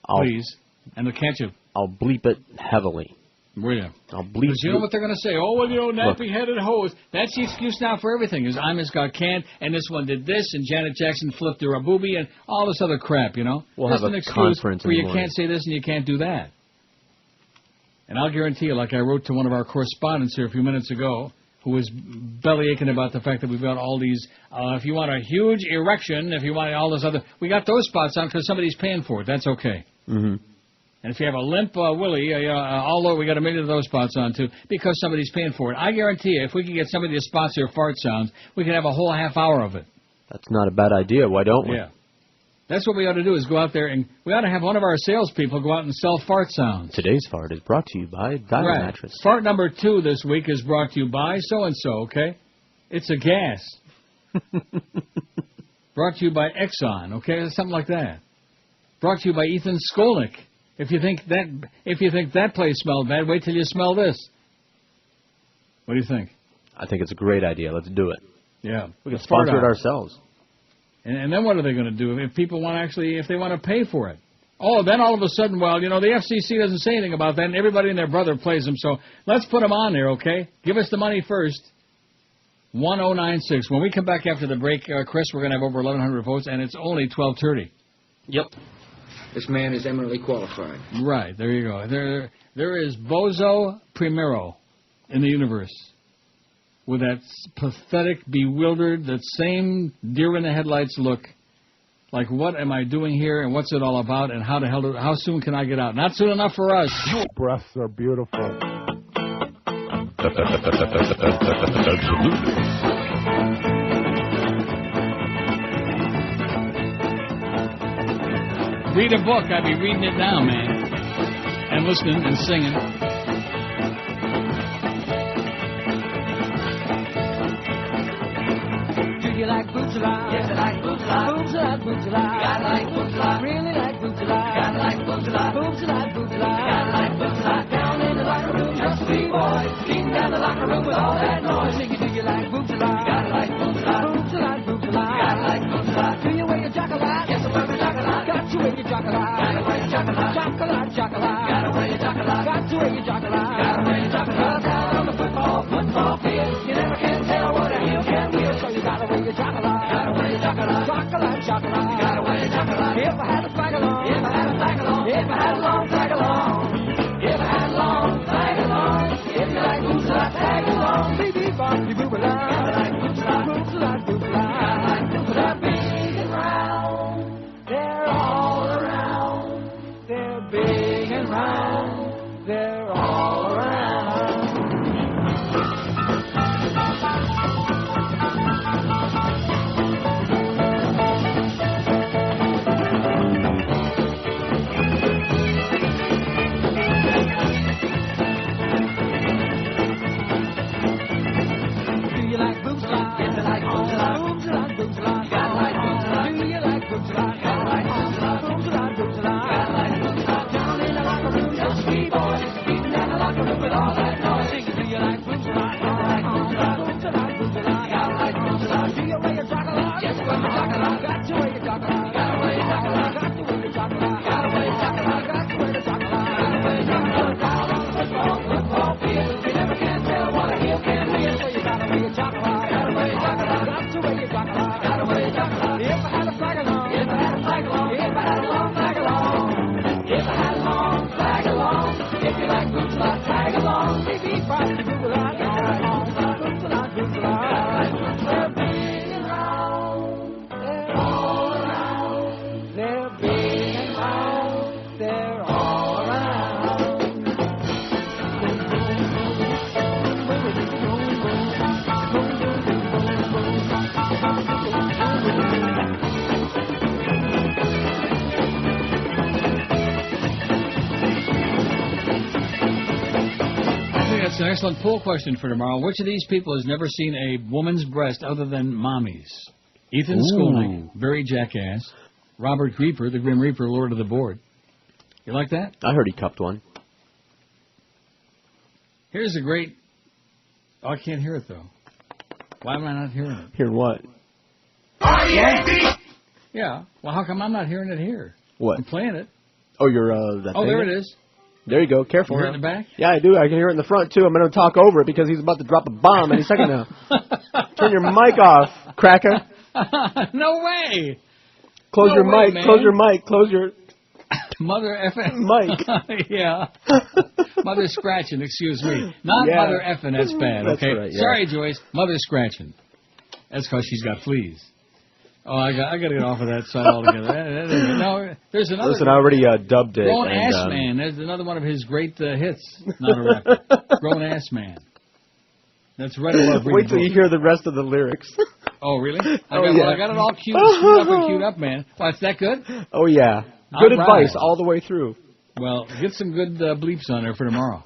Speaker 2: please, and the ketchup?
Speaker 6: I'll bleep it heavily.
Speaker 2: Will you?
Speaker 6: I'll bleep.
Speaker 2: You know what they're going to say? Oh, well, nappy-headed hose. That's the excuse now for everything. Is Imus got canned, and this one did this, and Janet Jackson flipped her a boobie, and all this other crap.
Speaker 6: We'll
Speaker 2: There's
Speaker 6: have
Speaker 2: an
Speaker 6: a
Speaker 2: excuse
Speaker 6: conference
Speaker 2: where
Speaker 6: in the
Speaker 2: you
Speaker 6: morning.
Speaker 2: can't say this and you can't do that. And I'll guarantee you, like I wrote to one of our correspondents here a few minutes ago, who was belly aching about the fact that we've got all these. If you want a huge erection, if you want all this other, we got those spots on because somebody's paying for it. That's okay.
Speaker 6: Mm-hmm.
Speaker 2: And if you have a limp willy, although we got a million of those spots on too, because somebody's paying for it. I guarantee you, if we could get somebody to sponsor your fart sounds, we could have a whole half hour of it.
Speaker 6: That's not a bad idea. Why don't we?
Speaker 2: Yeah. That's what we ought to do, is go out there, and we ought to have one of our salespeople go out and sell fart sounds.
Speaker 6: Today's fart is brought to you by Dial Mattress.
Speaker 2: Fart number 2 this week is brought to you by so-and-so, okay? It's a gas. Brought to you by Exxon, okay? Something like that. Brought to you by Ethan Skolnick. If you think that place smelled bad, wait till you smell this. What do you think?
Speaker 6: I think it's a great idea. Let's do it.
Speaker 2: Yeah.
Speaker 6: We can sponsor it ourselves.
Speaker 2: And then what are they going to do if people want if they want to pay for it? Oh, then all of a sudden, well, the FCC doesn't say anything about that, and everybody and their brother plays them, so let's put them on there, okay? Give us the money first. 1096. When we come back after the break, Chris, we're going to have over 1,100 votes, and it's only 12:30.
Speaker 1: Yep.
Speaker 19: This man is eminently qualified.
Speaker 2: Right, there you go. There is Bozo Primero in the universe with that pathetic, bewildered, that same deer-in-the-headlights look, like, what am I doing here, and what's it all about, and how soon can I get out? Not soon enough for us.
Speaker 20: Your breasts are beautiful.
Speaker 10: Absolutely.
Speaker 2: Read a book. I'd be reading it now, man. And listening and singing.
Speaker 3: Do you like boots a lot? Yes, I like boots a lot. Boobs a lot, boots a lot. You gotta like boots a lot. Really like boots a lot. You gotta like boots a lot. Boobs a lot, boots a lot. You gotta like boots a lot. Down in the locker room, just 3 boys. Beating down the locker room with all that noise. Singing, do you like boots a lot? You gotta like boots a lot. Boobs a lot, boots a lot. You gotta like boots a lot. Do you wear your jock a lot? Yes, I wear my jock a lot. Got to wear your jock a lot. Gotta wear your jock a lot. Jock a lot, jock a lot. Gotta wear your jock a lot. Got to wear your jock a lot. Gotta wear your jock a lot. Down on the football field. You never can tell what a heel can wheel, so you gotta wear your jock a lot. Gotta wear your jock a lot. Jock a lot, jock a lot. You gotta wear your jock a lot. If I had a flag along, if I had a flag along, if I had a long flag along, if I had a long flag along, if you like boots a lot, tag along, baby, bop, you boob a lot. Gotta like boots a lot, boots a lot, boots a lot. Gotta like boots a lot, big and round. They're all around. They're big and round. They're all around.
Speaker 2: It's an excellent poll question for tomorrow. Which of these people has never seen a woman's breast other than mommy's? Ethan Skolnick, very jackass. Robert Grieper, the Grim Reaper, Lord of the Board. You like that?
Speaker 6: I heard he cupped one.
Speaker 2: Here's a great... Oh, I can't hear it, though. Why am I not hearing it?
Speaker 6: Hear what?
Speaker 2: Yeah. Well, how come I'm not hearing it here?
Speaker 6: What?
Speaker 2: I'm playing it.
Speaker 6: Oh, you're...
Speaker 2: Oh, there it is.
Speaker 6: There you go. Careful.
Speaker 2: You hear it in the back?
Speaker 6: Yeah, I do. I can hear it in the front, too. I'm going to talk over it because he's about to drop a bomb any second now. Turn your mic off, cracker.
Speaker 2: No way.
Speaker 6: Close your mic.
Speaker 2: Man.
Speaker 6: Close your mic. Close your...
Speaker 2: Mother effing.
Speaker 6: Mike.
Speaker 2: Yeah. Mother scratching, excuse me. Not mother effing, that's bad, okay?
Speaker 6: That's right, yeah.
Speaker 2: Sorry, Joyce. Mother scratching. That's because she's got fleas. Oh, I got to get off of that side altogether. No, there's another.
Speaker 6: Listen, I already dubbed it.
Speaker 2: Grown Ass Man. There's another one of his great hits. Not a rapper. Grown Ass Man. That's right above.
Speaker 6: Wait till you hear the rest of the lyrics.
Speaker 2: Oh, really? I got it all queued up, man. Well, is that good?
Speaker 6: Oh, yeah. Good
Speaker 2: All
Speaker 6: advice
Speaker 2: right.
Speaker 6: all the way through.
Speaker 2: Well, get some good bleeps on there for tomorrow.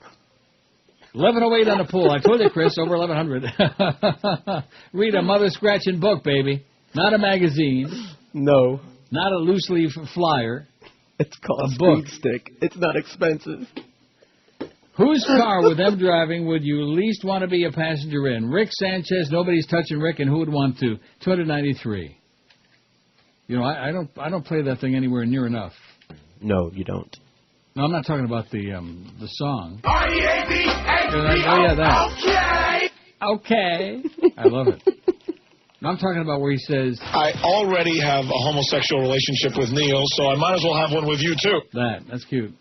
Speaker 2: 11:08 on the pool. I told you, Chris, over 1100. Read a mother-scratching book, baby. Not a magazine.
Speaker 6: No.
Speaker 2: Not a loose-leaf flyer.
Speaker 6: It's called
Speaker 2: a book.
Speaker 6: Speed Stick. It's not expensive.
Speaker 2: Whose car with them driving would you least want to be a passenger in? Rick Sanchez, nobody's touching Rick, and who would want to? 293. You know, I don't play that thing anywhere near enough.
Speaker 6: No, you don't.
Speaker 2: No, I'm not talking about the song.
Speaker 3: R-E-A-B-A-B-O.
Speaker 2: Oh, yeah, that.
Speaker 3: Okay.
Speaker 2: Okay. I love it. No, I'm talking about where he says...
Speaker 7: I already have a homosexual relationship with Neil, so I might as well have one with you, too.
Speaker 2: That's cute.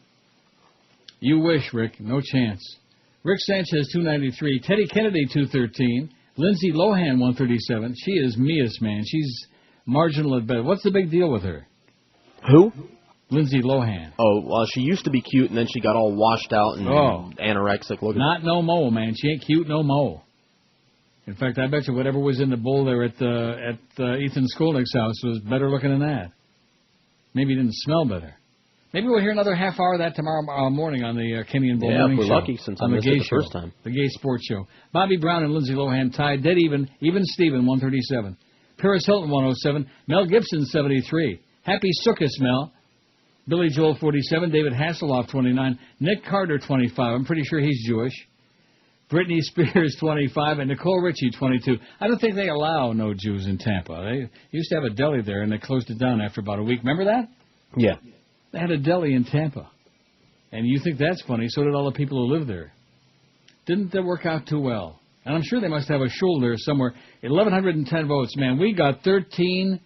Speaker 2: You wish, Rick. No chance. Rick Sanchez, 293. Teddy Kennedy, 213. Lindsay Lohan, 137. She is meus, man. She's marginal at best. What's the big deal with her?
Speaker 6: Who?
Speaker 2: Lindsay Lohan.
Speaker 6: Oh, well, she used to be cute, and then she got all washed out and anorexic looking.
Speaker 2: Not no mo, man. She ain't cute no mo. In fact, I bet you whatever was in the bowl there at Ethan Skolnick's house was better looking than that. Maybe it didn't smell better. Maybe we'll hear another half hour of that tomorrow morning on the Kenny and Bull Morning
Speaker 6: Show.
Speaker 2: Show.
Speaker 6: Yeah, if we're lucky, since I missed it the first time.
Speaker 2: The Gay Sports Show. Bobby Brown and Lindsay Lohan tied, dead even Steven, 137. Paris Hilton, 107. Mel Gibson, 73. Happy Sukkot, Mel. Billy Joel, 47. David Hasselhoff, 29. Nick Carter, 25. I'm pretty sure he's Jewish. Britney Spears, 25. And Nicole Richie, 22. I don't think they allow no Jews in Tampa. They used to have a deli there, and they closed it down after about a week. Remember that?
Speaker 6: Yeah.
Speaker 2: They had a deli in Tampa. And you think that's funny, so did all the people who live there. Didn't that work out too well? And I'm sure they must have a shul there somewhere. 1,110 votes, man. We got 13.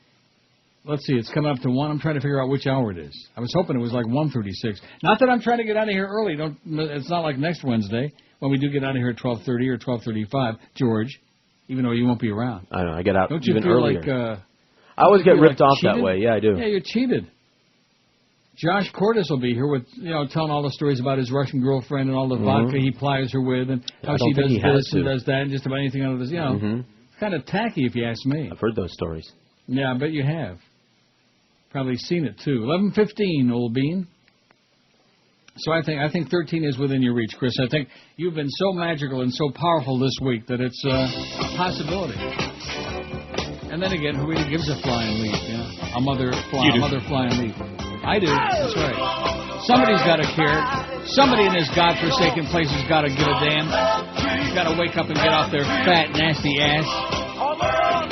Speaker 2: Let's see, it's coming up to 1. I'm trying to figure out which hour it is. I was hoping it was like 1:36. Not that I'm trying to get out of here early. It's not like next Wednesday when we do get out of here at 12:30 or 12:35, George, even though you won't be around.
Speaker 6: I know, I get out
Speaker 2: Don't you
Speaker 6: even
Speaker 2: feel
Speaker 6: earlier.
Speaker 2: Like,
Speaker 6: I always get ripped
Speaker 2: like
Speaker 6: off
Speaker 2: cheated?
Speaker 6: that way. Yeah, I do.
Speaker 2: Yeah, you're cheated. Josh Cordes will be here with, telling all the stories about his Russian girlfriend and all the vodka he plies her with and how she does this and does that and just about anything under this. It's kind of tacky if you ask me.
Speaker 6: I've heard those stories.
Speaker 2: Yeah, I bet you have. Probably seen it too. 11:15, old bean. So I think 13 is within your reach, Chris. I think you've been so magical and so powerful this week that it's a possibility. And then again, who really gives a flying leap? A mother flying leap. I do. That's right. Somebody's got to care. Somebody in this godforsaken place has got to give a damn. Got to wake up and get off their fat, nasty ass.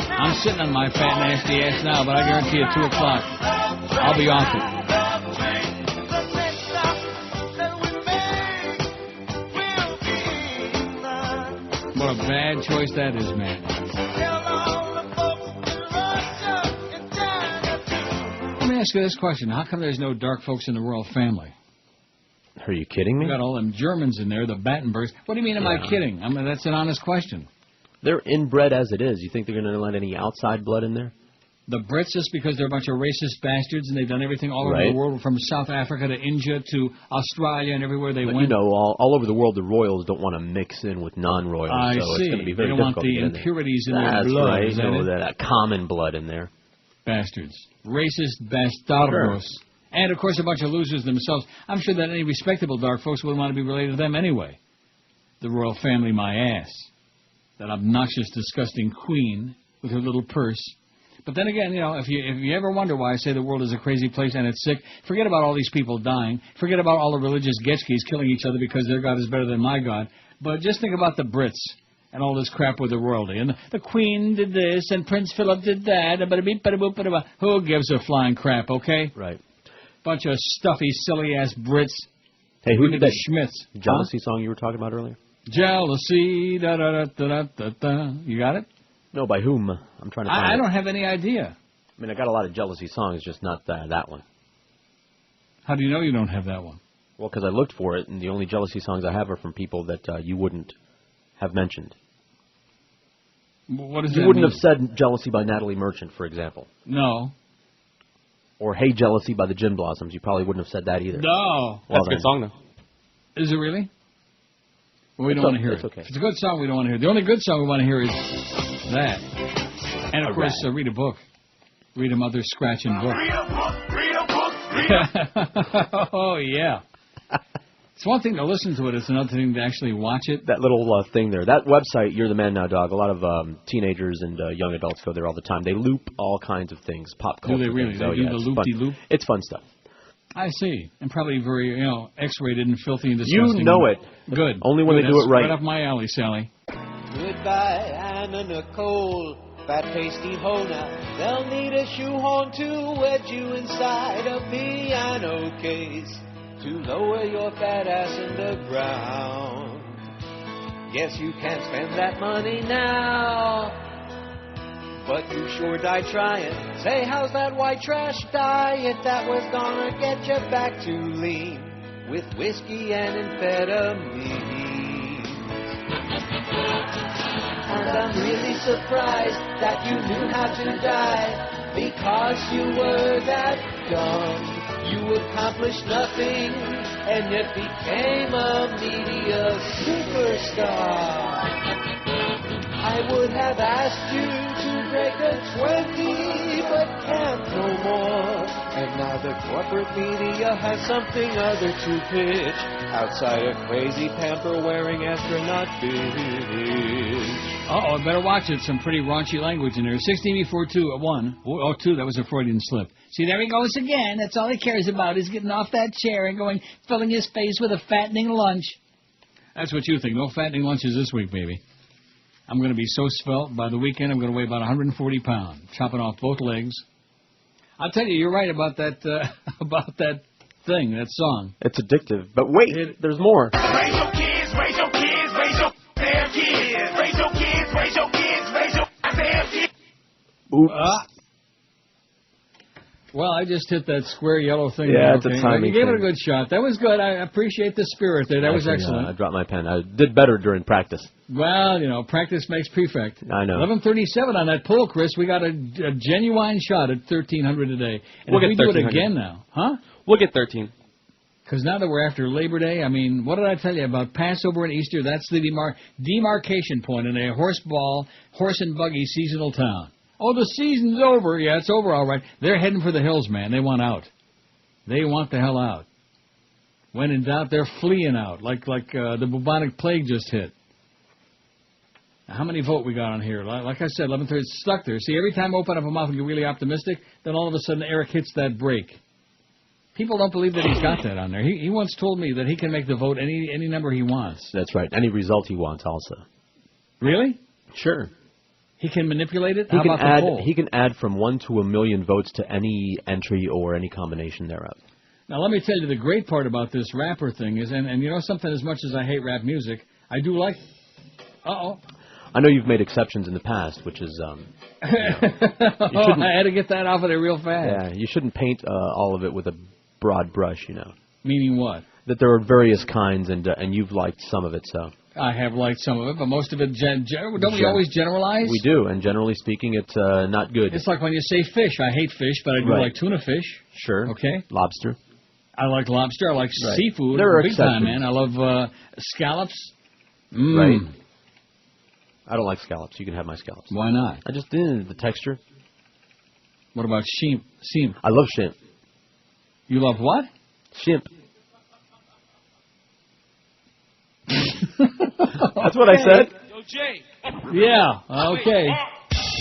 Speaker 2: I'm sitting on my fat, nasty ass now, but I guarantee you at 2 o'clock, I'll be off it. What a bad choice that is, man. Let me ask you this question. How come there's no dark folks in the royal family?
Speaker 6: Are you kidding me?
Speaker 2: You got all them Germans in there, the Battenbergs. What do you mean, am I kidding? I mean, that's an honest question.
Speaker 6: They're inbred as it is. You think they're going to let any outside blood in there?
Speaker 2: The Brits, just because they're a bunch of racist bastards and they've done everything all over the world, from South Africa to India to Australia and everywhere they went.
Speaker 6: All over the world, the royals don't want to mix in with non-royals.
Speaker 2: I
Speaker 6: so
Speaker 2: see.
Speaker 6: It's going to be very
Speaker 2: they don't
Speaker 6: difficult
Speaker 2: want the impurities in their
Speaker 6: That's
Speaker 2: blood.
Speaker 6: right.
Speaker 2: Is that
Speaker 6: that common blood in there.
Speaker 2: Bastards. Racist bastardos. Sure. And, of course, a bunch of losers themselves. I'm sure that any respectable dark folks wouldn't want to be related to them anyway. The royal family, my ass. That obnoxious, disgusting queen with her little purse. But then again, if you ever wonder why I say the world is a crazy place and it's sick, forget about all these people dying. Forget about all the religious getchkis killing each other because their God is better than my God. But just think about the Brits and all this crap with the royalty. And the Queen did this and Prince Philip did that. Who gives a flying crap, okay?
Speaker 6: Right.
Speaker 2: Bunch of stuffy, silly-ass Brits.
Speaker 6: Hey, who did that
Speaker 2: Schmitz?
Speaker 6: jealousy song you were talking about earlier?
Speaker 2: Jealousy, da-da-da-da-da-da. You got it?
Speaker 6: No, by whom? I'm trying to find
Speaker 2: I don't have any idea.
Speaker 6: I mean, I got a lot of jealousy songs, just not that one.
Speaker 2: How do you know you don't have that one?
Speaker 6: Well, because I looked for it, and the only jealousy songs I have are from people that you wouldn't have mentioned.
Speaker 2: What does that
Speaker 6: You wouldn't
Speaker 2: mean?
Speaker 6: have said Jealousy by Natalie Merchant, for example.
Speaker 2: No.
Speaker 6: Or Hey Jealousy by the Gin Blossoms. You probably wouldn't have said that either.
Speaker 2: No.
Speaker 1: That's a good song, though.
Speaker 2: Is it really? Well, we don't want to hear it.
Speaker 6: Okay.
Speaker 2: If it's a good song, we don't want to hear it. The only good song we want to hear is that. And, of course, read a book. Read a mother scratching book.
Speaker 3: Read a book, read a book, read a book.
Speaker 2: Oh, yeah. It's one thing to listen to it. It's another thing to actually watch it.
Speaker 6: That little thing there. That website, You're the Man Now, Dog, a lot of teenagers and young adults go there all the time. They loop all kinds of things, pop culture.
Speaker 2: Do they really?
Speaker 6: Things.
Speaker 2: They do the loop-de-loop?
Speaker 6: It's fun stuff.
Speaker 2: I see. And probably very, X-rated and filthy and disgusting.
Speaker 6: You know it.
Speaker 2: Good.
Speaker 6: Only when they do it right.
Speaker 2: Right up my alley, Sally.
Speaker 20: Goodbye, Anna Nicole. Fat pasty hoe now. They'll need a shoehorn to wedge you inside a piano case to lower your fat ass in the ground. Guess you can't spend that money now, but you sure die trying. Say, how's that white trash diet that was gonna get you back to lean with whiskey and amphetamine? And I'm really surprised that you knew how to die, because you were that dumb. You accomplished nothing and yet became a media superstar. I would have asked you to break a 20, but can't no more. And now the corporate media has something other to pitch outside a crazy pamper-wearing astronaut bitch.
Speaker 2: Uh-oh, I better watch it. Some pretty raunchy language in there. 16 before 2 at 1. Oh, 2, that was a Freudian slip. See, there he goes again. That's all he cares about is getting off that chair and filling his face with a fattening lunch. That's what you think. No fattening lunches this week, baby. I'm going to be so svelte. By the weekend, I'm going to weigh about 140 pounds, chopping off both legs. I'll tell you, you're right about that thing, that song.
Speaker 6: It's addictive. But wait, there's more.
Speaker 3: Raise your kids, raise your kids, raise your damn kids. Raise your kids, raise your kids, raise your damn kids.
Speaker 6: Oops.
Speaker 2: Well, I just hit that square yellow thing.
Speaker 6: Yeah,
Speaker 2: there.
Speaker 6: it's a timing
Speaker 2: You gave
Speaker 6: thing.
Speaker 2: it a good shot. That was good. I appreciate the spirit there. That was excellent.
Speaker 6: I dropped my pen. I did better during practice.
Speaker 2: Well, practice makes prefect.
Speaker 6: I know.
Speaker 2: 11:37 on that poll, Chris. We got a genuine shot at 1,300 today. And
Speaker 1: We'll
Speaker 2: if we
Speaker 1: get
Speaker 2: do it
Speaker 1: 1,300.
Speaker 2: again now, huh?
Speaker 1: We'll get 13.
Speaker 2: Because now that we're after Labor Day, I mean, what did I tell you about Passover and Easter? That's the demarcation point in a horse and buggy seasonal town. Oh, the season's over. Yeah, it's over all right. They're heading for the hills, man. They want out. They want the hell out. When in doubt, they're fleeing out, like the bubonic plague just hit. Now, how many vote we got on here? Like I said, 11:30, it's stuck there. See, every time I open up a mouth and get really optimistic, then all of a sudden Eric hits that break. People don't believe that he's got that on there. He once told me that he can make the vote any number he wants.
Speaker 6: That's right. Any result he wants also.
Speaker 2: Really?
Speaker 6: Sure.
Speaker 2: He can manipulate it?
Speaker 6: He
Speaker 2: How
Speaker 6: can
Speaker 2: about the
Speaker 6: add.
Speaker 2: poll?
Speaker 6: He can add from 1 to 1 million votes to any entry or any combination thereof.
Speaker 2: Now, let me tell you, the great part about this rapper thing is, and you know something, as much as I hate rap music, I do like... Uh-oh.
Speaker 6: I know you've made exceptions in the past, which is...
Speaker 2: I had to get that off of there real fast.
Speaker 6: Yeah, you shouldn't paint all of it with a broad brush,
Speaker 2: Meaning what?
Speaker 6: That there are various kinds, and you've liked some of it, so...
Speaker 2: I have liked some of it, but most of it... don't we always generalize?
Speaker 6: We do, and generally speaking, it's not good.
Speaker 2: It's like when you say fish. I hate fish, but I do like tuna fish.
Speaker 6: Sure.
Speaker 2: Okay.
Speaker 6: Lobster.
Speaker 2: I like lobster. I like seafood.
Speaker 6: There are
Speaker 2: big time,
Speaker 6: exceptions.
Speaker 2: man. I love scallops.
Speaker 6: Right. I don't like scallops. You can have my scallops.
Speaker 2: Why not?
Speaker 6: I just didn't. The texture.
Speaker 2: What about shrimp?
Speaker 6: I love shrimp.
Speaker 2: You love what?
Speaker 6: Shrimp. That's what I said.
Speaker 17: Yo, Jay.
Speaker 2: Yeah. Okay.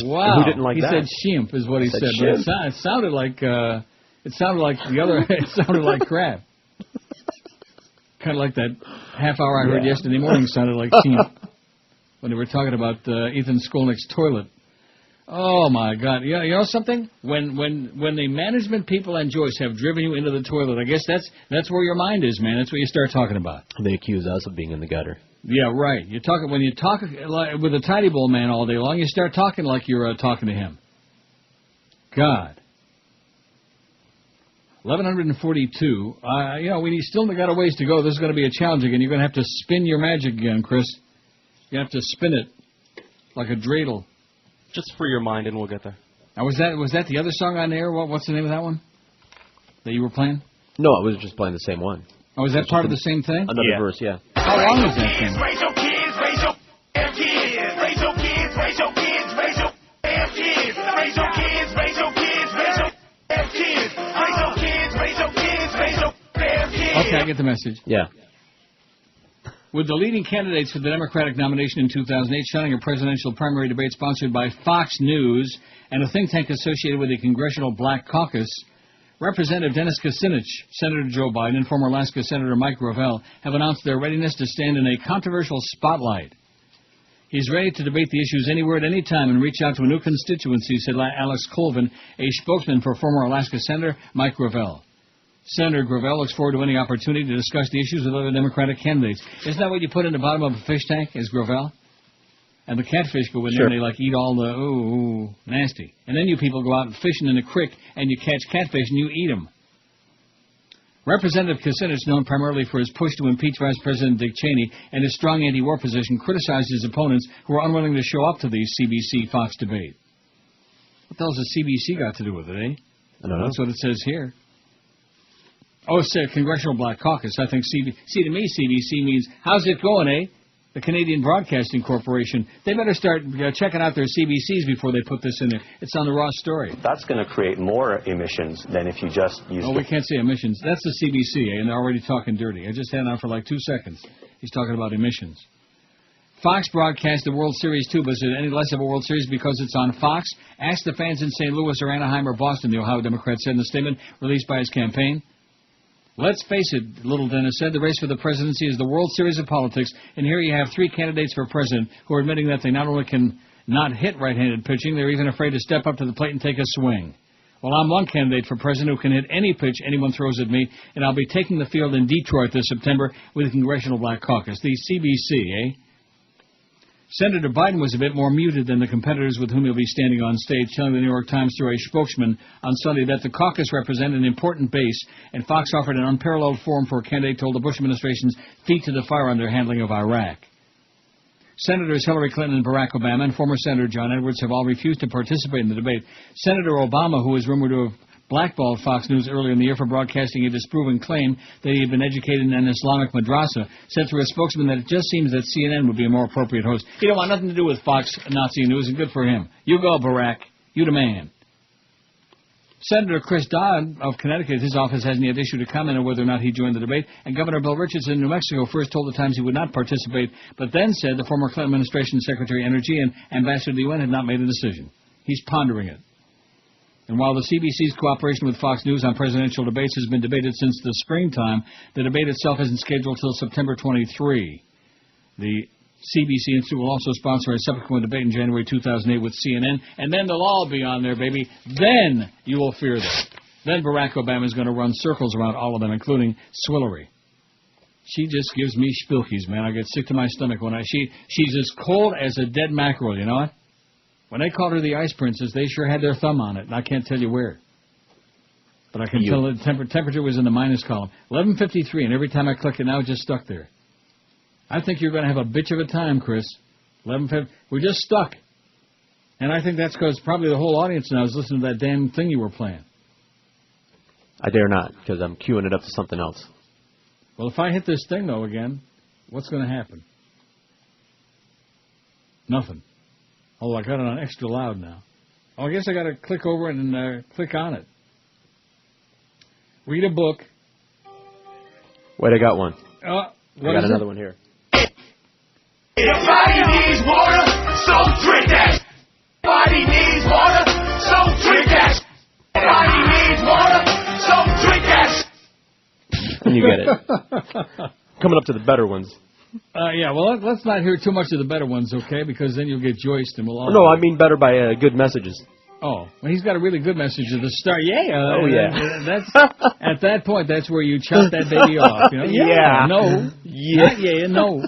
Speaker 2: Wow.
Speaker 6: Who didn't like
Speaker 2: he
Speaker 6: that?
Speaker 2: said shrimp is what he
Speaker 6: I said
Speaker 2: said. But
Speaker 6: shrimp.
Speaker 2: it sounded like the other. It sounded like crap. Kind of like that half hour I heard yesterday morning sounded like shrimp when they were talking about Ethan Skolnick's toilet. Oh my God! You know something? When the management people and Joyce have driven you into the toilet, I guess that's where your mind is, man. That's what you start talking about.
Speaker 6: They accuse us of being in the gutter.
Speaker 2: Yeah, right. When you talk like, with a tidy bowl man all day long, you start talking like you're talking to him. God. 1142. We still got a ways to go. This is going to be a challenge again. You're going to have to spin your magic again, Chris. You have to spin it like a dreidel.
Speaker 1: Just free your mind, and we'll get there.
Speaker 2: Now, was that the other song on there? What's the name of that one that you were playing?
Speaker 6: No, I was just playing the same one.
Speaker 2: Oh, is that part of the same thing?
Speaker 6: Another verse, yeah.
Speaker 2: How long is that thing?
Speaker 3: Raise your kids, raise your damn kids. Raise your kids, raise your kids, raise your damn kids.
Speaker 17: your kids, raise your kids, raise your damn kids. Raise your kids, raise your kids, raise your damn kids.
Speaker 2: Okay, I get the message.
Speaker 6: Yeah.
Speaker 2: With the leading candidates for the Democratic nomination in 2008 shunning a presidential primary debate sponsored by Fox News and a think tank associated with the Congressional Black Caucus, Representative Dennis Kucinich, Senator Joe Biden, and former Alaska Senator Mike Gravel have announced their readiness to stand in a controversial spotlight. He's ready to debate the issues anywhere at any time and reach out to a new constituency, said Alex Colvin, a spokesman for former Alaska Senator Mike Gravel. Senator Gravel looks forward to any opportunity to discuss the issues with other Democratic candidates. Isn't that what you put in the bottom of a fish tank, is Gravel? And the catfish go in there and they eat all the, nasty. And then you people go out and fishing in the creek and you catch catfish and you eat them. Representative Kucinich, known primarily for his push to impeach Vice President Dick Cheney and his strong anti-war position, criticized his opponents who were unwilling to show up to the CBC-Fox debate. What the hell's the CBC got to do with it, eh?
Speaker 6: I don't know.
Speaker 2: That's what it says here. Oh, it's a Congressional Black Caucus. I think to me, CBC means, how's it going, eh? The Canadian Broadcasting Corporation. They better start checking out their CBCs before they put this in there. It's on the raw story.
Speaker 21: That's going to create more emissions than if you just use...
Speaker 2: Oh, we can't say emissions. That's the CBC, and they're already talking dirty. I just had it on for like 2 seconds. He's talking about emissions. Fox broadcast the World Series, too, but is it any less of a World Series because it's on Fox? Ask the fans in St. Louis or Anaheim or Boston, the Ohio Democrat said in a statement released by his campaign. Let's face it, Little Dennis said, the race for the presidency is the World Series of politics, and here you have 3 candidates for president who are admitting that they not only can not hit right-handed pitching, they're even afraid to step up to the plate and take a swing. Well, I'm one candidate for president who can hit any pitch anyone throws at me, and I'll be taking the field in Detroit this September with the Congressional Black Caucus, the CBC, eh? Senator Biden was a bit more muted than the competitors with whom he'll be standing on stage, telling the New York Times through a spokesman on Sunday that the caucus represented an important base, and Fox offered an unparalleled forum for a candidate to hold the Bush administration's feet to the fire on their handling of Iraq. Senators Hillary Clinton and Barack Obama and former Senator John Edwards have all refused to participate in the debate. Senator Obama, who is rumored to have blackballed Fox News earlier in the year for broadcasting a disproven claim that he had been educated in an Islamic madrasa, said through a spokesman that it just seems that CNN would be a more appropriate host. He don't want nothing to do with Fox Nazi News, and good for him. You go, Barack. You the man. Senator Chris Dodd of Connecticut, his office hasn't yet issued a comment on whether or not he joined the debate, and Governor Bill Richardson of New Mexico first told the Times he would not participate, but then said the former Clinton administration Secretary of Energy and Ambassador to the UN had not made a decision. He's pondering it. And while the CBC's cooperation with Fox News on presidential debates has been debated since the springtime, the debate itself isn't scheduled until September 23. The CBC Institute will also sponsor a subsequent debate in January 2008 with CNN, and then they'll all be on there, baby. Then you will fear them. Then Barack Obama is going to run circles around all of them, including Swillery. She just gives me spilkies, man. I get sick to my stomach when she's as cold as a dead mackerel, you know what? When they called her the Ice Princess, they sure had their thumb on it, and I can't tell you where. But I can tell the temperature was in the minus column. 11:53, and every time I click it now, it's just stuck there. I think you're going to have a bitch of a time, Chris. 11:50. We're just stuck. And I think that's because probably the whole audience now is listening to that damn thing you were playing.
Speaker 6: I dare not, because I'm queuing it up to something else.
Speaker 2: Well, if I hit this thing, though, again, what's going to happen? Nothing. Oh, I got it on extra loud now. Oh, I guess I got to click over it and click on it. Read a book.
Speaker 6: Wait, I got one.
Speaker 2: I
Speaker 6: got another one here.
Speaker 17: If body needs water, so drink that. Body needs water, so drink that. Body needs water, so drink that.
Speaker 6: And you get it. Coming up to the better ones.
Speaker 2: Yeah, well, let's not hear too much of the better ones, okay? Because then you'll get Joyce and we'll all...
Speaker 6: No, I mean better by good messages.
Speaker 2: Oh, well, he's got a really good message at the start. Yeah.
Speaker 6: Oh, yeah.
Speaker 2: That's at that point, that's where you chop that baby off. You know?
Speaker 6: Yeah.
Speaker 2: No.
Speaker 6: Yeah.
Speaker 2: No.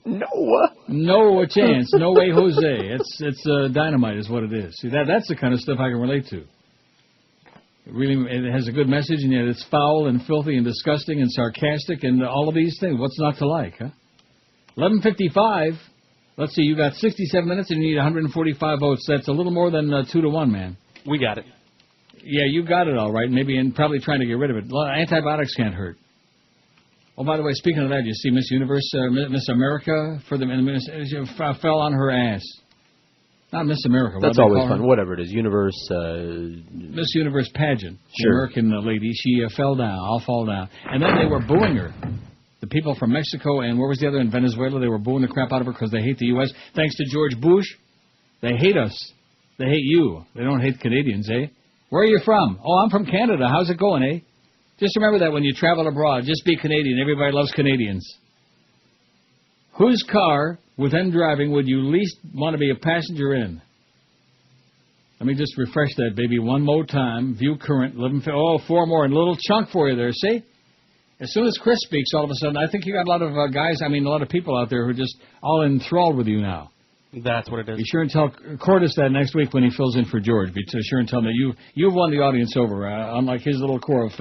Speaker 6: No.
Speaker 2: No chance. No way, Jose. It's dynamite is what it is. See, that's the kind of stuff I can relate to. It has a good message, and yet it's foul and filthy and disgusting and sarcastic and all of these things. What's not to like, huh? 11:55. Let's see, you got 67 minutes and you need 145 votes. That's a little more than 2-1, man.
Speaker 1: We got it.
Speaker 2: Yeah, you got it all right. Maybe and probably trying to get rid of it. Antibiotics can't hurt. Oh, by the way, speaking of that, you see Miss Universe, Miss America, fell on her ass. Not Miss America.
Speaker 6: That's always fun. Whatever it is, Universe.
Speaker 2: Miss Universe pageant.
Speaker 6: Sure.
Speaker 2: The American lady. She fell down. I'll fall down. And then they were booing her. The people from Mexico and where was the other in Venezuela? They were booing the crap out of her because they hate the U.S. Thanks to George Bush, they hate us. They hate you. They don't hate Canadians, eh? Where are you from? Oh, I'm from Canada. How's it going, eh? Just remember that when you travel abroad, just be Canadian. Everybody loves Canadians. Whose car, with them driving, would you least want to be a passenger in? Let me just refresh that, baby, one more time. View current. 4 more. And a little chunk for you there, see? As soon as Chris speaks, all of a sudden, I think you got a lot of a lot of people out there who are just all enthralled with you now.
Speaker 1: That's what it is.
Speaker 2: Be sure and tell Cordis that next week when he fills in for George. Be sure and tell him that you've won the audience over, unlike his little core of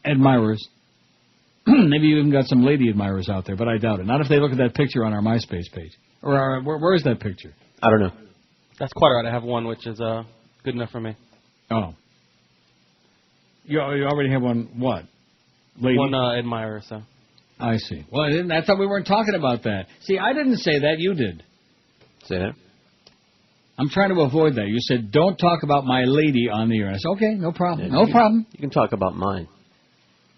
Speaker 2: admirers. Maybe you even got some lady admirers out there, but I doubt it. Not if they look at that picture on our MySpace page. Or where is that picture?
Speaker 6: I don't know.
Speaker 1: That's quite all right. I have one which is good enough for me.
Speaker 2: Oh. You already have one, what? Lady?
Speaker 1: One admirer, so.
Speaker 2: I see. Well, I thought we weren't talking about that. See, I didn't say that. You did.
Speaker 6: Say that?
Speaker 2: I'm trying to avoid that. You said, don't talk about my lady on the air. I said, okay, no problem. No problem.
Speaker 6: You can talk about mine.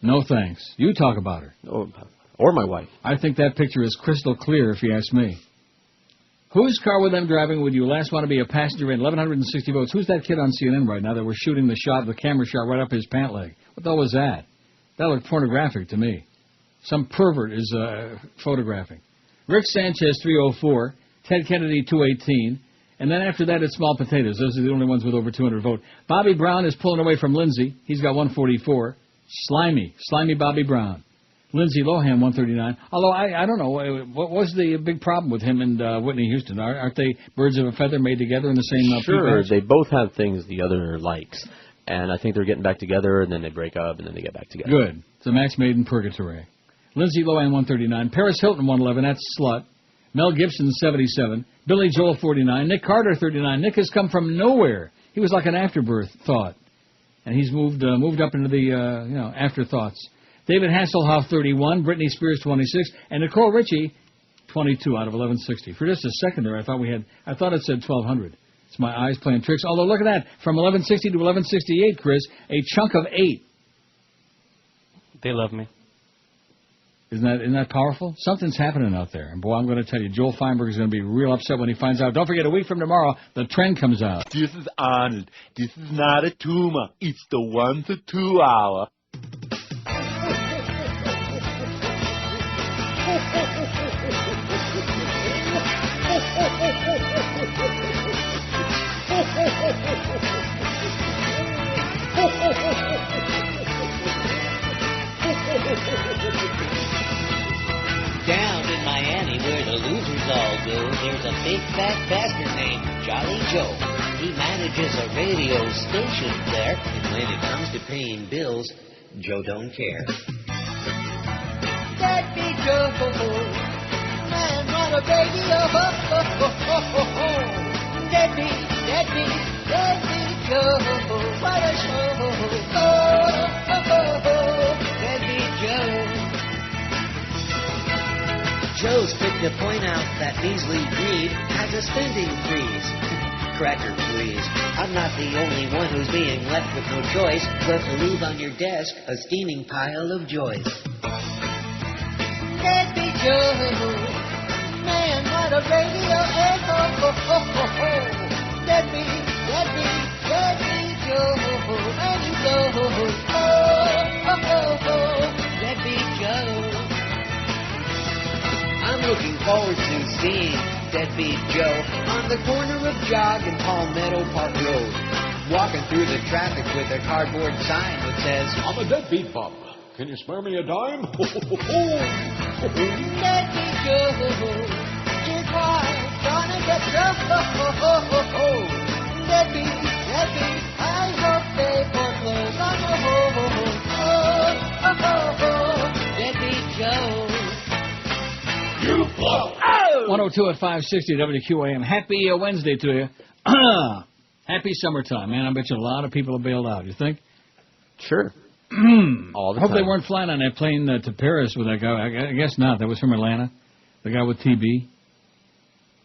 Speaker 2: No thanks. You talk about her.
Speaker 6: Or my wife.
Speaker 2: I think that picture is crystal clear, if you ask me. Whose car with them driving would you last want to be a passenger in? 1,160 votes. Who's that kid on CNN right now that we're shooting the camera shot right up his pant leg? What the hell was that? That looked pornographic to me. Some pervert is photographing. Rick Sanchez, 304. Ted Kennedy, 218. And then after that, it's small potatoes. Those are the only ones with over 200 votes. Bobby Brown is pulling away from Lindsay. He's got 144. Slimy Bobby Brown. Lindsay Lohan, 139. Although, I don't know, what was the big problem with him and Whitney Houston? Aren't they birds of a feather made together in the same
Speaker 6: Sure, they both have things the other likes. And I think they're getting back together, and then they break up, and then they get back together.
Speaker 2: Good. It's a match made in purgatory. Lindsay Lohan, 139. Paris Hilton, 111. That's Slut. Mel Gibson, 77. Billy Joel, 49. Nick Carter, 39. Nick has come from nowhere. He was like an afterbirth thought. And he's moved up into the, afterthoughts. David Hasselhoff, 31. Britney Spears, 26. And Nicole Richie, 22 out of 1160. For just a second there, I thought it said 1,200. It's my eyes playing tricks. Although, look at that. From 1160 to 1168, Chris, a chunk of 8.
Speaker 1: They love me.
Speaker 2: Isn't that powerful? Something's happening out there. And, boy, I'm going to tell you, Joel Feinberg is going to be real upset when he finds out. Don't forget, a week from tomorrow, the trend comes out.
Speaker 5: This is Arnold. This is not a tumor. It's the 1 to 2 hour.
Speaker 20: Down in Miami, where the losers all go, there's a big fat bastard named Jolly Joe. He manages a radio station there, and when it comes to paying bills, Joe don't care.
Speaker 3: Deadbeat Joe, man, what a baby, Deadbeat Joe, what a show, Deadbeat Joe.
Speaker 20: Joe's quick to point out that measly greed has a spending freeze. Cracker, please. I'm not the only one who's being left with no choice but to leave on your desk a steaming pile of joys.
Speaker 3: Deadbeat Joe, man, what a radio echo. Deadbeat Joe, and you go. Deadbeat Joe.
Speaker 20: I'm looking forward to seeing Deadbeat Joe on the corner of Jog and Palmetto Park Road, walking through the traffic with a cardboard sign that says,
Speaker 22: I'm a deadbeat bum. Can you spare me a dime?
Speaker 3: Deadbeat Joe, his wife's gonna get drunk. Deadbeat, I hope they foreclose on the Deadbeat Joe.
Speaker 22: You blow.
Speaker 2: 102 at 560 WQAM. Happy Wednesday to you. Happy summertime, man. I bet you a lot of people have bailed out. You think?
Speaker 6: Sure. All the
Speaker 2: I hope
Speaker 6: time.
Speaker 2: they weren't flying on that plane to Paris with that guy. I guess not. That was from Atlanta. The guy with TB.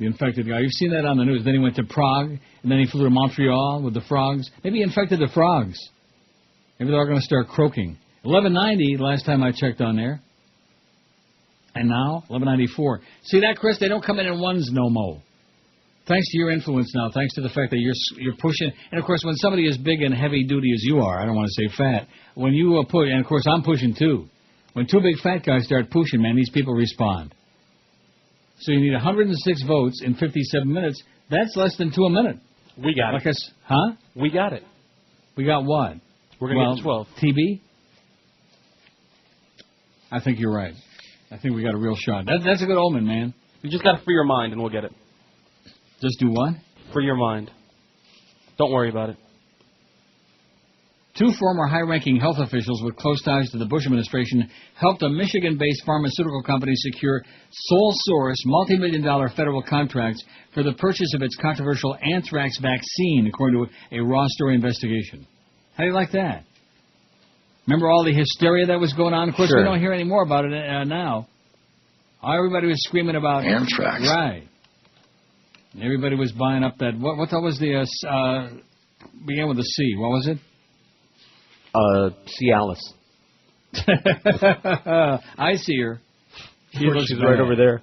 Speaker 2: The infected guy. You've seen that on the news. Then he went to Prague, and then he flew to Montreal with the frogs. Maybe he infected the frogs. Maybe they're all going to start croaking. 1190, last time I checked on there. And now, 1194. See that, Chris? They don't come in ones no mo. Thanks to your influence now, thanks to the fact that you're pushing. And, of course, when somebody as big and heavy-duty as you are, I don't want to say fat, when you push, and, of course, I'm pushing too. When two big fat guys start pushing, man, these people respond. So you need 106 votes in 57 minutes. That's less than 2 a minute.
Speaker 1: We got it.
Speaker 2: Huh?
Speaker 1: We got it.
Speaker 2: We got what?
Speaker 1: We're going to get 12.
Speaker 2: TB? I think you're right. I think we got a real shot. That's a good omen, man.
Speaker 1: You just got to free your mind and we'll get it.
Speaker 2: Just do what?
Speaker 1: Free your mind. Don't worry about it.
Speaker 2: Two former high-ranking health officials with close ties to the Bush administration helped a Michigan-based pharmaceutical company secure sole-source, multi-million-dollar federal contracts for the purchase of its controversial anthrax vaccine, according to a Raw Story investigation. How do you like that? Remember all the hysteria that was going on? Of course, we don't hear any more about it now. Everybody was screaming about
Speaker 8: anthrax.
Speaker 2: Right. And everybody was buying up that. What was the began with a C? What was it?
Speaker 6: Cialis.
Speaker 2: I see her.
Speaker 6: She's right over there.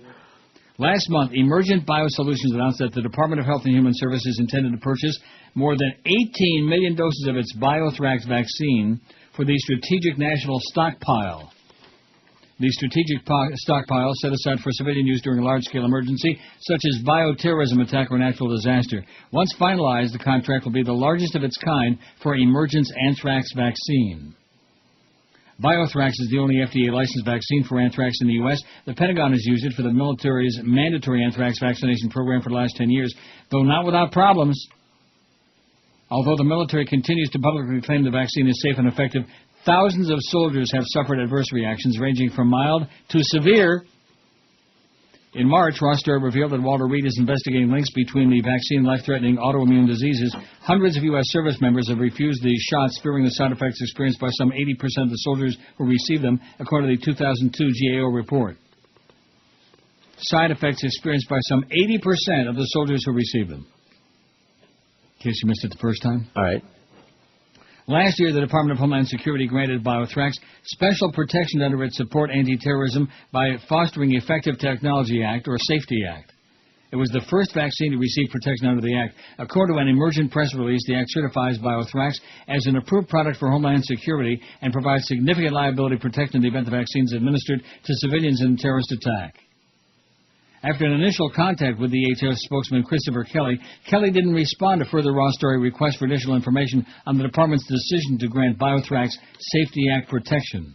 Speaker 2: Last month, Emergent Biosolutions announced that the Department of Health and Human Services intended to purchase more than 18 million doses of its Biothrax vaccine for the Strategic National Stockpile. The strategic stockpile set aside for civilian use during a large-scale emergency, such as bioterrorism attack or natural disaster. Once finalized, the contract will be the largest of its kind for Emergent's anthrax vaccine. Biothrax is the only FDA-licensed vaccine for anthrax in the U.S. The Pentagon has used it for the military's mandatory anthrax vaccination program for the last 10 years, though not without problems. Although the military continues to publicly claim the vaccine is safe and effective, thousands of soldiers have suffered adverse reactions ranging from mild to severe. In March, Ross Story revealed that Walter Reed is investigating links between the vaccine and life-threatening autoimmune diseases. Hundreds of U.S. service members have refused these shots, fearing the side effects experienced by some 80% of the soldiers who received them, according to the 2002 GAO report. Side effects experienced by some 80% of the soldiers who received them. In case you missed it the first time.
Speaker 6: All right.
Speaker 2: Last year, the Department of Homeland Security granted Biothrax special protection under its Support Anti-Terrorism by Fostering Effective Technology Act, or SAFETY Act. It was the first vaccine to receive protection under the Act. According to an Emergent press release, the Act certifies Biothrax as an approved product for Homeland Security and provides significant liability protection in the event the vaccine is administered to civilians in a terrorist attack. After an initial contact with the HHS spokesman Christopher Kelly, Kelly didn't respond to further Raw Story requests for additional information on the department's decision to grant Biothrax Safety Act protection.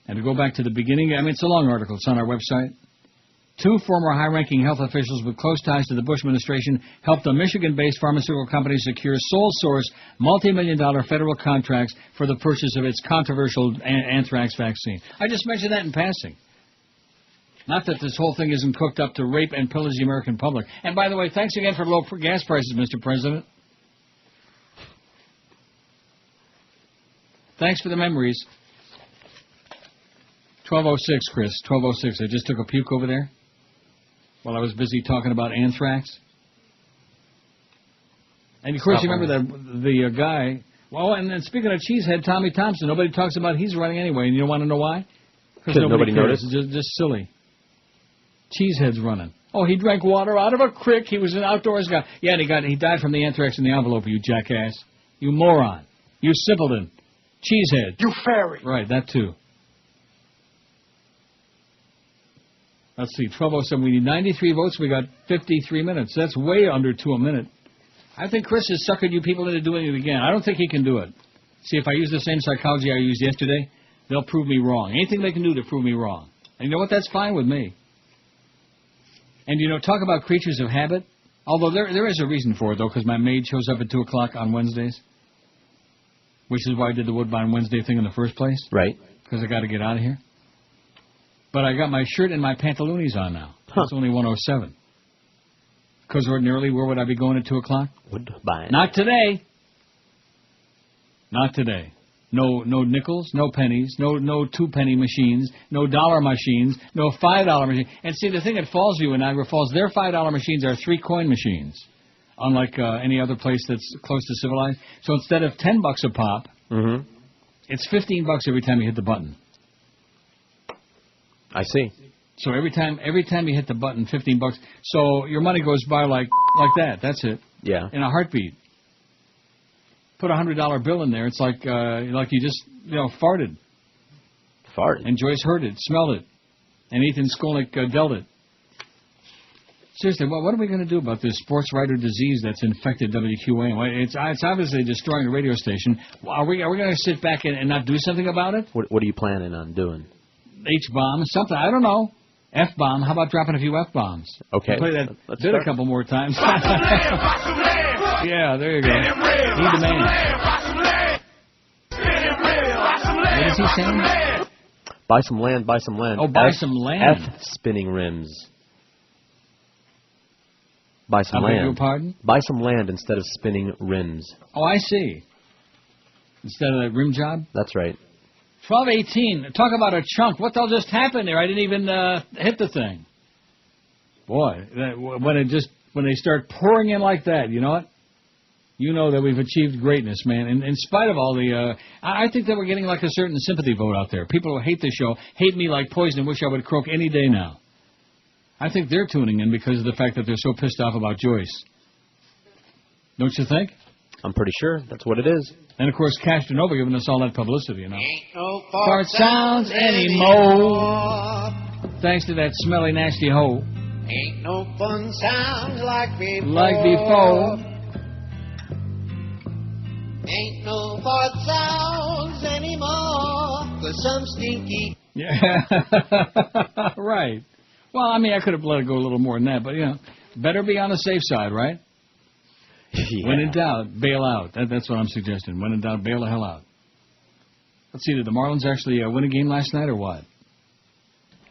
Speaker 2: And to go back to the beginning, it's a long article. It's on our website. Two former high-ranking health officials with close ties to the Bush administration helped a Michigan-based pharmaceutical company secure sole-source, multi-million-dollar federal contracts for the purchase of its controversial anthrax vaccine. I just mentioned that in passing. Not that this whole thing isn't cooked up to rape and pillage the American public. And by the way, thanks again for low gas prices, Mr. President. Thanks for the memories. 1206, Chris. 1206. I just took a puke over there while I was busy talking about anthrax. And of course, you remember that the guy. Well, and then speaking of cheesehead, Tommy Thompson. Nobody talks about he's running anyway. And you want to know why? Because nobody noticed. It's just silly. Cheesehead's running. Oh, he drank water out of a creek. He was an outdoors guy. Yeah, and he died from the anthrax in the envelope, you jackass. You moron. You simpleton. Cheesehead.
Speaker 8: You fairy.
Speaker 2: Right, that too. Let's see, 1207. We need 93 votes. We got 53 minutes. That's way under 2 a minute. I think Chris has suckered you people into doing it again. I don't think he can do it. See, if I use the same psychology I used yesterday, they'll prove me wrong. Anything they can do to prove me wrong. And you know what? That's fine with me. And, talk about creatures of habit. Although there is a reason for it, though, because my maid shows up at 2 o'clock on Wednesdays. Which is why I did the Woodbine Wednesday thing in the first place.
Speaker 6: Right.
Speaker 2: Because I got to get out of here. But I got my shirt and my pantaloonies on now. It's only 107. Because ordinarily, where would I be going at 2 o'clock?
Speaker 6: Woodbine.
Speaker 2: Not today. Not today. No nickels, no pennies, no 2-penny machines, no dollar machines, no $5 machines. And see, the thing at Fallsview in Niagara Falls, their $5 machines are 3-coin machines, unlike any other place that's close to civilized. So instead of $10 a pop, it's $15 every time you hit the button.
Speaker 6: I see.
Speaker 2: So every time you hit the button, $15. So your money goes by like that. That's it.
Speaker 6: Yeah.
Speaker 2: In a heartbeat. Put a $100 bill in there. It's like you just farted.
Speaker 6: Farted.
Speaker 2: And Joyce heard it, smelled it, and Ethan Skolnick dealt it. Seriously, what are we going to do about this sports writer disease that's infected WQAM? It's obviously destroying the radio station. Are we going to sit back and not do something about it?
Speaker 6: What are you planning on doing?
Speaker 2: H-bomb, something. I don't know. F-bomb. How about dropping a few F-bombs?
Speaker 6: Okay.
Speaker 2: We'll play that
Speaker 6: Let's
Speaker 2: bit
Speaker 6: start.
Speaker 2: a couple more times. Yeah, there you go. He's the man. What is he saying?
Speaker 6: Buy some land, buy some land.
Speaker 2: Oh, buy some land.
Speaker 6: F-spinning rims. Buy some
Speaker 2: I beg
Speaker 6: land.
Speaker 2: your pardon?
Speaker 6: Buy some land instead of spinning rims.
Speaker 2: Oh, I see. Instead of that rim job?
Speaker 6: That's right.
Speaker 2: 12:18. Talk about a chunk. What the hell just happened there? I didn't even hit the thing. Boy, when they start pouring in like that, you know what? You know that we've achieved greatness, man. And in spite of all the, I think that we're getting like a certain sympathy vote out there. People who hate the show hate me like poison and wish I would croak any day now. I think they're tuning in because of the fact that they're so pissed off about Joyce. Don't you think?
Speaker 6: I'm pretty sure that's what it is.
Speaker 2: And, of course, Castronova giving us all that publicity, you know.
Speaker 3: Ain't no
Speaker 2: Fart sounds anymore. Thanks to that smelly, nasty hoe.
Speaker 3: Ain't no fun sounds like before.
Speaker 2: Like before.
Speaker 3: Ain't no fart sounds anymore. 'Cause some stinky.
Speaker 2: Yeah. Right. Well, I mean, I could have let it go a little more than that, but, better be on the safe side, right?
Speaker 6: Yeah.
Speaker 2: When in doubt, bail out. That's what I'm suggesting. When in doubt, bail the hell out. Let's see, did the Marlins actually win a game last night or what?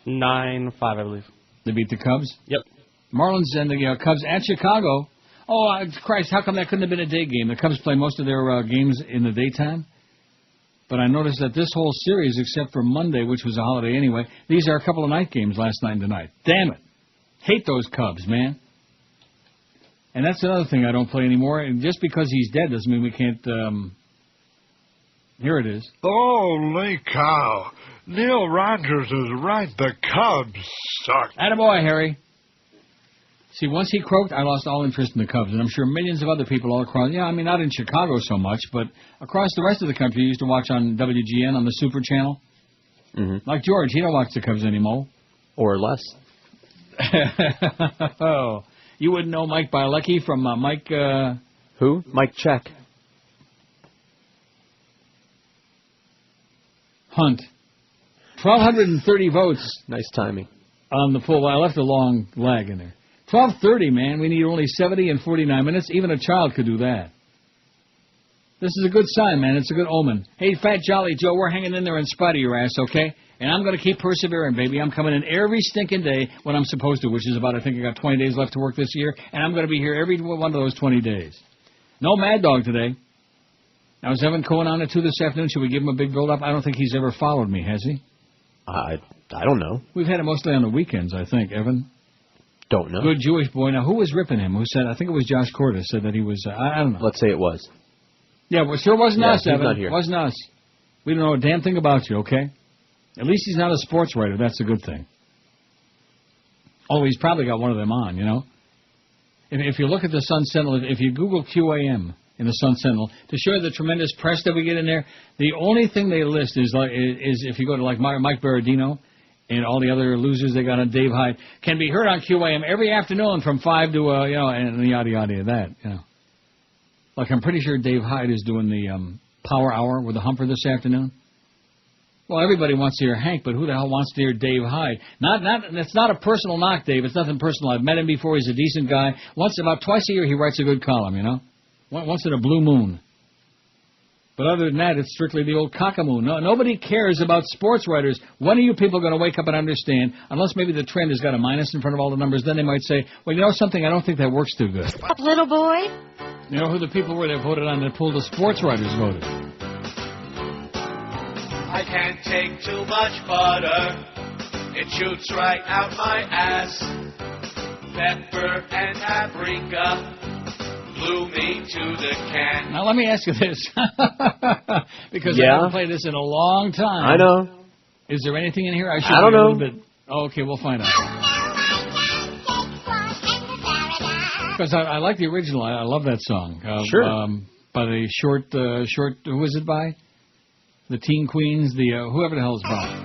Speaker 1: 9-5, I believe.
Speaker 2: They beat the Cubs?
Speaker 1: Yep.
Speaker 2: Marlins and the Cubs at Chicago. Oh, Christ, how come that couldn't have been a day game? The Cubs play most of their games in the daytime. But I noticed that this whole series, except for Monday, which was a holiday anyway, these are a couple of night games last night and tonight. Damn it. Hate those Cubs, man. And that's another thing I don't play anymore. And just because he's dead doesn't mean we can't... Here it is.
Speaker 5: Holy cow. Neil Rogers is right. The Cubs suck.
Speaker 2: Attaboy, Harry. See, once he croaked, I lost all interest in the Cubs. And I'm sure millions of other people all across... Yeah, I mean, not in Chicago so much, but across the rest of the country, used to watch on WGN on the Super Channel.
Speaker 6: Mm-hmm.
Speaker 2: Like George, he don't watch the Cubs anymore.
Speaker 6: Or less.
Speaker 2: Oh... You wouldn't know Mike Bielecki from Mike...
Speaker 6: Who? Mike Check.
Speaker 2: Hunt. 1,230 votes.
Speaker 6: Nice timing.
Speaker 2: On the full... I left a long lag in there. 12:30, man. We need only 70 and 49 minutes. Even a child could do that. This is a good sign, man. It's a good omen. Hey, Fat Jolly Joe, we're hanging in there in spite of your ass, okay? And I'm going to keep persevering, baby. I'm coming in every stinking day when I'm supposed to, which is about, I think I got 20 days left to work this year, and I'm going to be here every one of those 20 days. No Mad Dog today. Now, is Evan Cohen on it, too, this afternoon? Should we give him a big build-up? I don't think he's ever followed me, has he?
Speaker 6: I don't know.
Speaker 2: We've had it mostly on the weekends, I think, Evan.
Speaker 6: Don't know.
Speaker 2: Good Jewish boy. Now, who was ripping him? Who said, I think it was Josh Cordes, said that he was, I don't know.
Speaker 6: Let's say it was.
Speaker 2: Yeah, well, sure wasn't us, Evan.
Speaker 6: Not here.
Speaker 2: Wasn't us. We don't know a damn thing about you, okay? At least he's not a sports writer. That's a good thing. Oh, he's probably got one of them on, you know? If you look at the Sun Sentinel, if you Google QAM in the Sun Sentinel, to show you the tremendous press that we get in there, the only thing they list is if you go to like Mike Berardino and all the other losers they got on Dave Hyde, can be heard on QAM every afternoon from 5 to, and yada yada that, you know. Like I'm pretty sure Dave Hyde is doing the Power Hour with the Humper this afternoon. Well, everybody wants to hear Hank, but who the hell wants to hear Dave Hyde? It's not a personal knock, Dave. It's nothing personal. I've met him before. He's a decent guy. About twice a year, he writes a good column, you know? Once in a blue moon. But other than that, it's strictly the old cockamoon. No, nobody cares about sports writers. When are you people going to wake up and understand? Unless maybe the trend has got a minus in front of all the numbers, then they might say, well, you know something? I don't think that works too good.
Speaker 8: Up, little boy?
Speaker 2: You know who the people were that voted on that pulled the sports writers voted?
Speaker 20: I can't take too much butter. It shoots right out my ass. Pepper and paprika blew me to the can.
Speaker 2: Now let me ask you this, because
Speaker 6: Yeah?
Speaker 2: I haven't played this in a long time.
Speaker 6: I know.
Speaker 2: Is there anything in here I should
Speaker 6: I don't
Speaker 2: be a
Speaker 6: know.
Speaker 2: little bit? Oh, okay, we'll find out. Because I like the original. I love that song.
Speaker 6: Sure.
Speaker 2: By the short. Who was it by? The Teen Queens. The whoever the hell is by.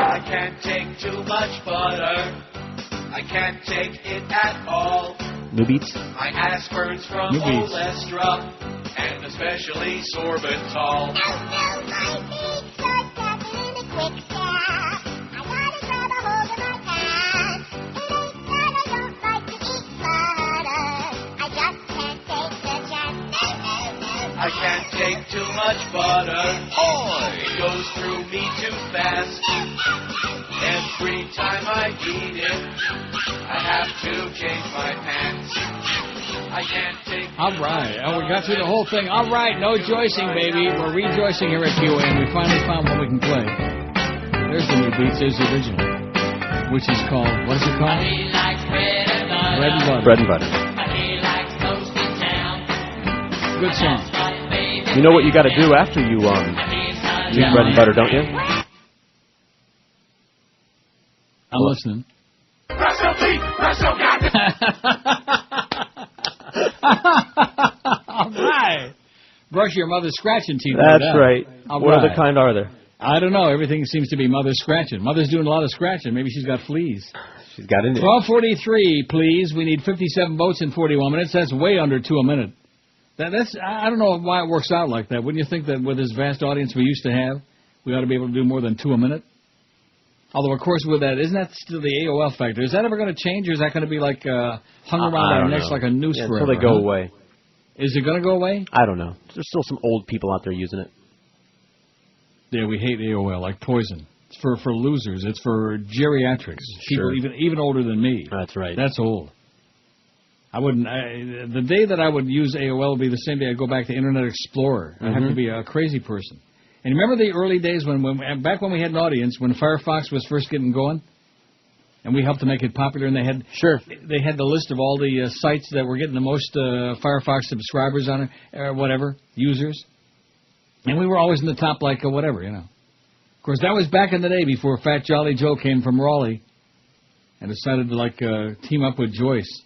Speaker 20: I can't take too much butter. I can't take it at all.
Speaker 6: New beats.
Speaker 20: My ass burns from
Speaker 6: New beats.
Speaker 20: olestra and especially sorbitol. I can't take too much butter. It goes through me too fast. Every time I eat it, I have to change my pants. I can't take.
Speaker 2: All right. Oh, we got through the whole thing. All right. No joicing, baby. We're rejoicing here at QAM. We finally found what we can play. There's the new beats. There's the original, which is called, what is it called? Bread and butter.
Speaker 6: Bread and butter.
Speaker 2: Good song.
Speaker 6: You know what you got to do after you eat bread and butter, don't you?
Speaker 2: I'm listening. All right. Brush your mother's scratching teeth.
Speaker 6: That's right.
Speaker 2: All
Speaker 6: What
Speaker 2: right.
Speaker 6: other kind are there?
Speaker 2: I don't know. Everything seems to be mother's scratching. Mother's doing a lot of scratching. Maybe she's got fleas.
Speaker 6: She's got in it.
Speaker 2: 12:43, please. We need 57 votes in 41 minutes. That's way under 2 a minute. That's I don't know why it works out like that. Wouldn't you think that with this vast audience we used to have, we ought to be able to do more than 2 a minute? Although, of course, with that, isn't that still the AOL factor? Is that ever going to change, or is that going to be like hung around our necks like a noose forever?
Speaker 6: Until they go away.
Speaker 2: Is it going to go away?
Speaker 6: I don't know. There's still some old people out there using it.
Speaker 2: Yeah, we hate AOL like poison. It's for losers. It's for geriatrics. People even older than me.
Speaker 6: That's right.
Speaker 2: That's old. I wouldn't. The day that I would use AOL would be the same day I go back to Internet Explorer. I'd have to be a crazy person. And remember the early days back when we had an audience, when Firefox was first getting going, and we helped to make it popular, and they had the list of all the sites that were getting the most Firefox subscribers on it, or whatever, users. And we were always in the top, like, whatever, you know. Of course, that was back in the day before Fat Jolly Joe came from Raleigh and decided to, like, team up with Joyce.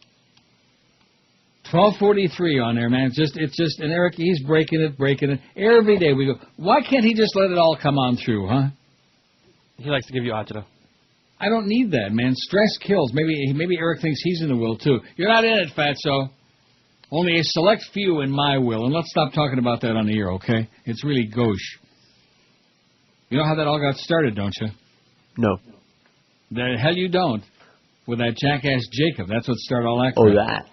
Speaker 2: 12:43 on there, man. It's just, and Eric, he's breaking it. Every day we go, why can't he just let it all come on through, huh?
Speaker 1: He likes to give you agita.
Speaker 2: I don't need that, man. Stress kills. Maybe Eric thinks he's in the will, too. You're not in it, Fatso. Only a select few in my will. And let's stop talking about that on the air, okay? It's really gauche. You know how that all got started, don't you?
Speaker 6: No.
Speaker 2: The hell you don't. With that jackass Jacob. That's what started all that crap.
Speaker 6: Oh, that.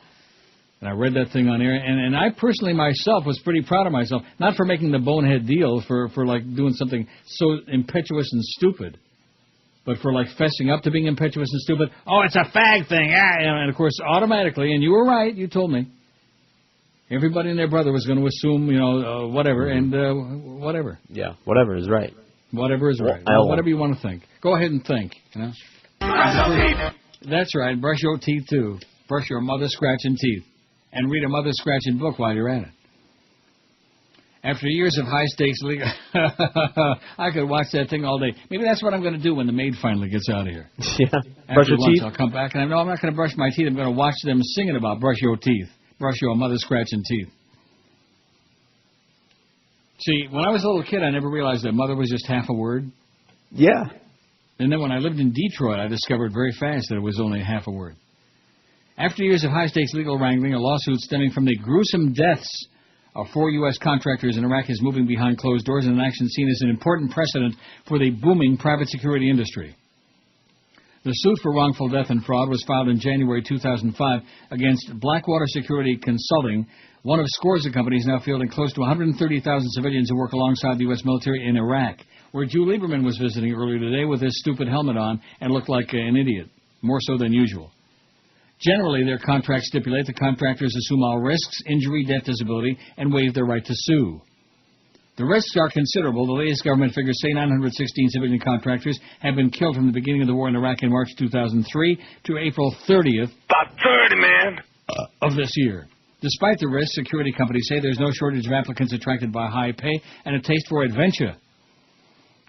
Speaker 2: And I read that thing on air, and I personally myself was pretty proud of myself, not for making the bonehead deal, for like doing something so impetuous and stupid, but for like fessing up to being impetuous and stupid. Oh, it's a fag thing, and of course automatically, and you were right, you told me. Everybody and their brother was going to assume, whatever, and whatever.
Speaker 6: Yeah, whatever is right.
Speaker 2: Whatever is right.
Speaker 6: Well,
Speaker 2: whatever you want to think. Go ahead and think, you know.
Speaker 22: Brush your teeth.
Speaker 2: That's right. Brush your teeth too. Brush your mother's scratching teeth. And read a mother scratching book while you're at it. After years of high-stakes legal... I could watch that thing all day. Maybe that's what I'm going to do when the maid finally gets out of here.
Speaker 6: Yeah. Brush your teeth?
Speaker 2: I'll come back, and I know I'm not going to brush my teeth. I'm going to watch them singing about brush your teeth. Brush your mother scratching teeth. See, when I was a little kid, I never realized that mother was just half a word.
Speaker 6: Yeah.
Speaker 2: And then when I lived in Detroit, I discovered very fast that it was only half a word. After years of high-stakes legal wrangling, a lawsuit stemming from the gruesome deaths of 4 U.S. contractors in Iraq is moving behind closed doors in an action seen as an important precedent for the booming private security industry. The suit for wrongful death and fraud was filed in January 2005 against Blackwater Security Consulting, one of scores of companies now fielding close to 130,000 civilians who work alongside the U.S. military in Iraq, where Drew Lieberman was visiting earlier today with his stupid helmet on and looked like an idiot, more so than usual. Generally, their contracts stipulate the contractors assume all risks, injury, death, disability, and waive their right to sue. The risks are considerable. The latest government figures say 916 civilian contractors have been killed from the beginning of the war in Iraq in March 2003 to April 30th.
Speaker 22: About 30, man.
Speaker 2: Of this year. Despite the risks, security companies say there's no shortage of applicants attracted by high pay and a taste for adventure.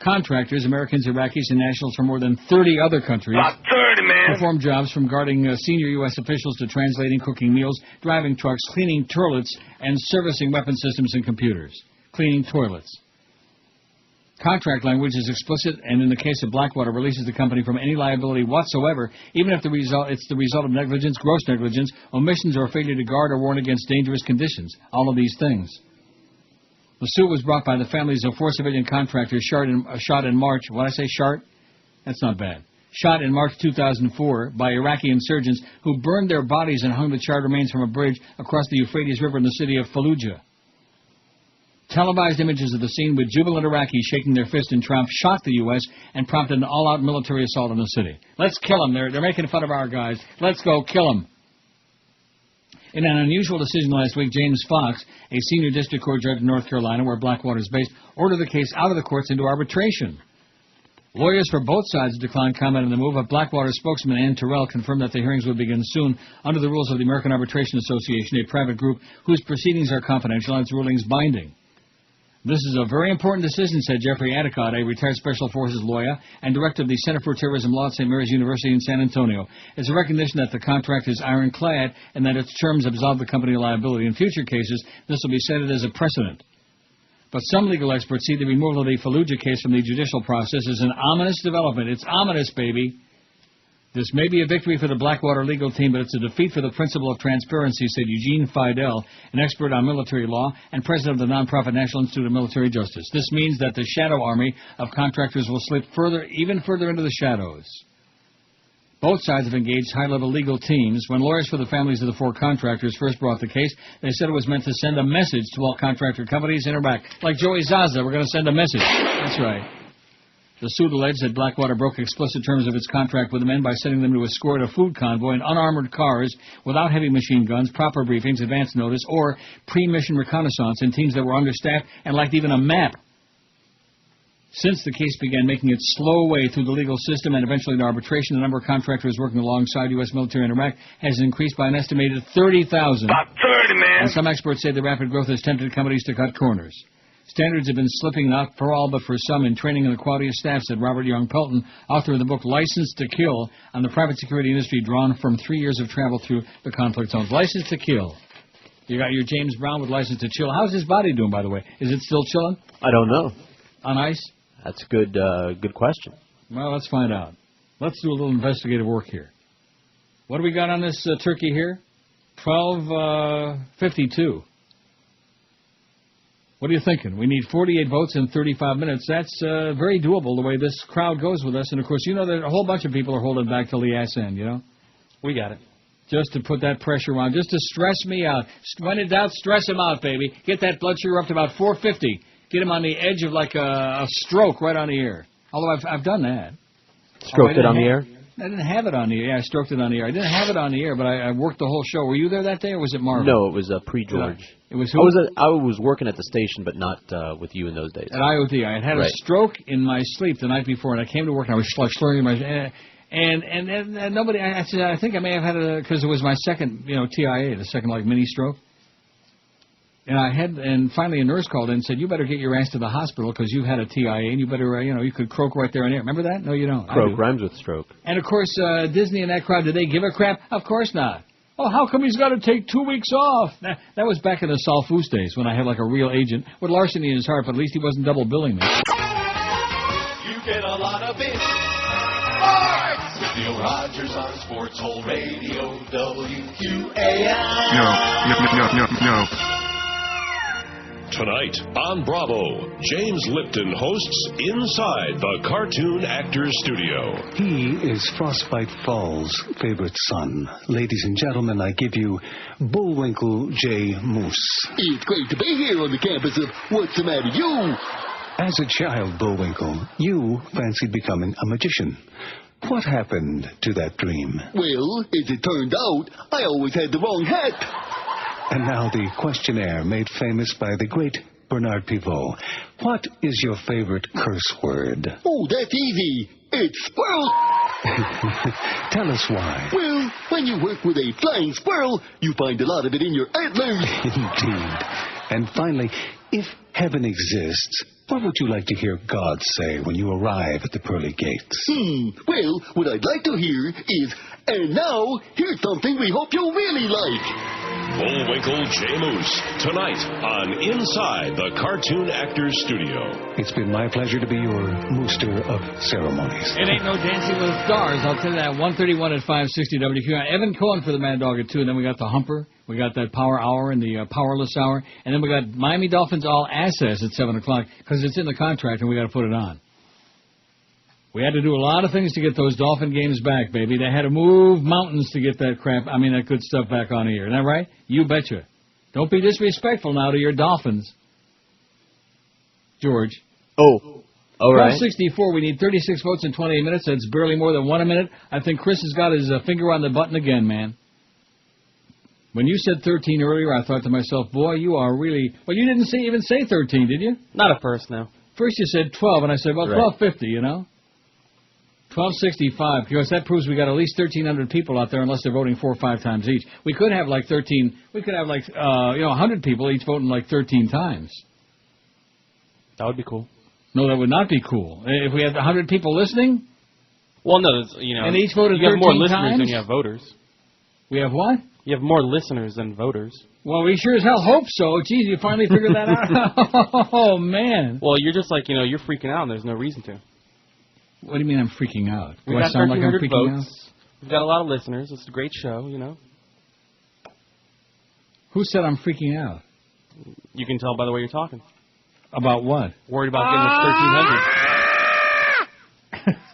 Speaker 2: Contractors, Americans, Iraqis, and nationals from more than 30 other countries perform jobs from guarding senior U.S. officials to translating, cooking meals, driving trucks, cleaning toilets, and servicing weapon systems and computers. Cleaning toilets. Contract language is explicit, and in the case of Blackwater, releases the company from any liability whatsoever, even if it's the result of negligence, gross negligence, omissions, or failure to guard or warn against dangerous conditions. All of these things. The suit was brought by the families of 4 civilian contractors shot in March. What did I say, shot? That's not bad. Shot in March 2004 by Iraqi insurgents who burned their bodies and hung the charred remains from a bridge across the Euphrates River in the city of Fallujah. Televised images of the scene with jubilant Iraqis shaking their fist in triumph shocked the U.S. and prompted an all-out military assault on the city. Let's kill them. They're making fun of our guys. Let's go kill them. In an unusual decision last week, James Fox, a senior district court judge in North Carolina, where Blackwater is based, ordered the case out of the courts into arbitration. Lawyers for both sides declined comment on the move, but Blackwater spokesman Ann Terrell confirmed that the hearings would begin soon under the rules of the American Arbitration Association, a private group whose proceedings are confidential and its rulings binding. This is a very important decision, said Jeffrey Adicott, a retired Special Forces lawyer and director of the Center for Terrorism Law at St. Mary's University in San Antonio. It's a recognition that the contract is ironclad and that its terms absolve the company of liability. In future cases, this will be cited as a precedent. But some legal experts see the removal of the Fallujah case from the judicial process as an ominous development. It's ominous, baby. This may be a victory for the Blackwater legal team, but it's a defeat for the principle of transparency, said Eugene Fidel, an expert on military law and president of the nonprofit National Institute of Military Justice. This means that the shadow army of contractors will slip even further into the shadows. Both sides have engaged high-level legal teams. When lawyers for the families of the 4 contractors first brought the case, they said it was meant to send a message to all contractor companies in Iraq. Like Joey Zaza, we're going to send a message. That's right. The suit alleged that Blackwater broke explicit terms of its contract with the men by sending them to escort a food convoy in unarmored cars without heavy machine guns, proper briefings, advance notice, or pre-mission reconnaissance in teams that were understaffed and lacked even a map. Since the case began making its slow way through the legal system and eventually into arbitration, the number of contractors working alongside U.S. military in Iraq has increased by an estimated 30,000.
Speaker 22: About 30, man.
Speaker 2: And some experts say the rapid growth has tempted companies to cut corners. Standards have been slipping, not for all, but for some, in training and the quality of staff, said Robert Young Pelton, author of the book License to Kill, on the private security industry drawn from 3 years of travel through the conflict zones. License to Kill. You got your James Brown with License to Chill. How's his body doing, by the way? Is it still chilling?
Speaker 6: I don't know.
Speaker 2: On ice?
Speaker 6: That's a good question.
Speaker 2: Well, let's find out. Let's do a little investigative work here. What do we got on this turkey here? 12:52. What are you thinking? We need 48 votes in 35 minutes. That's very doable the way this crowd goes with us. And, of course, you know that a whole bunch of people are holding back till the ass end, you know?
Speaker 1: We got it.
Speaker 2: Just to put that pressure on, just to stress me out. When in doubt, stress him out, baby. Get that blood sugar up to about 450. Get him on the edge of like a stroke right on the air. Although I've done that.
Speaker 6: Stroked it on the air?
Speaker 2: I didn't have it on the air. Yeah, I stroked it on the air. I didn't have it on the air, but I worked the whole show. Were you there that day, or was it Marvin?
Speaker 6: No, it was pre-George.
Speaker 2: It was who?
Speaker 6: I was working at the station, but not with you in those days.
Speaker 2: At IOD. I had a stroke in my sleep the night before, and I came to work, and I was like slurring my... And nobody... I said, I think I may have had it because it was my second, TIA, the second, mini stroke. And finally a nurse called in and said, you better get your ass to the hospital because you've had a TIA and you better, you could croak right there and there. Remember that? No, you don't.
Speaker 6: Croak rhymes with stroke.
Speaker 2: And, of course, Disney and that crowd, did they give a crap? Of course not. Oh, how come he's got to take 2 weeks off? That was back in the Saul Foose days when I had like a real agent with larceny in his heart, but at least he wasn't double billing me.
Speaker 22: You get a lot of it. Sports! With Neil Rogers on Sports Whole Radio, WQAM.
Speaker 18: No.
Speaker 11: Tonight on Bravo, James Lipton hosts Inside the Cartoon Actors Studio.
Speaker 8: He is Frostbite Falls' favorite son. Ladies and gentlemen, I give you Bullwinkle J. Moose.
Speaker 22: It's great to be here on the campus of What's the Matter, You?
Speaker 8: As a child, Bullwinkle, you fancied becoming a magician. What happened to that dream?
Speaker 9: Well, as it turned out, I always had the wrong hat.
Speaker 8: And now the questionnaire made famous by the great Bernard Pivot. What is your favorite curse word?
Speaker 9: Oh, that's easy. It's squirrel.
Speaker 8: Tell us why.
Speaker 9: Well, when you work with a flying squirrel, you find a lot of it in your antlers.
Speaker 8: Indeed. And finally, if heaven exists, what would you like to hear God say when you arrive at the pearly gates?
Speaker 9: Well, what I'd like to hear is, and now, here's something we hope you'll really like.
Speaker 11: Bullwinkle J. Moose, tonight on Inside the Cartoon Actors Studio.
Speaker 8: It's been my pleasure to be your mooster of ceremonies.
Speaker 2: It ain't no Dancing with the Stars. I'll tell you that. 131 at 560 WQAM. Evan Cohen for the Mad Dog at 2. And then we got the Humper. We got that Power Hour and the Powerless Hour. And then we got Miami Dolphins All Access at 7 o'clock because it's in the contract and we got to put it on. We had to do a lot of things to get those Dolphin games back, baby. They had to move mountains to get that that good stuff back on the air. Isn't that right? You betcha. Don't be disrespectful now to your Dolphins. George.
Speaker 6: Oh, all right.
Speaker 2: 1264, we need 36 votes in 28 minutes. That's barely more than 1 a minute. I think Chris has got his finger on the button again, man. When you said 13 earlier, I thought to myself, boy, you are really... Well, you didn't even say 13, did you?
Speaker 1: Not at first, no.
Speaker 2: First you said 12, and I said, well, 1250, you know? 1265, because that proves we got at least 1,300 people out there, unless they're voting 4 or 5 times each. We could have like 13. We could have like 100 people each voting like 13 times.
Speaker 1: That would be cool.
Speaker 2: No, that would not be cool. If we had 100 people listening.
Speaker 1: Well, no, you know.
Speaker 2: And each voted 13 times.
Speaker 1: You have more listeners than you have voters.
Speaker 2: We have what?
Speaker 1: You have more listeners than voters.
Speaker 2: Well, we sure as hell hope so. Geez, you finally figured that out. Oh man.
Speaker 1: Well, you're just like you're freaking out, and there's no reason to.
Speaker 2: What do you mean I'm freaking out? Do
Speaker 1: We've
Speaker 2: I
Speaker 1: got
Speaker 2: sound like I'm
Speaker 1: 1,300
Speaker 2: freaking
Speaker 1: votes.
Speaker 2: out?
Speaker 1: We've got a lot of listeners. It's a great show, you know.
Speaker 2: Who said I'm freaking out?
Speaker 1: You can tell by the way you're talking.
Speaker 2: About what?
Speaker 1: Worried about getting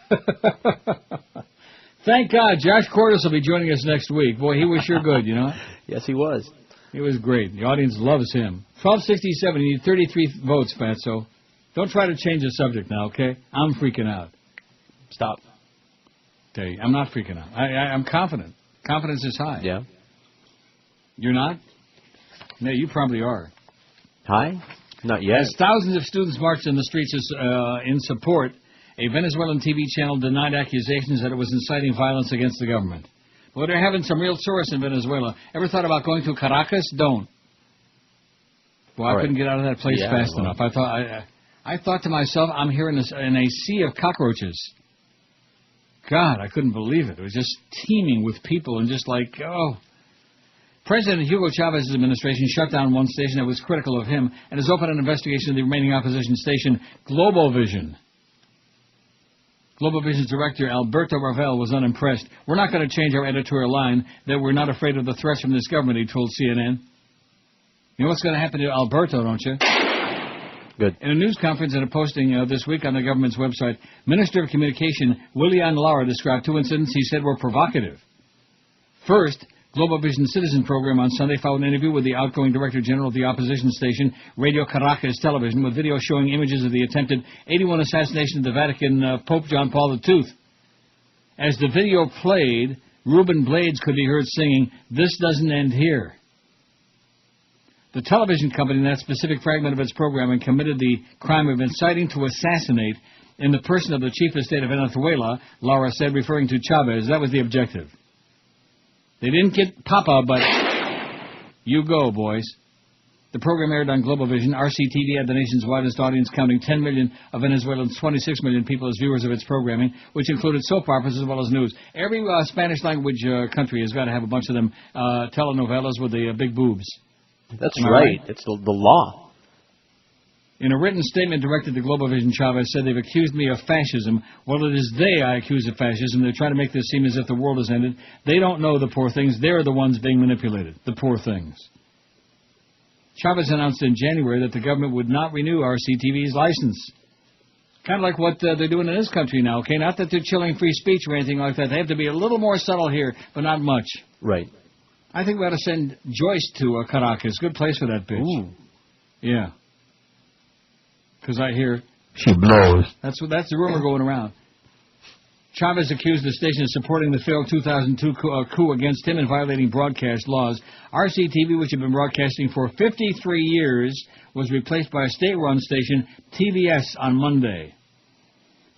Speaker 1: this 1,300.
Speaker 2: Thank God, Josh Cordes will be joining us next week. Boy, he was sure good, you know.
Speaker 6: Yes, he was.
Speaker 2: He was great. The audience loves him. 1267, you need 33 votes, Fatso. Don't try to change the subject now, okay? I'm freaking out.
Speaker 1: Stop.
Speaker 2: Okay, I'm not freaking out. I'm confident. Confidence is high.
Speaker 6: Yeah.
Speaker 2: You're not? No, you probably are.
Speaker 6: High? Not yet.
Speaker 2: As thousands of students marched in the streets in support, a Venezuelan TV channel denied accusations that it was inciting violence against the government. But they're having some real tourists in Venezuela. Ever thought about going to Caracas? Don't. Well, I couldn't get out of that place fast enough. I thought to myself, I'm here in a sea of cockroaches. God, I couldn't believe it. It was just teeming with people and just like, oh. President Hugo Chavez's administration shut down one station that was critical of him and has opened an investigation of the remaining opposition station, Globovision. Globovision's director, Alberto Ravel, was unimpressed. We're not going to change our editorial line that we're not afraid of the threats from this government, he told CNN. You know what's going to happen to Alberto, don't you?
Speaker 6: Good.
Speaker 2: In a news conference and a posting this week on the government's website, Minister of Communication William Lara described 2 incidents he said were provocative. First, Globovision Citizen program on Sunday followed an interview with the outgoing Director General of the opposition station, Radio Caracas Television, with video showing images of the attempted 81 assassination of the Vatican Pope John Paul II. As the video played, Ruben Blades could be heard singing, "This doesn't end here." The television company in that specific fragment of its programming committed the crime of inciting to assassinate in the person of the chief of state of Venezuela, Lara said, referring to Chavez. That was the objective. They didn't get Papa, but you go, boys. The program aired on Globovision. RCTV had the nation's widest audience, counting 10 million of Venezuela's 26 million people as viewers of its programming, which included soap operas as well as news. Every Spanish-language country has got to have a bunch of them telenovelas with the big boobs.
Speaker 6: That's right. It's the law.
Speaker 2: In a written statement directed to Globovision, Chavez said they've accused me of fascism. Well, it is they I accuse of fascism. They're trying to make this seem as if the world has ended. They don't know the poor things. They're the ones being manipulated, the poor things. Chavez announced in January that the government would not renew RCTV's license. Kind of like what they're doing in this country now, okay? Not that they're chilling free speech or anything like that. They have to be a little more subtle here, but not much.
Speaker 6: Right.
Speaker 2: I think we ought to send Joyce to Caracas. Good place for that bitch.
Speaker 6: Ooh.
Speaker 2: Yeah. Because I hear...
Speaker 5: She blows.
Speaker 2: That's the rumor going around. Chavez accused the station of supporting the failed 2002 coup against him and violating broadcast laws. RCTV, which had been broadcasting for 53 years, was replaced by a state-run station, TVS, on Monday.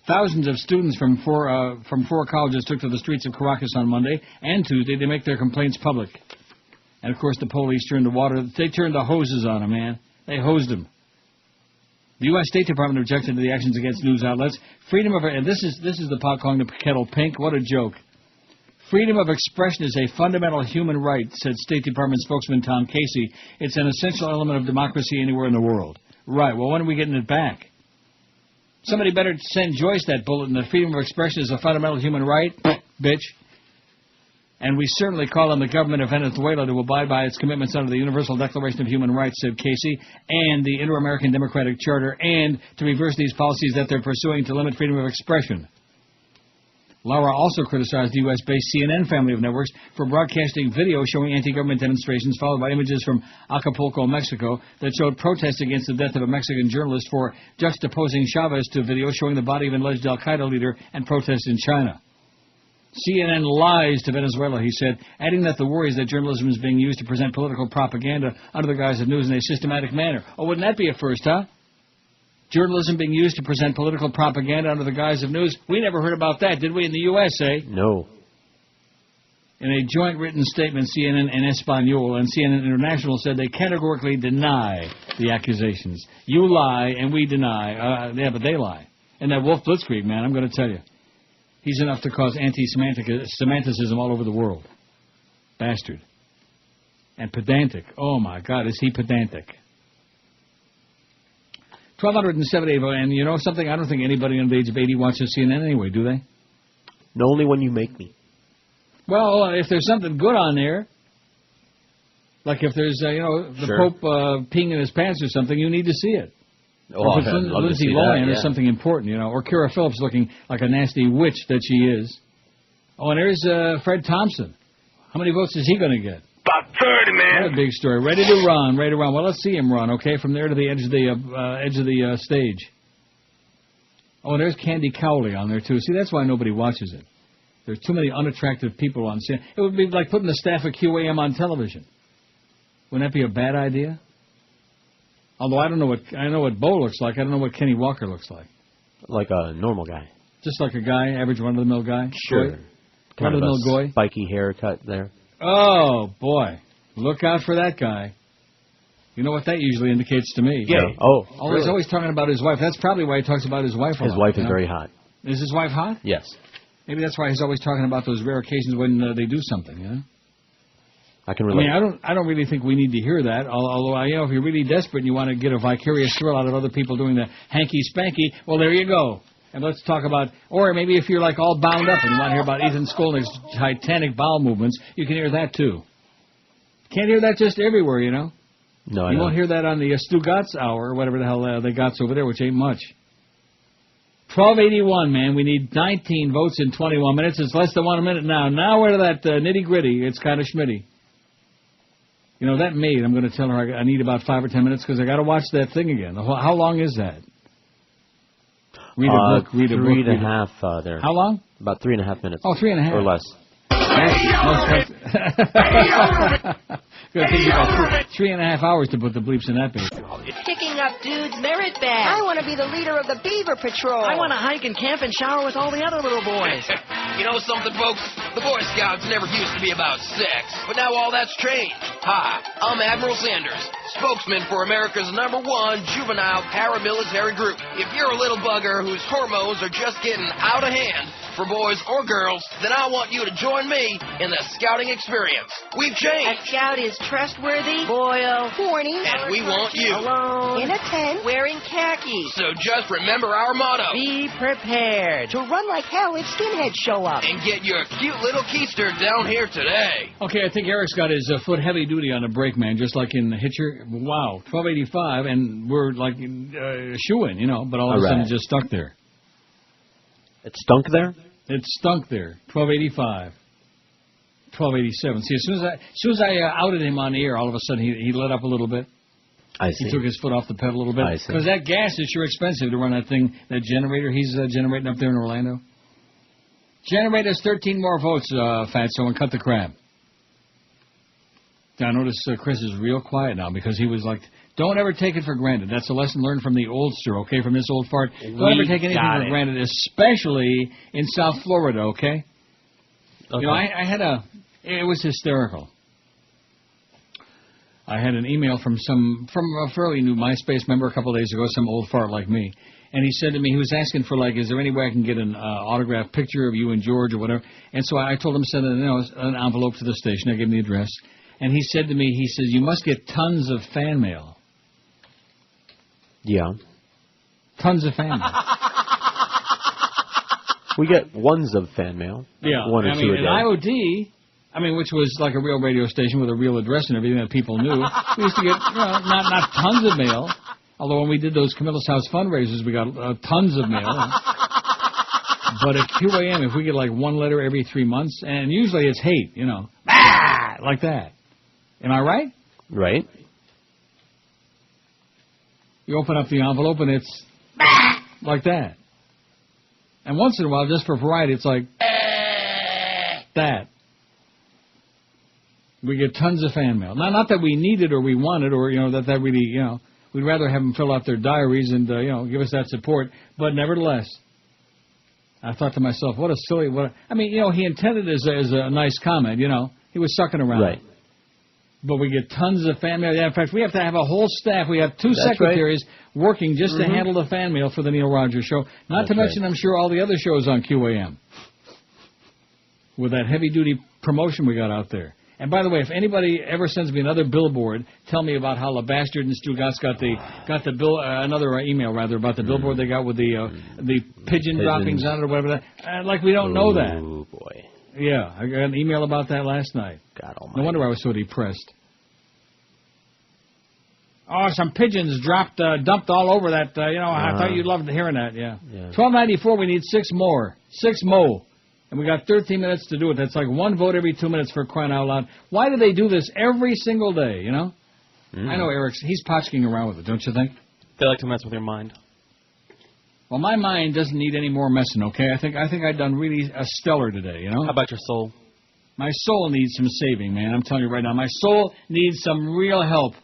Speaker 2: Thousands of students from four colleges took to the streets of Caracas on Monday and Tuesday to make their complaints public. And, of course, the police turned the hoses on them, man. They hosed them. The U.S. State Department objected to the actions against news outlets. Freedom of... And this is the pot calling the kettle pink. What a joke. Freedom of expression is a fundamental human right, said State Department spokesman Tom Casey. It's an essential element of democracy anywhere in the world. Right. Well, when are we getting it back? Somebody better send Joyce that bulletin that freedom of expression is a fundamental human right. Bitch. And we certainly call on the government of Venezuela to abide by its commitments under the Universal Declaration of Human Rights, said Casey, and the Inter-American Democratic Charter, and to reverse these policies that they're pursuing to limit freedom of expression. Laura also criticized the U.S.-based CNN family of networks for broadcasting video showing anti-government demonstrations, followed by images from Acapulco, Mexico, that showed protests against the death of a Mexican journalist for juxtaposing Chavez to video showing the body of an alleged al-Qaeda leader and protests in China. CNN lies to Venezuela, he said, adding that the worry is that journalism is being used to present political propaganda under the guise of news in a systematic manner. Oh, wouldn't that be a first, huh? Journalism being used to present political propaganda under the guise of news? We never heard about that, did we, in the USA?
Speaker 6: No.
Speaker 2: In a joint written statement, CNN and Espanol and CNN International said they categorically deny the accusations. You lie, and we deny. Yeah, but they lie. And that Wolf Blitzkrieg, man, I'm going to tell you. He's enough to cause anti-Semitism all over the world. Bastard. And pedantic. Oh, my God, is he pedantic. 1,278, and you know something? I don't think anybody under the age of 80 watches CNN anyway, do they?
Speaker 6: No, only when you make me.
Speaker 2: Well, if there's something good on there, like if there's, the
Speaker 6: Sure.
Speaker 2: Pope peeing in his pants or something, you need to see it.
Speaker 6: Oh,
Speaker 2: Or if it's
Speaker 6: I'd love to
Speaker 2: Lindsay
Speaker 6: see
Speaker 2: Lohan
Speaker 6: that,
Speaker 2: or
Speaker 6: yeah.
Speaker 2: something important, or Kara Phillips looking like a nasty witch that she is. Oh, and there's Fred Thompson. How many votes is he going to get?
Speaker 17: About 30, man.
Speaker 2: What a big story. Ready to run. Well, let's see him run, okay, from there to the edge of the stage. Oh, and there's Candy Cowley on there, too. See, that's why nobody watches it. There's too many unattractive people on CNN. It would be like putting the staff of QAM on television. Wouldn't that be a bad idea? Although I know what Bo looks like. I don't know what Kenny Walker looks like.
Speaker 6: Like a normal guy.
Speaker 2: Just like a guy, average run-of-the-mill guy?
Speaker 6: Sure.
Speaker 2: Goy? Run-of-the-mill goy?
Speaker 6: Spiky haircut there.
Speaker 2: Oh, boy. Look out for that guy. You know what that usually indicates to me?
Speaker 6: Yeah. Oh,
Speaker 2: He's always talking about his wife. That's probably why he talks about his wife a lot.
Speaker 6: His wife is very hot.
Speaker 2: Is his wife hot?
Speaker 6: Yes.
Speaker 2: Maybe that's why he's always talking about those rare occasions when they do something,
Speaker 6: I can relate.
Speaker 2: I mean, I don't really think we need to hear that. Although, if you're really desperate and you want to get a vicarious thrill out of other people doing the hanky-spanky, well, there you go. And let's talk about, or maybe if you're like all bound up and you want to hear about Ethan Skolnick's titanic bowel movements, you can hear that too. Can't hear that just everywhere, No,
Speaker 6: I
Speaker 2: You
Speaker 6: don't.
Speaker 2: won't hear that on the Stu Gotts hour or whatever the hell they got over there, which ain't much. 1281, man. We need 19 votes in 21 minutes. It's less than 1 minute now. Now we're to that nitty-gritty. It's kind of schmitty. That maid, I'm going to tell her I need about 5 or 10 minutes because I got to watch that thing again. How long is that? Read a book. Read a book.
Speaker 6: 3.5 there.
Speaker 2: How long?
Speaker 6: About 3.5 minutes.
Speaker 2: Oh, 3.5.
Speaker 6: Or less.
Speaker 2: Going to take you about 3.5 hours to put the bleeps in that baby.
Speaker 4: Picking up dudes' merit badge. I want to be the leader of the Beaver Patrol. I want to hike and camp and shower with all the other little boys.
Speaker 12: You know something, folks? The Boy Scouts never used to be about sex, but now all that's changed. Hi, I'm Admiral Sanders, spokesman for America's #1 juvenile paramilitary group. If you're a little bugger whose hormones are just getting out of hand for boys or girls, then I want you to join me in the scouting experience. We've changed.
Speaker 4: A scout is trustworthy, loyal, horny,
Speaker 12: And we want you.
Speaker 4: alone, in a tent, wearing khakis.
Speaker 12: So just remember our motto.
Speaker 4: Be prepared to run like hell if skinheads show up.
Speaker 12: And get your cute little keister down here today.
Speaker 2: Okay, I think Eric's got his foot heavy duty on the brake, man, just like in the Hitcher. Wow, 1285, and we're like shoo-in, but all of a sudden it's just stuck there.
Speaker 6: It stunk there?
Speaker 2: It stunk there. 1285. 1287. See, as soon as I outed him on the air, all of a sudden he let up a little bit.
Speaker 6: I see.
Speaker 2: He took his foot off the pedal a little bit.
Speaker 6: I see.
Speaker 2: Because that gas is sure expensive to run that thing, that generator he's generating up there in Orlando. Generate us 13 more votes, Fatso, and cut the crap. Now, notice Chris is real quiet now because he was like, don't ever take it for granted. That's a lesson learned from the oldster, okay, from this old fart. Don't ever take anything for granted, especially in South Florida, okay? You know, I had it was hysterical. I had an email from a fairly new MySpace member a couple of days ago, some old fart like me. And he said to me, he was asking for, like, is there any way I can get an autographed picture of you and George or whatever? And so I told him to send an envelope to the station. I gave him the address. And he said to me, he says, you must get tons of fan mail.
Speaker 6: Yeah.
Speaker 2: Tons of fan mail.
Speaker 6: We get ones of fan mail.
Speaker 2: Yeah.
Speaker 6: One or two a day.
Speaker 2: An IOD, which was like a real radio station with a real address and everything that people knew, we used to get not tons of mail. Although when we did those Camilla's House fundraisers, we got tons of mail. But at QAM, if we get like one letter every 3 months, and usually it's hate, like that. Am I right?
Speaker 6: Right.
Speaker 2: You open up the envelope and it's like that. And once in a while, just for variety, it's like that. We get tons of fan mail. Not that we need it or we want it or, that really, we'd rather have them fill out their diaries and, give us that support. But nevertheless, I thought to myself, what a silly, he intended it as a nice comment, He was sucking around.
Speaker 6: Right.
Speaker 2: But we get tons of fan mail. Yeah, in fact, we have to have a whole staff. We have two secretaries working just to handle the fan mail for the Neil Rogers Show. Not to mention, I'm sure, all the other shows on QAM. With that heavy-duty promotion we got out there. And by the way, if anybody ever sends me another billboard, tell me about how the bastard and Stugatz got the bill, another email rather about the billboard they got with the pigeon droppings on it or whatever. Like we don't know that.
Speaker 6: Oh boy.
Speaker 2: Yeah, I got an email about that last night.
Speaker 6: God almighty.
Speaker 2: No wonder I was so depressed. Oh, some pigeons dumped all over that. I thought you'd love hearing that. Yeah. 1294. We need 6 more. 6 more. And we got 13 minutes to do it. That's like 1 vote every 2 minutes for crying out loud. Why do they do this every single day, I know Eric's, he's potchking around with it, don't you think?
Speaker 1: They like to mess with your mind.
Speaker 2: Well, my mind doesn't need any more messing, okay? I think I've done really stellar today,
Speaker 1: How about your soul?
Speaker 2: My soul needs some saving, man. I'm telling you right now. My soul needs some real help.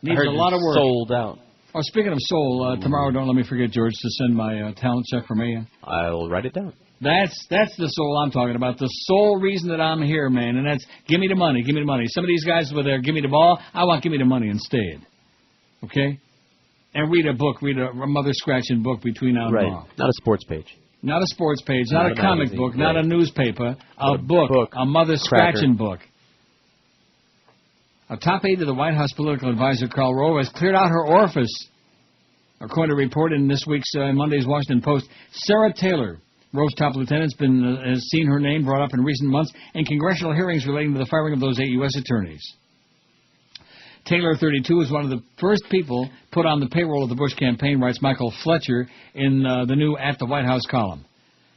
Speaker 2: Needs a lot of work.
Speaker 1: Sold out.
Speaker 2: Oh, speaking of soul, tomorrow, don't let me forget, George, to send my talent check for me.
Speaker 6: I'll write it down.
Speaker 2: That's the soul I'm talking about. The sole reason that I'm here, man, and that's give me the money, give me the money. Some of these guys with their give me the ball, I want give me the money instead. Okay? And read a book, read a mother-scratching book between now and tomorrow.
Speaker 6: Not a sports page.
Speaker 2: Not a sports page, not a comic
Speaker 6: magazine,
Speaker 2: book, not a newspaper, a book, a mother-scratching book. A top aide to the White House political advisor, Karl Rove, has cleared out her orifice. According to a report in this week's Monday's Washington Post, Sarah Taylor, Rove's top lieutenant, has seen her name brought up in recent months in congressional hearings relating to the firing of those 8 U.S. attorneys. Taylor, 32, is one of the first people put on the payroll of the Bush campaign, writes Michael Fletcher in the new At the White House column.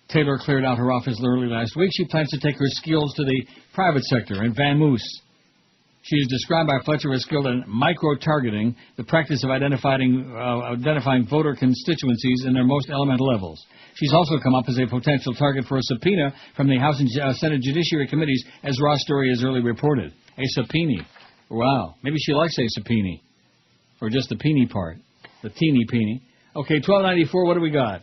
Speaker 2: Taylor cleared out her office early last week. She plans to take her skills to the private sector in Van Moose. She is described by Fletcher as skilled in micro-targeting, the practice of identifying voter constituencies in their most elemental levels. She's also come up as a potential target for a subpoena from the House and Senate Judiciary Committees, as Ross Story has early reported. A subpoena. Wow. Maybe she likes a subpoena. Or just the peeny part. The teeny-peeny. Okay, 1294, what do we got?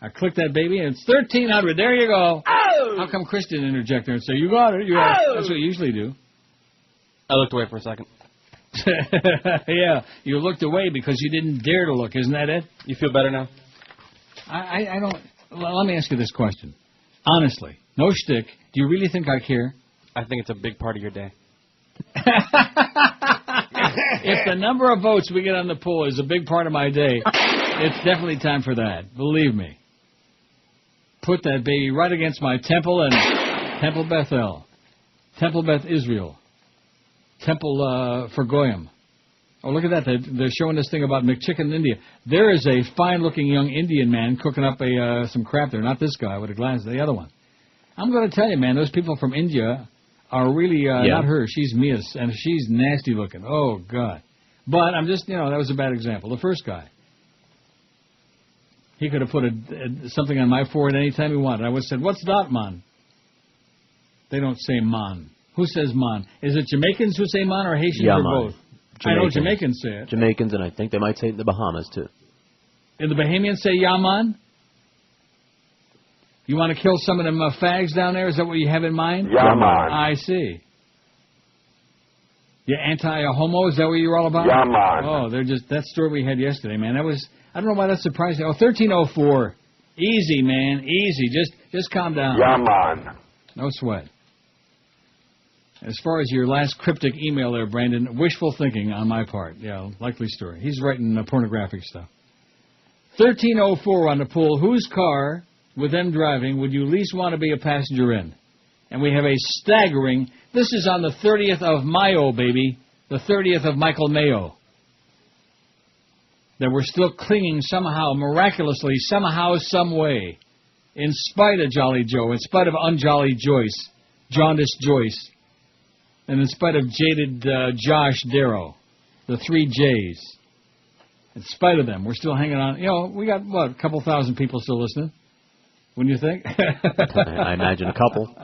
Speaker 2: I click that baby, and it's 1,300. There you go.
Speaker 3: Oh!
Speaker 2: How come Chris didn't interject there and say, you got it, you got it? That's what you usually do.
Speaker 1: I looked away for a second.
Speaker 2: Yeah, you looked away because you didn't dare to look. Isn't that it?
Speaker 1: You feel better now?
Speaker 2: I don't... Let me ask you this question. Honestly, no shtick, do you really think I care?
Speaker 1: I think it's a big part of your day.
Speaker 2: If the number of votes we get on the poll is a big part of my day, it's definitely time for that. Believe me. Put that baby right against my temple and Temple Bethel. Temple Beth Israel. Temple for Goyim. Oh, look at that. They're showing this thing about McChicken in India. There is a fine-looking young Indian man cooking up some crap there. Not this guy with the glasses, the other one. I'm going to tell you, man, those people from India are really, not her. She's Mia's, and she's nasty looking. Oh, God. But I'm just, that was a bad example. The first guy. He could have put something on my forehead any time he wanted. I would have said, what's that, man? They don't say man. Who says man? Is it Jamaicans who say man or Haitians
Speaker 6: Yeah,
Speaker 2: or
Speaker 6: man.
Speaker 2: both? I know Jamaicans say it.
Speaker 6: Jamaicans, and I think they might say it in the Bahamas, too.
Speaker 2: And the Bahamians say yaman? You want to kill some of them fags down there? Is that what you have in mind?
Speaker 6: Yaman.
Speaker 2: I see. You anti-homo? Is that what you're all about?
Speaker 10: Yaman.
Speaker 2: Oh, they're just that story we had yesterday, man. That was, I don't know why that surprised you. Oh, 1304. Easy, man. Easy. Just calm down.
Speaker 10: Yaman.
Speaker 2: No sweat. As far as your last cryptic email there, Brandon, wishful thinking on my part. Yeah, likely story. He's writing pornographic stuff. 1304 on the poll. Whose car, with them driving, would you least want to be a passenger in? And we have a staggering, this is on the 30th of Mayo, baby, the 30th of Michael Mayo, that we're still clinging somehow, miraculously, somehow, some way, in spite of Jolly Joe, in spite of unjolly Joyce, jaundiced Joyce, and in spite of jaded Josh Darrow, the 3 J's. In spite of them, we're still hanging on. You know, we got, what, a couple thousand people still listening? Wouldn't you think?
Speaker 6: I imagine a couple.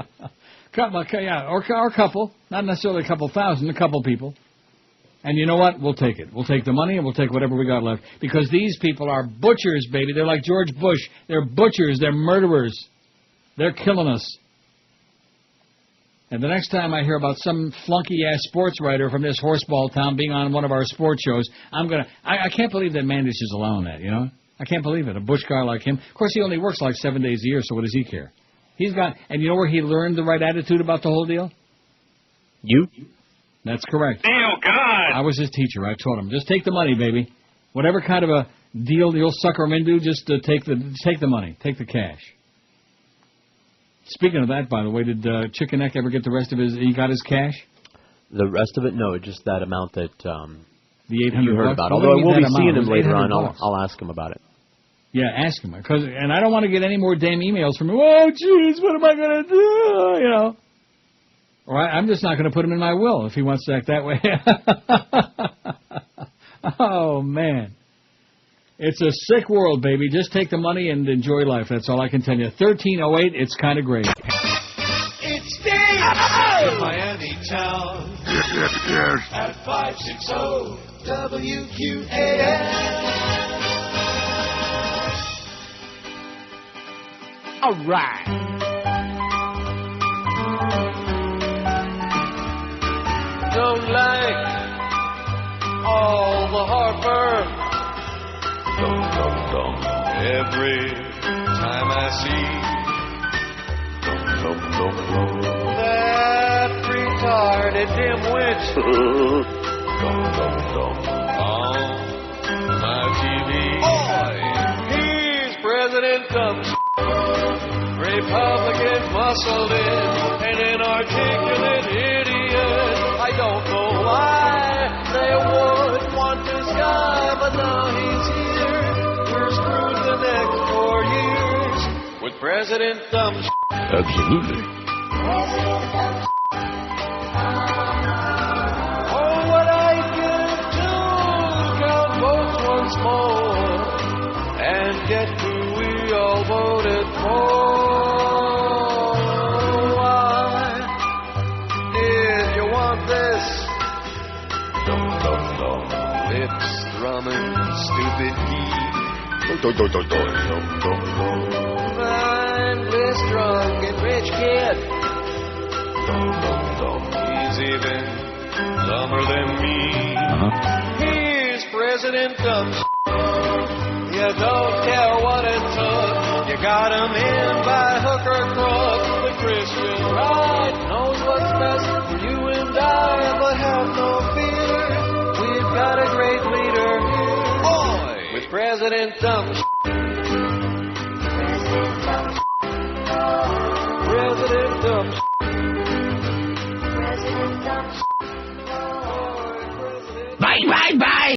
Speaker 2: Yeah, or a couple. Not necessarily a couple thousand, a couple people. And you know what? We'll take it. We'll take the money and we'll take whatever we got left. Because these people are butchers, baby. They're like George Bush. They're butchers. They're murderers. They're killing us. And the next time I hear about some flunky-ass sports writer from this horseball town being on one of our sports shows, I can't believe that Mandish is allowing that, you know? I can't believe it. A butch guy like him. Of course, he only works like 7 days a year, so what does he care? He's got, and you know where he learned the right attitude about the whole deal?
Speaker 6: You?
Speaker 2: That's correct.
Speaker 10: Oh, God.
Speaker 2: I was his teacher. I taught him. Just take the money, baby. Whatever kind of a deal you'll sucker him into, just take the money. Take the cash. Speaking of that, by the way, did Chicken Neck ever get the rest of he got his cash?
Speaker 6: The rest of it, no, just that amount that
Speaker 2: the $800
Speaker 6: you heard about. Although I will be seeing him later on, I'll ask him about it.
Speaker 2: Yeah, ask him. And I don't want to get any more damn emails from him. Oh, jeez, what am I going to do? You know. Or I'm just not going to put him in my will if he wants to act that way. Oh, man. It's a sick world, baby. Just take the money and enjoy life. That's all I can tell you. 1308, it's kind of great.
Speaker 22: It's Dave in Miami town
Speaker 5: Yes.
Speaker 22: at 560 WQAM.
Speaker 4: All right.
Speaker 22: Don't like all the heartburn. Every time I see that retarded dimwit on my TV. He's President Dumb, Republican muscled in, an inarticulate idiot. I don't know why they would want this guy, but now he's here. We're screwed the next 4 years with President Dumb.
Speaker 10: Absolutely.
Speaker 22: Oh, what I get to count votes once more and get who we all voted for. Why did you want this? Lips drumming, stupid geek. Mindless, drunk, and rich kid. He's even dumber than me. He's President Dumb. You don't care what it took. You got him in by hook or crook. The Christian right knows what's best for you and I, but have no fear. We've got a great leader here. Boy! With President Dumb.